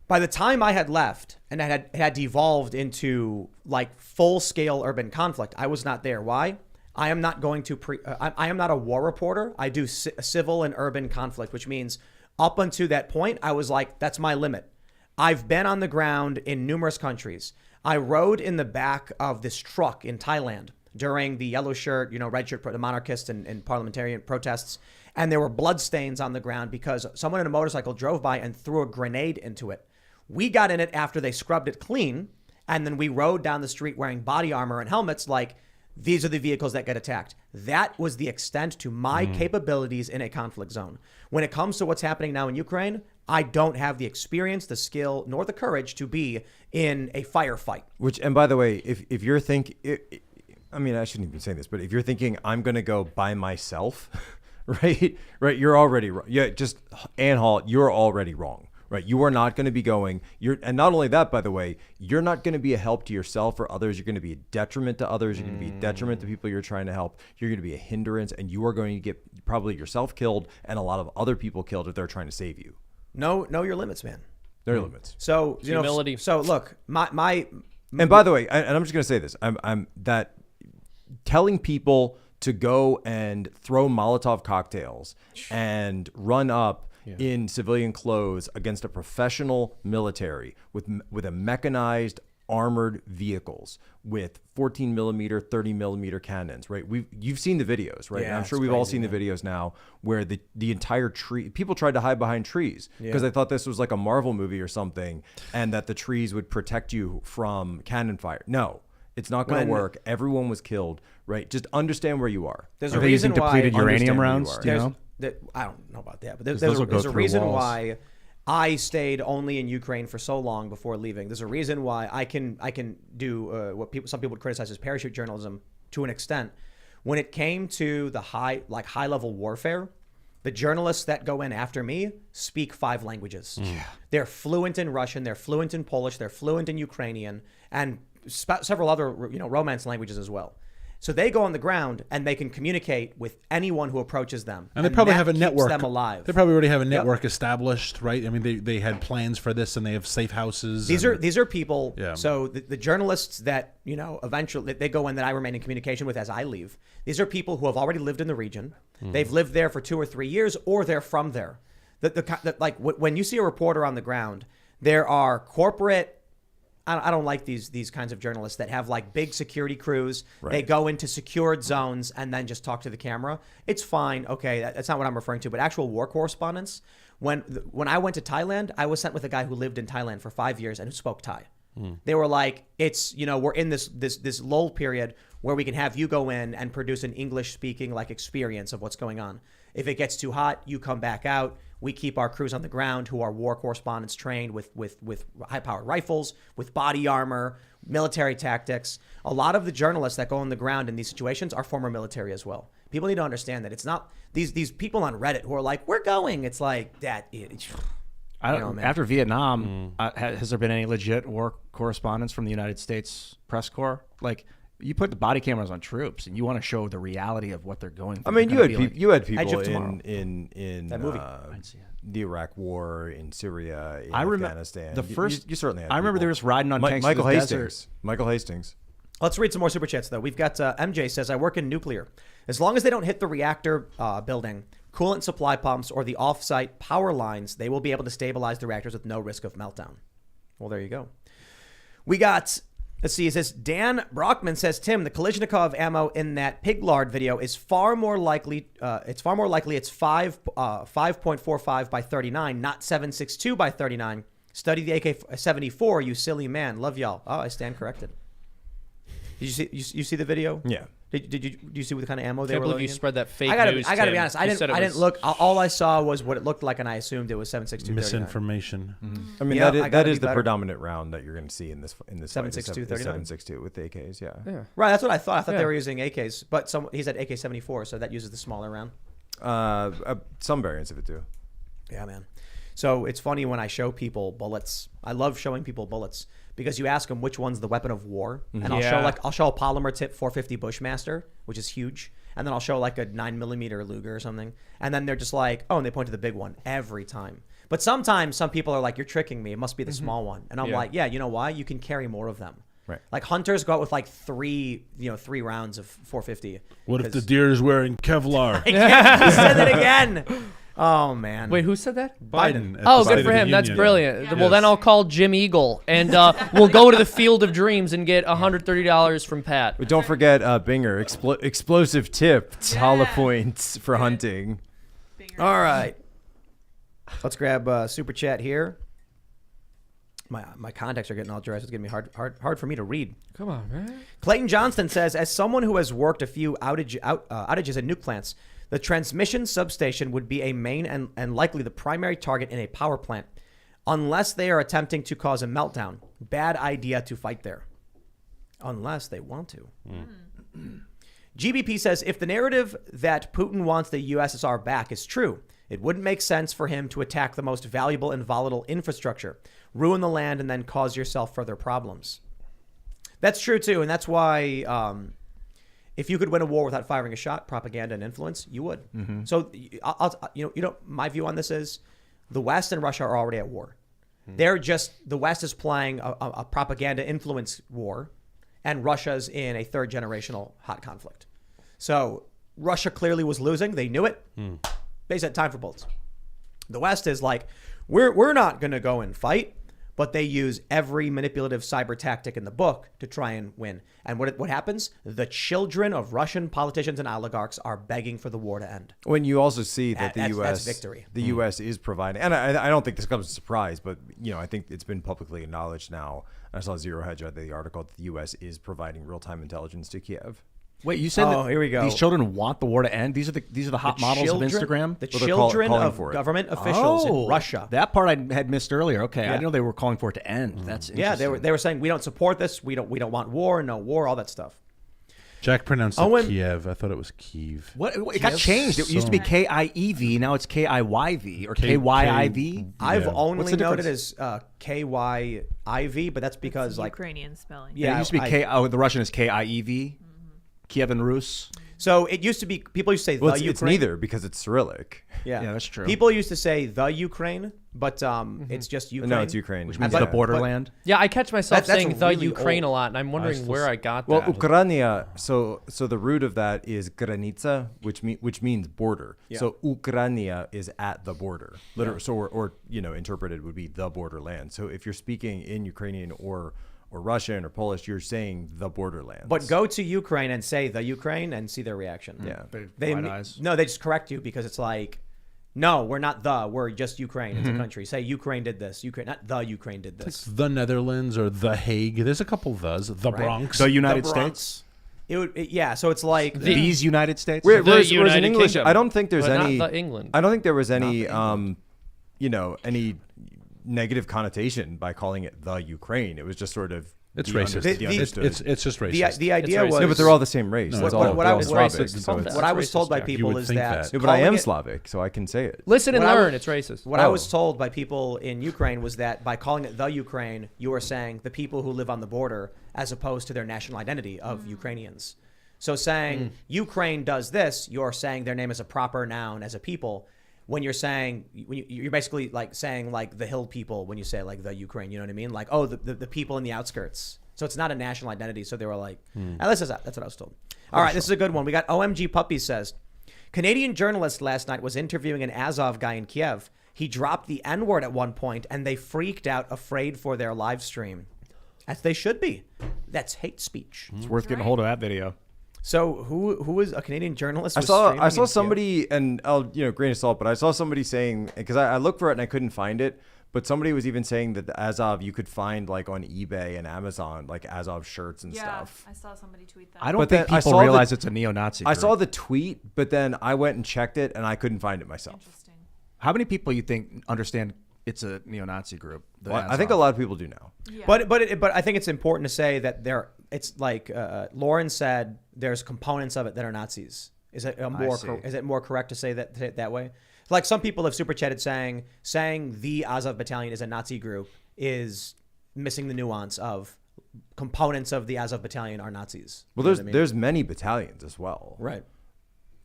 By the time I had left and it had devolved into like full scale urban conflict, I was not there. Why? I am not going to I am not a war reporter. I do civil and urban conflict, which means up until that point, I was like, that's my limit. I've been on the ground in numerous countries. I rode in the back of this truck in Thailand during the yellow shirt, red shirt, the monarchist and parliamentarian protests. And there were bloodstains on the ground because someone in a motorcycle drove by and threw a grenade into it. We got in it after they scrubbed it clean. And then we rode down the street wearing body armor and helmets like, these are the vehicles that get attacked. That was the extent to my capabilities in a conflict zone. When it comes to what's happening now in Ukraine, I don't have the experience, the skill, nor the courage to be in a firefight. And by the way, if you're thinking, I mean, I shouldn't even say this, but if you're thinking I'm going to go by myself, right, you're already wrong. Yeah, just Ann Hall, you're already wrong. Right, you are not going to be going. And not only that, by the way, you're not going to be a help to yourself or others. You're going to be a detriment to others. You're going to be a detriment to people you're trying to help. You're going to be a hindrance, and you are going to get probably yourself killed and a lot of other people killed if they're trying to save you. Know your limits, man. There are limits. So Humility. So look, my And by the way, and I'm just gonna say this: I'm that telling people to go and throw Molotov cocktails and run up in civilian clothes against a professional military with a mechanized armored vehicles with 14 millimeter, 30 millimeter cannons, right? You've seen the videos, right? Yeah, and I'm sure it's we've all crazy, seen the videos now where the entire tree, people tried to hide behind trees because they thought this was like a Marvel movie or something, and that the trees would protect you from cannon fire. No, it's not going to work. Everyone was killed, right? Just understand where you are. There's Are a they using reason why depleted uranium Understand where you rounds? are. Do you know? I don't know about that, but those there's will go a through reason walls. why I stayed only in Ukraine for so long before leaving. There's a reason why I can do what some people would criticize as parachute journalism to an extent. When it came to the high level warfare, the journalists that go in after me speak 5 languages. They're fluent in Russian, they're fluent in Polish, they're fluent in Ukrainian, and several other Romance languages as well. So they go on the ground and they can communicate with anyone who approaches them. And they probably have a keeps network. them alive. They probably already have a network established, right? I mean, they had plans for this, and they have safe houses. These are people. Yeah. So the journalists that eventually they go in that I remain in communication with as I leave. These are people who have already lived in the region. They've lived there for 2 or 3 years, or they're from there. Like when you see a reporter on the ground, there are corporate. I don't like these kinds of journalists that have like big security crews. Right. They go into secured zones and then just talk to the camera. It's fine. Okay, that's not what I'm referring to. But actual war correspondents, when I went to Thailand, I was sent with a guy who lived in Thailand for 5 years and who spoke Thai. They were like, it's, we're in this lull period where we can have you go in and produce an English speaking like experience of what's going on. If it gets too hot, you come back out. We keep our crews on the ground who are war correspondents trained with high-powered rifles, with body armor, military tactics. A lot of the journalists that go on the ground in these situations are former military as well. People need to understand that it's not these people on Reddit who are like, we're going. It's like that. After Vietnam, has there been any legit war correspondence from the United States press corps? Like, you put the body cameras on troops, and you want to show the reality of what they're going through. I mean, you had people Edge of Tomorrow. in That movie. the Iraq War, in Syria, in I remember Afghanistan. the first. You certainly had I remember people. they were just riding on tanks. Michael through the Hastings. desert. Michael Hastings. Let's read some more super chats, though. We've got MJ says, I work in nuclear. As long as they don't hit the reactor building, coolant supply pumps, or the off-site power lines, they will be able to stabilize the reactors with no risk of meltdown. Well, there you go. We got, let's see, it says, Dan Brockman says, Tim, the Kalashnikov ammo in that pig lard video is far more likely, it's 5.45 by 39, not 7.62 by 39. Study the AK-74, you silly man. Love y'all. Oh, I stand corrected. Did you see the video? Yeah. Do you see what kind of ammo they Can't were believe loading you in? spread that fake I gotta news. be Tim. honest. I You said it didn't was- look. All I saw was what it looked like, and I assumed it was 7.62. Misinformation. I mean, Yeah, I that gotta is be the better. predominant round that you're going to see in this 7.62, 39. 7.62 with AKs. Yeah. Right, that's what I thought. I thought Yeah. they were using AKs, but he said AK-74, so that uses the smaller round. Some variants of it do. Yeah, man. So it's funny when I show people bullets. I love showing people bullets because you ask them which one's the weapon of war, and I'll show a polymer tip 450 Bushmaster, which is huge, and then I'll show like a 9mm Luger or something, and then they're just like, oh, and they point to the big one every time. But sometimes some people are like, you're tricking me. It must be the small one, and I'm like, yeah, you know why? You can carry more of them. Right. Like hunters go out with like three rounds of 450. What if the deer is wearing Kevlar? I can't say that again. Oh man. Wait, who said that? Biden. at Oh, the good State for of the him. That's Union. brilliant. Yeah. Well, then I'll call Jim Eagle, and we'll go to the Field of Dreams and get $130 from Pat. But don't forget Binger, explosive tip, hollow points for hunting. All right. Let's grab super chat here. My contacts are getting all dry, so it's going to be hard for me to read. Come on, man. Clayton Johnston says, as someone who has worked a few outages at nuke plants, the transmission substation would be a main and likely the primary target in a power plant, unless they are attempting to cause a meltdown. Bad idea to fight there. Unless they want to. GBP says, if the narrative that Putin wants the USSR back is true, it wouldn't make sense for him to attack the most valuable and volatile infrastructure, ruin the land, and then cause yourself further problems. That's true, too. And that's why if you could win a war without firing a shot, propaganda and influence, you would. So, my view on this is the West and Russia are already at war. They're just, the West is playing a propaganda influence war, and Russia's in a third generational hot conflict. So Russia clearly was losing. They knew it. They said time for bullets. The West is like, we're not going to go and fight, but they use every manipulative cyber tactic in the book to try and win. And what happens? The children of Russian politicians and oligarchs are begging for the war to end. When you also see that the U.S. That's victory. The U.S. is providing, and I don't think this comes as a surprise, but I think it's been publicly acknowledged now. I saw Zero Hedge out the article that the U.S. is providing real-time intelligence to Kiev. Wait, you said that here we go. These children want the war to end? These are the hot models of Instagram? The Well, children calling of for it. government officials in Russia. That part I had missed earlier. Okay, I Yeah. didn't know they were calling for it to end. That's Yeah, interesting. they were saying we don't support this. We don't want war, no war, all that stuff. Jack pronounced it Kiev. I thought it was Kiev. What? It got changed. It used to be KIEV. Now it's KIYV or KYIV. I've Yeah. only noted as KYIV, but that's because like Ukrainian spelling. Yeah, it used to be the Russian is KIEV. Kiev and Rus. So it used to be, people used to say Well, the it's Ukraine. neither because it's Cyrillic. Yeah, that's true. People used to say the Ukraine, but it's just Ukraine. No, it's Ukraine. Which means But- the borderland. Yeah, I catch myself That's saying the really Ukraine old. a lot, and I'm wondering where I got Well, that. Ukraina. So the root of that is granica, which means border. So Ukraina is at the border. Literally, so or interpreted would be the borderland. So if you're speaking in Ukrainian or Russian or Polish, you're saying the borderlands. But go to Ukraine and say the Ukraine and see their reaction. Yeah. They Wide eyes. no, they just correct you because it's like, no, we're not we're just Ukraine. It's a country. Say Ukraine did this. Ukraine, not the Ukraine did this. The Netherlands or the Hague. There's a couple thes. The Bronx. The United The Bronx. States. Yeah, so it's like These United States. Whereas in United English, Kingdom, I don't think there's but not any. the England. I don't think there was any any negative connotation by calling it the Ukraine. It was just sort of It's the racist. the understood. It's just racist. the idea racist. was No, but they're all the same race. No, It's what- all, what they're I all was Slavic. racist. So it's, what I was told by Jack. You people would is think that. that. yeah, but I am calling it- Slavic, so I can say it. Listen and What I learn. was- It's racist. What I was told by people in Ukraine was that by calling it the Ukraine, you are saying the people who live on the border as opposed to their national identity of Ukrainians. So saying Ukraine does this, you're saying their name is a proper noun as a people. When you're saying, you're basically like saying like the hill people when you say like the Ukraine, you know what I mean? Like, oh, the people in the outskirts. So it's not a national identity. So they were like, that's what I was told. All right, this is a good one. We got OMG Puppy says, Canadian journalist last night was interviewing an Azov guy in Kiev. He dropped the N-word at one point and they freaked out, afraid for their live stream. As they should be. That's hate speech. It's worth getting a hold of that video. So who is a Canadian journalist? I was saw streaming in Kiev? somebody, and I'll grain of salt, but I saw somebody saying, because I looked for it and I couldn't find it, but somebody was even saying that the Azov you could find like on eBay and Amazon, like Azov shirts and stuff. I saw somebody tweet that. I don't But think then I people saw realize it's a neo-Nazi I group. saw the tweet, but then I went and checked it and I couldn't find it myself. Interesting. How many people you think understand it's a neo-Nazi group? the Well, I think a Azov? lot of people do now. Yeah. But I think it's important to say that it's like Lauren said, there's components of it that are Nazis. Is it more correct to say that way? Like some people have super chatted saying the Azov battalion is a Nazi group is missing the nuance of components of the Azov battalion are Nazis. Well, You know what I mean? there's many battalions as well. right.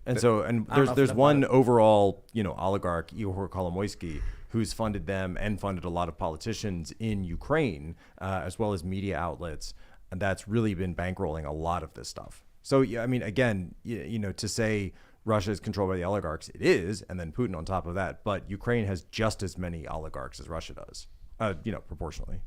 And so, and I don't know if there's that's one about overall, oligarch, Ihor Kolomoisky, who's funded them and funded a lot of politicians in Ukraine, as well as media outlets, and that's really been bankrolling a lot of this stuff. So, yeah, I mean, again, to say Russia is controlled by the oligarchs, it is, and then Putin on top of that. But Ukraine has just as many oligarchs as Russia does, proportionally.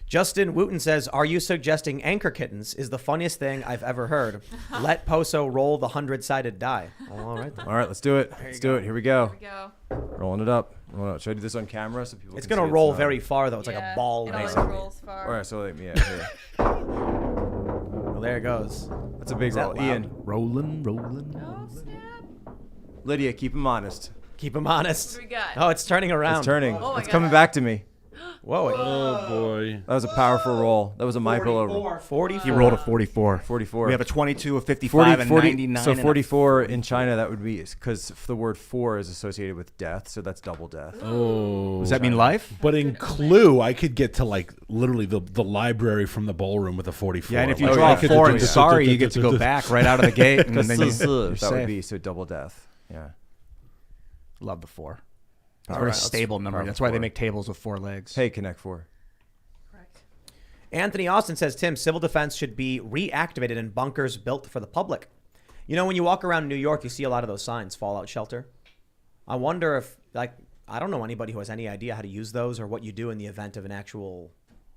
Justin Wooten says, are you suggesting anchor kittens is the funniest thing I've ever heard? Let Poso roll the 100-sided die. All right, then. All right, let's do it. Let's do it. Here we go. Here we go. Rolling it up. Should I do this on camera so people It's can going see to roll not- very far, though. It's like a ball. It always basically. rolls far. All right, so here. Well, there it goes. That's a big Is that roll. loud? Ian, rolling. Oh, snap. Lydia, keep him honest. Keep him honest. What do we got? Oh, it's turning around. It's turning. Oh my It's God. coming back to me. Whoa. Oh boy. That was a powerful roll. That was a my pillow. 44. He rolled a 44. 44. We have a 22, a 55, and 99. So and a 44 in China, that would be because the word 4 is associated with death, so that's double death. Oh. Does that mean life? But in Clue, I could get to like literally the library from the ballroom with a 44. Yeah, and if you Like, draw I a could 4 do- and sorry, you get to go back right out of the gate, and then you're that would safe. be so double death. Yeah. Love the 4. It's a very stable number. That's why they make tables with 4 legs. Hey, Connect 4. Anthony Austin says, Tim, civil defense should be reactivated in bunkers built for the public. You know, when you walk around New York, you see a lot of those signs, fallout shelter. I wonder if, like, I don't know anybody who has any idea how to use those or what you do in the event of an actual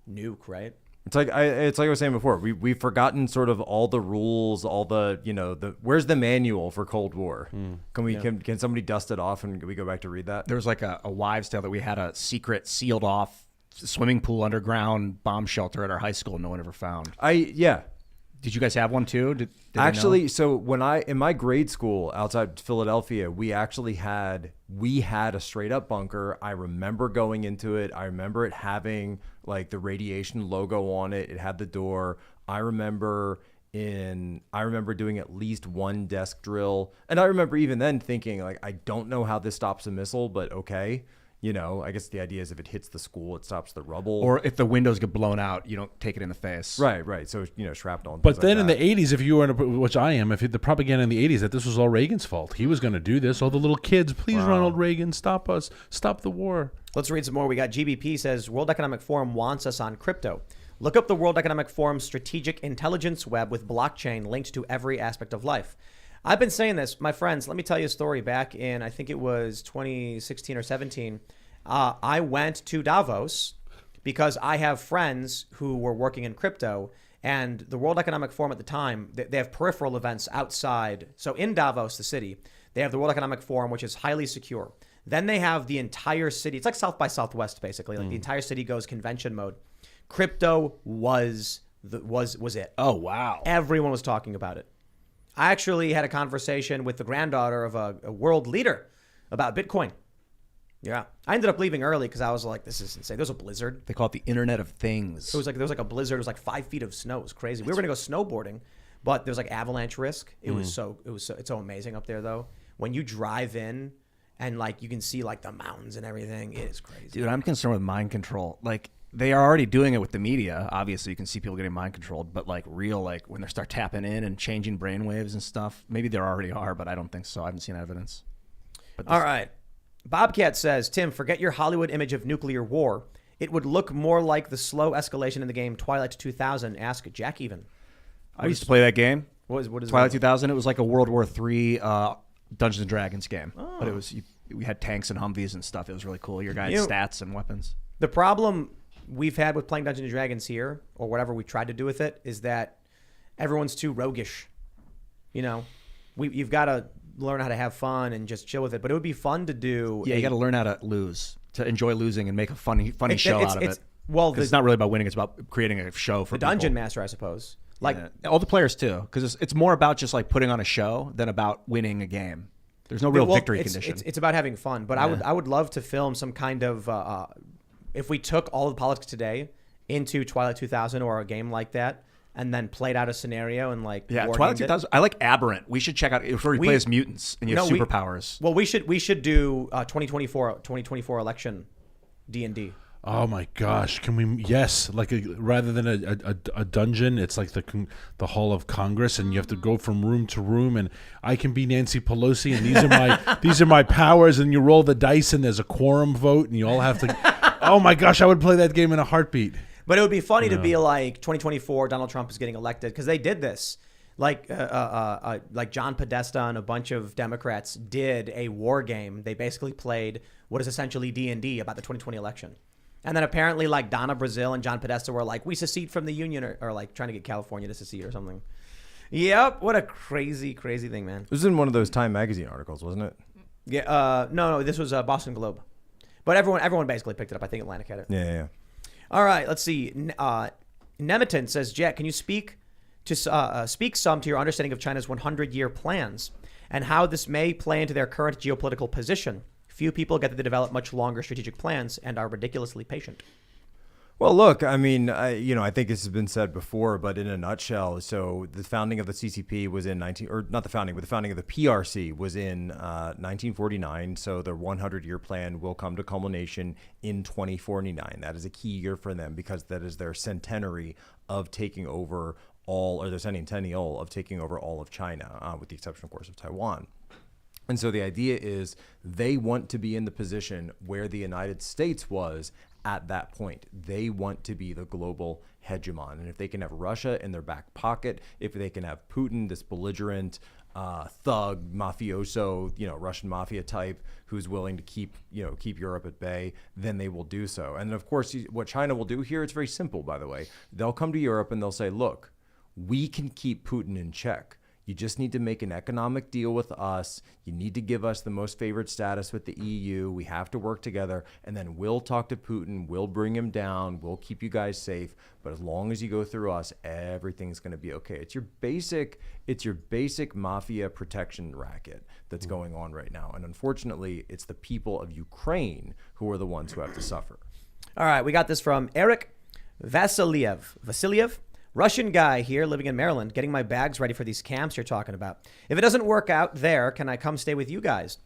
nuke, right? It's like I was saying before. We've forgotten sort of all the rules, all the where's the manual for Cold War? Can somebody dust it off and we go back to read that? There was like a wives' tale that we had a secret sealed off swimming pool underground bomb shelter at our high school no one ever found. Did you guys have one too? Did actually, so when in my grade school outside Philadelphia, we actually had a straight up bunker. I remember going into it. I remember it having like the radiation logo on it. It had the door. I remember doing at least one desk drill. And I remember even then thinking like, I don't know how this stops a missile, but okay. You know, I guess the idea is if it hits the school, it stops the rubble. Or if the windows get blown out, you don't take it in the face. Right. So, shrapnel. And but then like in the 80s, if you were, which I am, if the propaganda in the 80s that this was all Reagan's fault, he was going to do this. All the little kids, please, Ronald Reagan, stop us, stop the war. Let's read some more. We got GBP says, World Economic Forum wants us on crypto. Look up the World Economic Forum's strategic intelligence web with blockchain linked to every aspect of life. I've been saying this, my friends. Let me tell you a story. Back in, I think it was 2016 or 17, I went to Davos because I have friends who were working in crypto, and the World Economic Forum at the time, they have peripheral events outside. So in Davos, the city, they have the World Economic Forum, which is highly secure. Then they have the entire city. It's like South by Southwest, basically. Like the entire city goes convention mode. Crypto was it. Oh, wow. Everyone was talking about it. I actually had a conversation with the granddaughter of a world leader about Bitcoin. Yeah. I ended up leaving early because I was like, this is insane. There was a blizzard. They call it the Internet of Things. There was like a blizzard. It was like 5 feet of snow. It was crazy. We were going to go snowboarding, but there was like avalanche risk. It's so amazing up there though. When you drive in and like you can see like the mountains and everything, it is crazy. Dude, I'm concerned with mind control. Like they are already doing it with the media. Obviously, you can see people getting mind controlled, but like when they start tapping in and changing brainwaves and stuff, maybe there already are, but I don't think so. I haven't seen evidence. All right. Bobcat says, Tim, forget your Hollywood image of nuclear war. It would look more like the slow escalation in the game Twilight 2000. Ask Jack even. I used to play that game. What is Twilight 2000? It was like a World War III Dungeons and Dragons game. Oh. But it was we had tanks and Humvees and stuff. It was really cool. Your guys' stats and weapons. The problem we've had with playing Dungeons and Dragons here, or whatever we tried to do with it, is that everyone's too roguish. You know, you've got to learn how to have fun and just chill with it. But it would be fun to do. Yeah, you got to learn how to lose, to enjoy losing and make a funny show out of it. Well, it's not really about winning. It's about creating a show for the dungeon master, I suppose. Like all the players too, because it's more about just like putting on a show than about winning a game. There's no real victory condition. It's about having fun. But I would love to film some kind of if we took all of the politics today into Twilight 2000 or a game like that, and then played out a scenario and like Twilight 2000. I like Aberrant. We should check out if we play as mutants and you have superpowers. We should do 2024 election D&D. Oh my gosh! Can we? Yes, like rather than a dungeon, it's like the Hall of Congress, and you have to go from room to room. And I can be Nancy Pelosi, and these are my powers. And you roll the dice, and there's a quorum vote, and you all have to. Oh my gosh! I would play that game in a heartbeat. But it would be funny to be like 2024, Donald Trump is getting elected, because they did this. Like John Podesta and a bunch of Democrats did a war game. They basically played what is essentially D&D about the 2020 election. And then apparently like Donna Brazile and John Podesta were like, we secede from the union, or like trying to get California to secede or something. Yep. What a crazy, crazy thing, man. This was in one of those Time magazine articles, wasn't it? Yeah. No, this was Boston Globe. But everyone basically picked it up. I think Atlantic had it. Yeah. All right. Let's see. Nemitin says, Jack, can you speak some to your understanding of China's 100-year plans and how this may play into their current geopolitical position? Few people get to develop much longer strategic plans and are ridiculously patient. Well, look, I mean, I think this has been said before, but in a nutshell, so the founding of the CCP was in the founding of the PRC was in 1949. So the 100-year plan will come to culmination in 2049. That is a key year for them because that is their centenary of taking over their centennial of taking over all of China, with the exception, of course, of Taiwan. And so the idea is they want to be in the position where the United States was at that point. They want to be the global hegemon. And if they can have Russia in their back pocket, if they can have Putin, this belligerent thug, mafioso, Russian mafia type who's willing to keep Europe at bay, then they will do so. And of course, what China will do here, it's very simple, by the way. They'll come to Europe and they'll say, look, we can keep Putin in check. You just need to make an economic deal with us. You need to give us the most favored status with the EU. We have to work together, and then we'll talk to Putin. We'll bring him down. We'll keep you guys safe. But as long as you go through us, everything's going to be okay. It's your basic mafia protection racket that's going on right now. And unfortunately, it's the people of Ukraine who are the ones who have to suffer. All right, we got this from Eric Vasiliev. Russian guy here living in Maryland, getting my bags ready for these camps you're talking about. If it doesn't work out there, can I come stay with you guys?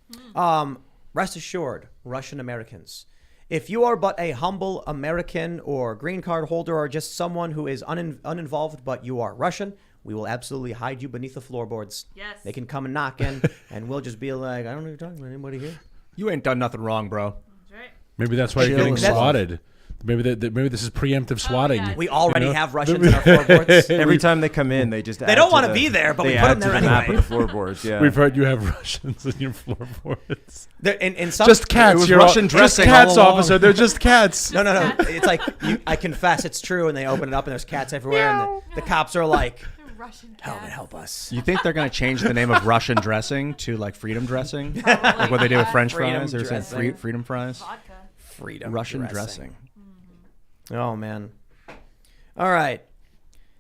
Rest assured, Russian Americans, if you are but a humble American or green card holder or just someone who is uninvolved, but you are Russian, we will absolutely hide you beneath the floorboards. Yes. They can come and knock in, and we'll just be like, I don't know what you're talking about. Anybody here? You ain't done nothing wrong, bro. That's right. Maybe that's why you're getting Chill. swatted. Maybe this is preemptive swatting. yeah. We already have Russians in our floorboards. Every time they come in, they just They don't want to be there, but we put them there map anyway. of the floorboards. Yeah, We've heard you have Russians in your floorboards. In some, Just cats. It was You're Russian just dressing cats, all along. officer. They're just cats. No. It's like, I confess it's true, and they open it up, and there's cats everywhere, and the cops are like, Russian help us. You think they're going to change the name of Russian dressing to like freedom dressing? Like what they do with French Freedom fries? They were saying dressing. freedom fries? Vodka. Freedom Russian dressing. Oh, man. All right.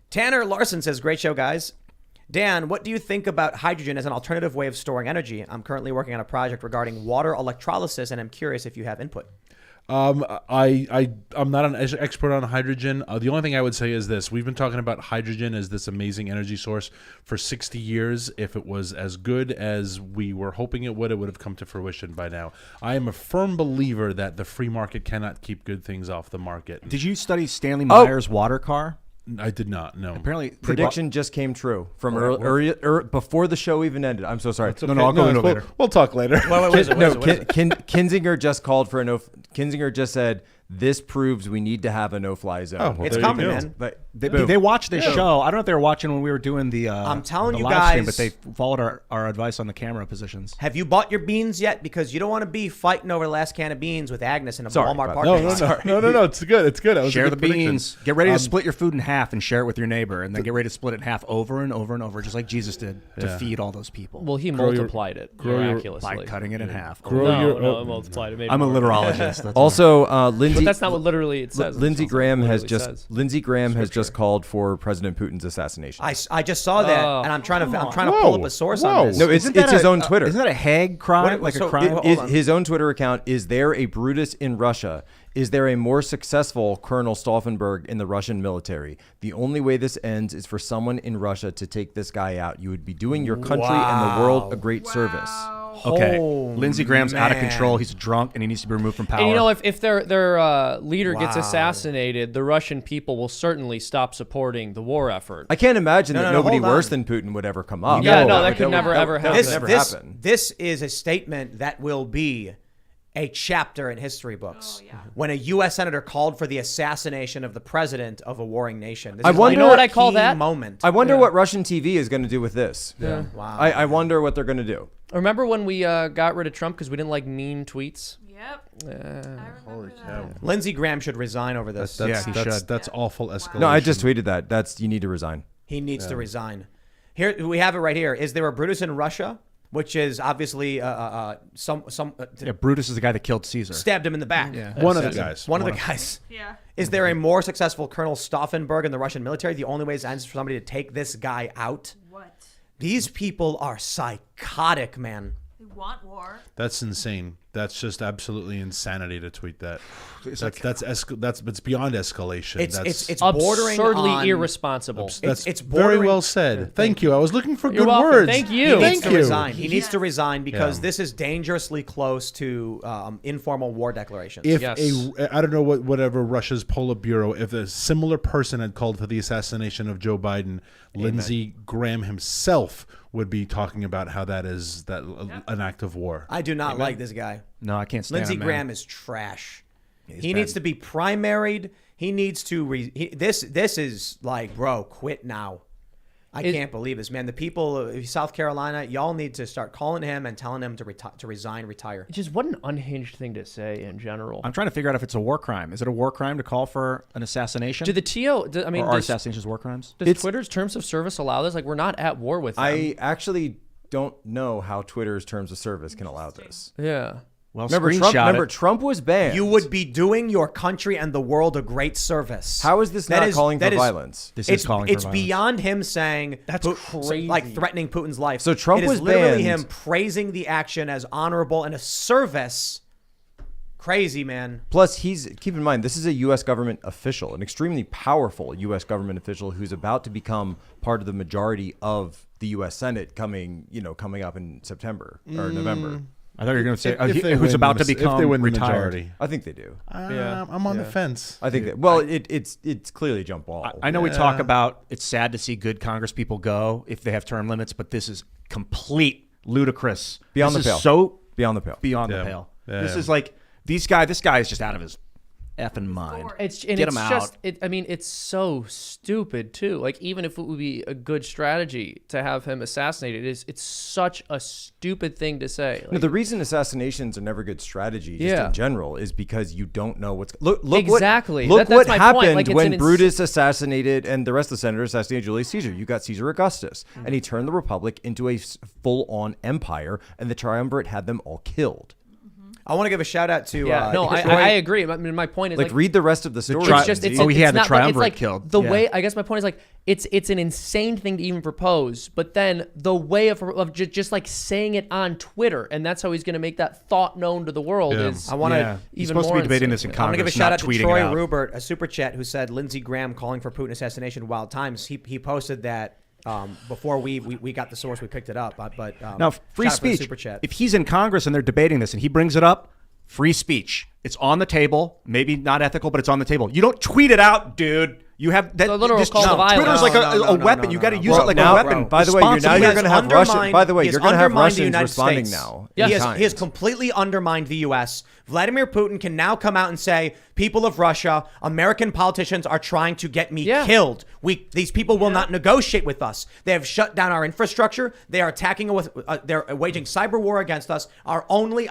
Tanner Larson says, great show, guys. Dan, what do you think about hydrogen as an alternative way of storing energy? I'm currently working on a project regarding water electrolysis, and I'm curious if you have input. I'm not an expert on hydrogen. The only thing I would say is this. We've been talking about hydrogen as this amazing energy source for 60 years. If it was as good as we were hoping it would have come to fruition by now. I am a firm believer that the free market cannot keep good things off the market. Did you study Stanley Meyer's water car? I did not, no. Apparently, prediction just came true from before the show even ended. I'm so sorry. Okay. No, I'll go into it later. We'll talk later. Kinzinger just called for a no. Kinzinger just said this proves we need to have a no-fly zone. Oh, well, It's there you coming, go. man. But They watched this show. I don't know if they were watching when we were doing the I'm telling the you live stream, guys- but they followed our advice on the camera positions. Have you bought your beans yet? Because you don't want to be fighting over the last can of beans with Agnes in a Sorry, Walmart but- parking lot. No. It's good. It's good. That was a Share the good prediction. beans. Get ready to split your food in half and share it with your neighbor, and then get ready to split it in half over and over and over, just like Jesus did to feed all those people. Well, he Grow your- multiplied it grow your- miraculously. by cutting it in half. No, it multiplied it. Made I'm a more. literologist. That's also, But Lindsey. that's not what literally it says. Lindsey That's not what Graham it has literally just says. called for President Putin's assassination. I just saw that, Oh. and I'm trying to pull up a source on this. No, it's his own Twitter. Isn't that a Hague crime? What- Like so a crime? Hold on. His own Twitter account. Is there a Brutus in Russia? Is there a more successful Colonel Stauffenberg in the Russian military? The only way this ends is for someone in Russia to take this guy out. You would be doing your country and the world a great service. Okay, Oh, Lindsey Graham's out of man. control. He's drunk and he needs to be removed from power. And you know, if their leader gets Wow. assassinated, the Russian people will certainly stop supporting the war effort. I can't imagine that no, nobody hold worse on. than Putin would ever come up. Yeah, no, that could never, ever that would happen. never This happen. this is a statement that will be a chapter in history books. When a U.S. senator called for the assassination of the president of a warring nation. This I is wonder- like You know what I a call key that? moment. I wonder what Russian TV is going to do with this. Yeah. Wow. I wonder what they're going to do. Remember when we got rid of Trump because we didn't like mean tweets? Yep. I remember that. Lindsey Graham should resign over this. Yeah, he should. That's awful escalation. No, I just tweeted that. You need to resign. He needs to resign. Here we have it right here. Is there a Brutus in Russia? Which is obviously some yeah, Brutus is the guy that killed Caesar. stabbed him in the back. Yeah. One of the guys. One of the guys. Yeah. Is there a more successful Colonel Stauffenberg in the Russian military? The only way is for somebody to take this guy out. What? These people are psychotic, man. They want war. That's insane. That's just absolutely insanity to tweet that. It's beyond escalation. It's bordering absurdly on irresponsible. It's very bordering- well said. Thank you. I was looking for You're good welcome. words. Thank you. He needs to you. resign. He needs to resign because Yeah. this is dangerously close to informal war declarations. If Yes. I don't know whatever Russia's Politburo, if a similar person had called for the assassination of Joe Biden, Lindsey Graham himself would be talking about how that is an act of war. I do not like this guy. No, I can't stand Lindsey him, man. Graham is trash. He bad. needs to be primaried. He needs to. This is like, bro, quit now. I can't believe this, man. The people of South Carolina, y'all need to start calling him and telling him to resign, retire. Just what an unhinged thing to say in general. I'm trying to figure out if it's a war crime. Is it a war crime to call for an assassination? Do the TO? I mean, or are does assassinations war crimes? Twitter's terms of service allow this? Like, we're not at war with them. I actually don't know how Twitter's terms of service can allow this. Yeah. Well, Remember, it. Trump was banned. You would be doing your country and the world a great service. How is this not calling for violence? This is calling for It's violence. beyond him saying That's crazy. like threatening Putin's life. So Trump it is was literally banned. him praising the action as honorable and a service. Crazy, man. Plus, keep in mind, this is a U.S. government official, an extremely powerful U.S. government official who's about to become part of the majority of the U.S. Senate coming up in September or November. I thought you were going to say If they who's win about the- to become if they win the retired. majority. I think they do. I'm on the fence. I think that. Well, it's clearly jump ball. I know we talk about it's sad to see good Congress people go if they have term limits, but this is complete ludicrous. Beyond This the is pale. So Beyond the pale. beyond Yeah. the pale. Yeah, This yeah. is like this guy is just out of his effing mind. It's Get him out. I mean, it's so stupid too. Like, even if it would be a good strategy to have him assassinated, it's such a stupid thing to say. No, Like, the reason assassinations are never good strategy, just Yeah. in general, is because you don't know what's look Exactly. Look That's what my point. happened Like, it's when an Brutus assassinated and the rest of the senators assassinated Julius Caesar. You got Caesar Augustus, and he turned the Republic into a full-on empire, and the triumvirate had them all killed. I want to give a shout out to. I agree. I mean, my point is Like, read the rest of the story. It's just it's, Oh, he it's had the not like- it's triumvirate like killed. The Yeah. way I guess my point is like it's an insane thing to even propose, but then the way of just like saying it on Twitter, and that's how he's going to make that thought known to the world. Yeah. Is I want to. He's even supposed to more be debating this in insane. I want to Congress, give a shout not out to tweeting Troy it out. Rubert, a super chat, who said Lindsey Graham calling for Putin assassination. Wild times. He posted that before we got the source. We picked it up, but Now, shout out for free the speech. super chat. If he's in Congress and they're debating this and he brings it up, free speech. It's on the table. Maybe not ethical, but it's on the table. You don't tweet it out, dude. You have that. The literal this- call to violence. Twitter's like a No, weapon. no, You got to no, use no. it like now, a weapon. by the way, you're Responsibly. going to have Russia. By the way, He has you're going to have undermined the Russians United responding States. now. Yes. He has completely undermined the U.S. Vladimir Putin can now come out and say, people of Russia, American politicians are trying to get me killed. These people will not negotiate with us. They have shut down our infrastructure. They are attacking with. They're waging cyber war against us. Your only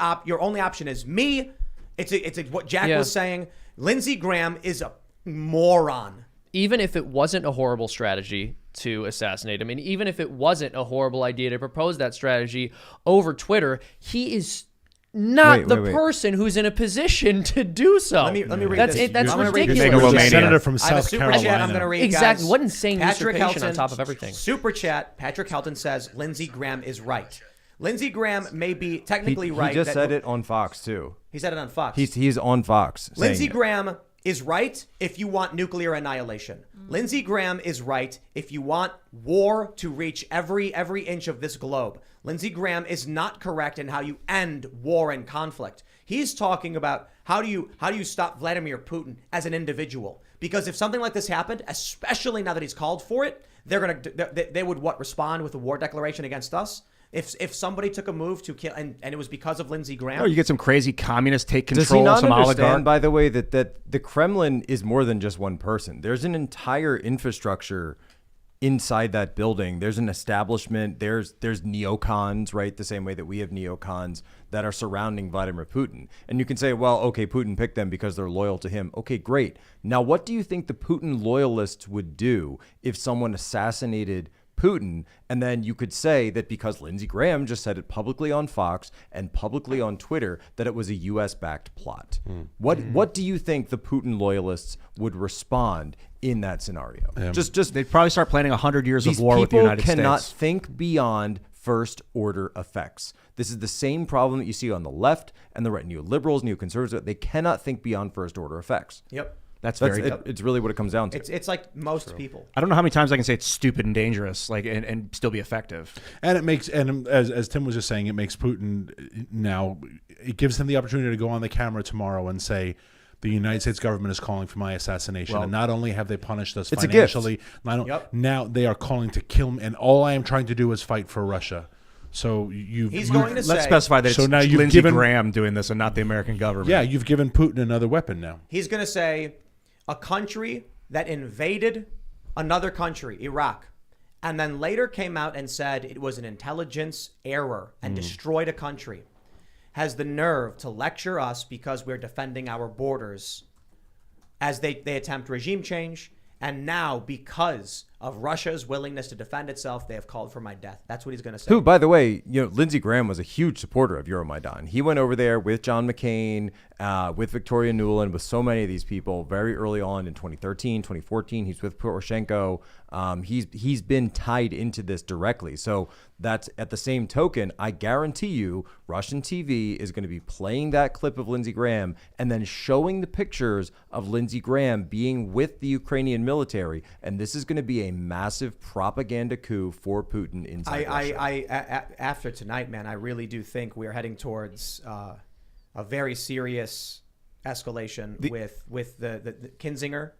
option is me. It's what Jack was saying. Lindsey Graham is a moron. Even if it wasn't a horrible strategy to assassinate him, and even if it wasn't a horrible idea to propose that strategy over Twitter, he is not the person who's in a position to do so. Let me read That's this. it. That's I'm gonna read ridiculous. this. You're a Megalomania. senator from I have a South super Carolina. chat I'm going to read, Exactly. guys. What insane Patrick usurpation Helton, on top of everything. Super chat. Patrick Helton says Lindsey Graham is right. Lindsey Graham may be technically right. He just that- said it on Fox too. He said it on Fox. He's on Fox. Lindsey saying it. Graham is right if you want nuclear annihilation. Lindsey Graham is right if you want war to reach every inch of this globe. Lindsey Graham is not correct in how you end war and conflict. He's talking about how do you stop Vladimir Putin as an individual? Because if something like this happened, especially now that he's called for it, they would respond with a war declaration against us. If somebody took a move to kill and it was because of Lindsey Graham. Oh, you get some crazy communist take Does he control, not some understand, oligarch. by the way, that the Kremlin is more than just one person? There's an entire infrastructure inside that building. There's an establishment. There's neocons, right? The same way that we have neocons that are surrounding Vladimir Putin. And you can say, well, okay, Putin picked them because they're loyal to him. Okay, great. Now, what do you think the Putin loyalists would do if someone assassinated Putin? And then you could say that because Lindsey Graham just said it publicly on Fox and publicly on Twitter that it was a U.S.-backed plot. What do you think the Putin loyalists would respond in that scenario? Just They'd probably start planning 100 years of these war with the people United cannot States. think beyond first order effects. This is the same problem that you see on the left and the right. Neoliberals, neoconservatives, they cannot think beyond first order effects. Yep. That's it's really what it comes down to. It's like most people. I don't know how many times I can say it's stupid and dangerous, like, and still be effective. And it makes, and as Tim was just saying, it makes Putin now, it gives him the opportunity to go on the camera tomorrow and say, the United States government is calling for my assassination. And not only have they punished us financially, now they are calling to kill me. And all I am trying to do is fight for Russia. So let's specify that so it's now you've Lindsey given, Graham doing this and not the American government. Yeah, you've given Putin another weapon now. He's going to say a country that invaded another country, Iraq, and then later came out and said it was an intelligence error and destroyed a country, has the nerve to lecture us because we're defending our borders as they attempt regime change. And now, because of Russia's willingness to defend itself, they have called for my death. That's what he's going to say. Who, by the way, Lindsey Graham was a huge supporter of Euromaidan. He went over there with John McCain, with Victoria Nuland, with so many of these people very early on in 2013, 2014. He's with Poroshenko. He's been tied into this directly. So that's at the same token, I guarantee you, Russian TV is going to be playing that clip of Lindsey Graham and then showing the pictures of Lindsey Graham being with the Ukrainian military. And this is going to be a massive propaganda coup for Putin inside Russia. After tonight, man, I really do think we're heading towards a very serious escalation with the Kinzinger,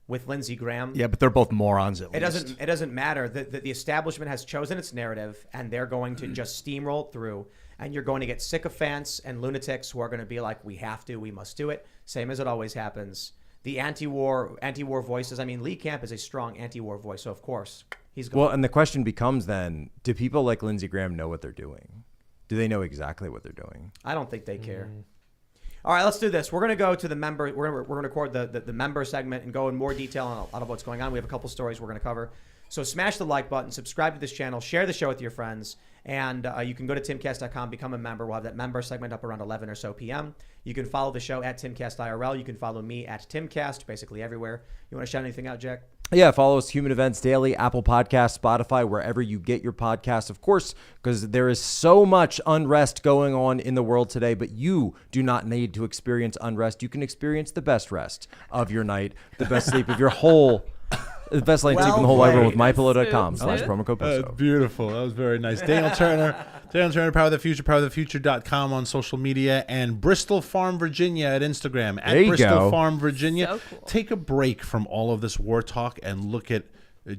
with Lindsey Graham. Yeah, but they're both morons at least. It doesn't matter. The establishment has chosen its narrative, and they're going to just steamroll through. And you're going to get sycophants and lunatics who are going to be like, we have to, we must do it. Same as it always happens. The anti-war voices. I mean, Lee Camp is a strong anti-war voice, so of course he's going. Well, and the question becomes then: do people like Lindsey Graham know what they're doing? Do they know exactly what they're doing? I don't think they care. All right, let's do this. We're going to go to the member. We're going to record the member segment and go in more detail on a lot of what's going on. We have a couple stories we're going to cover. So smash the like button, subscribe to this channel, share the show with your friends, and you can go to timcast.com, become a member. We'll have that member segment up around 11 or so p.m. You can follow the show at Timcast IRL. You can follow me at Timcast, basically everywhere. You want to shout anything out, Jack? Yeah, follow us, Human Events Daily, Apple Podcasts, Spotify, wherever you get your podcasts, of course, because there is so much unrest going on in the world today, but you do not need to experience unrest. You can experience the best rest of your night, the best sleep of your whole the best sleep in the whole wide world with mypillow.com/promo code Poso. Beautiful. That was very nice. Daniel Turner, Power of the Future, powerofthefuture.com on social media, and Bristol Farm, Virginia at Instagram, at Bristol Farm, Virginia. So cool. Take a break from all of this war talk and look at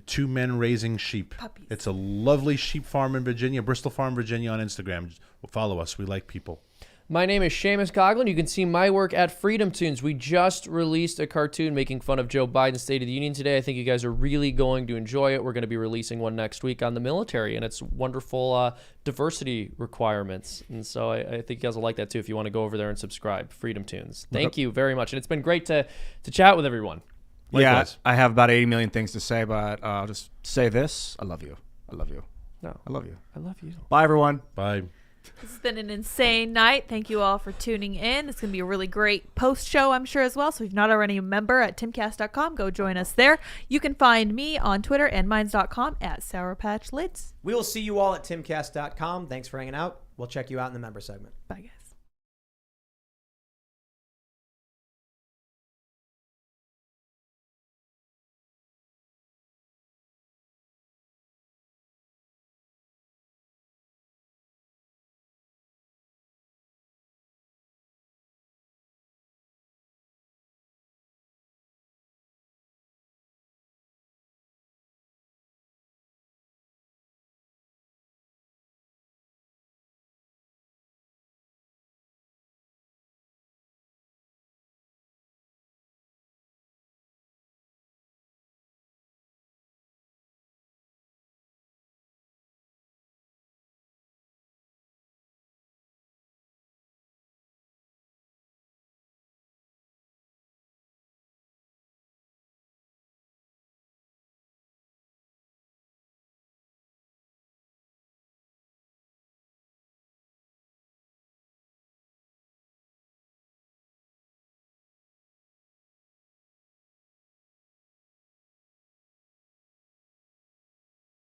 two men raising sheep. Puppies. It's a lovely sheep farm in Virginia, Bristol Farm, Virginia on Instagram. Follow us. We like people. My name is Seamus Coughlin. You can see my work at Freedom Tunes. We just released a cartoon making fun of Joe Biden's State of the Union today. I think you guys are really going to enjoy it. We're going to be releasing one next week on the military and its wonderful diversity requirements. And so I think you guys will like that too if you want to go over there and subscribe. Freedom Tunes. Thank you very much. And it's been great to chat with everyone. Likewise. Yeah, I have about 80 million things to say, but I'll just say this. I love you. I love you. No, I love you. I love you. Bye, everyone. Bye. This has been an insane night. Thank you all for tuning in. It's going to be a really great post show, I'm sure, as well. So if you're not already a member at timcast.com, go join us there. You can find me on Twitter and minds.com at Sour Patch Lids. We will see you all at timcast.com. Thanks for hanging out. We'll check you out in the member segment. Bye, guys.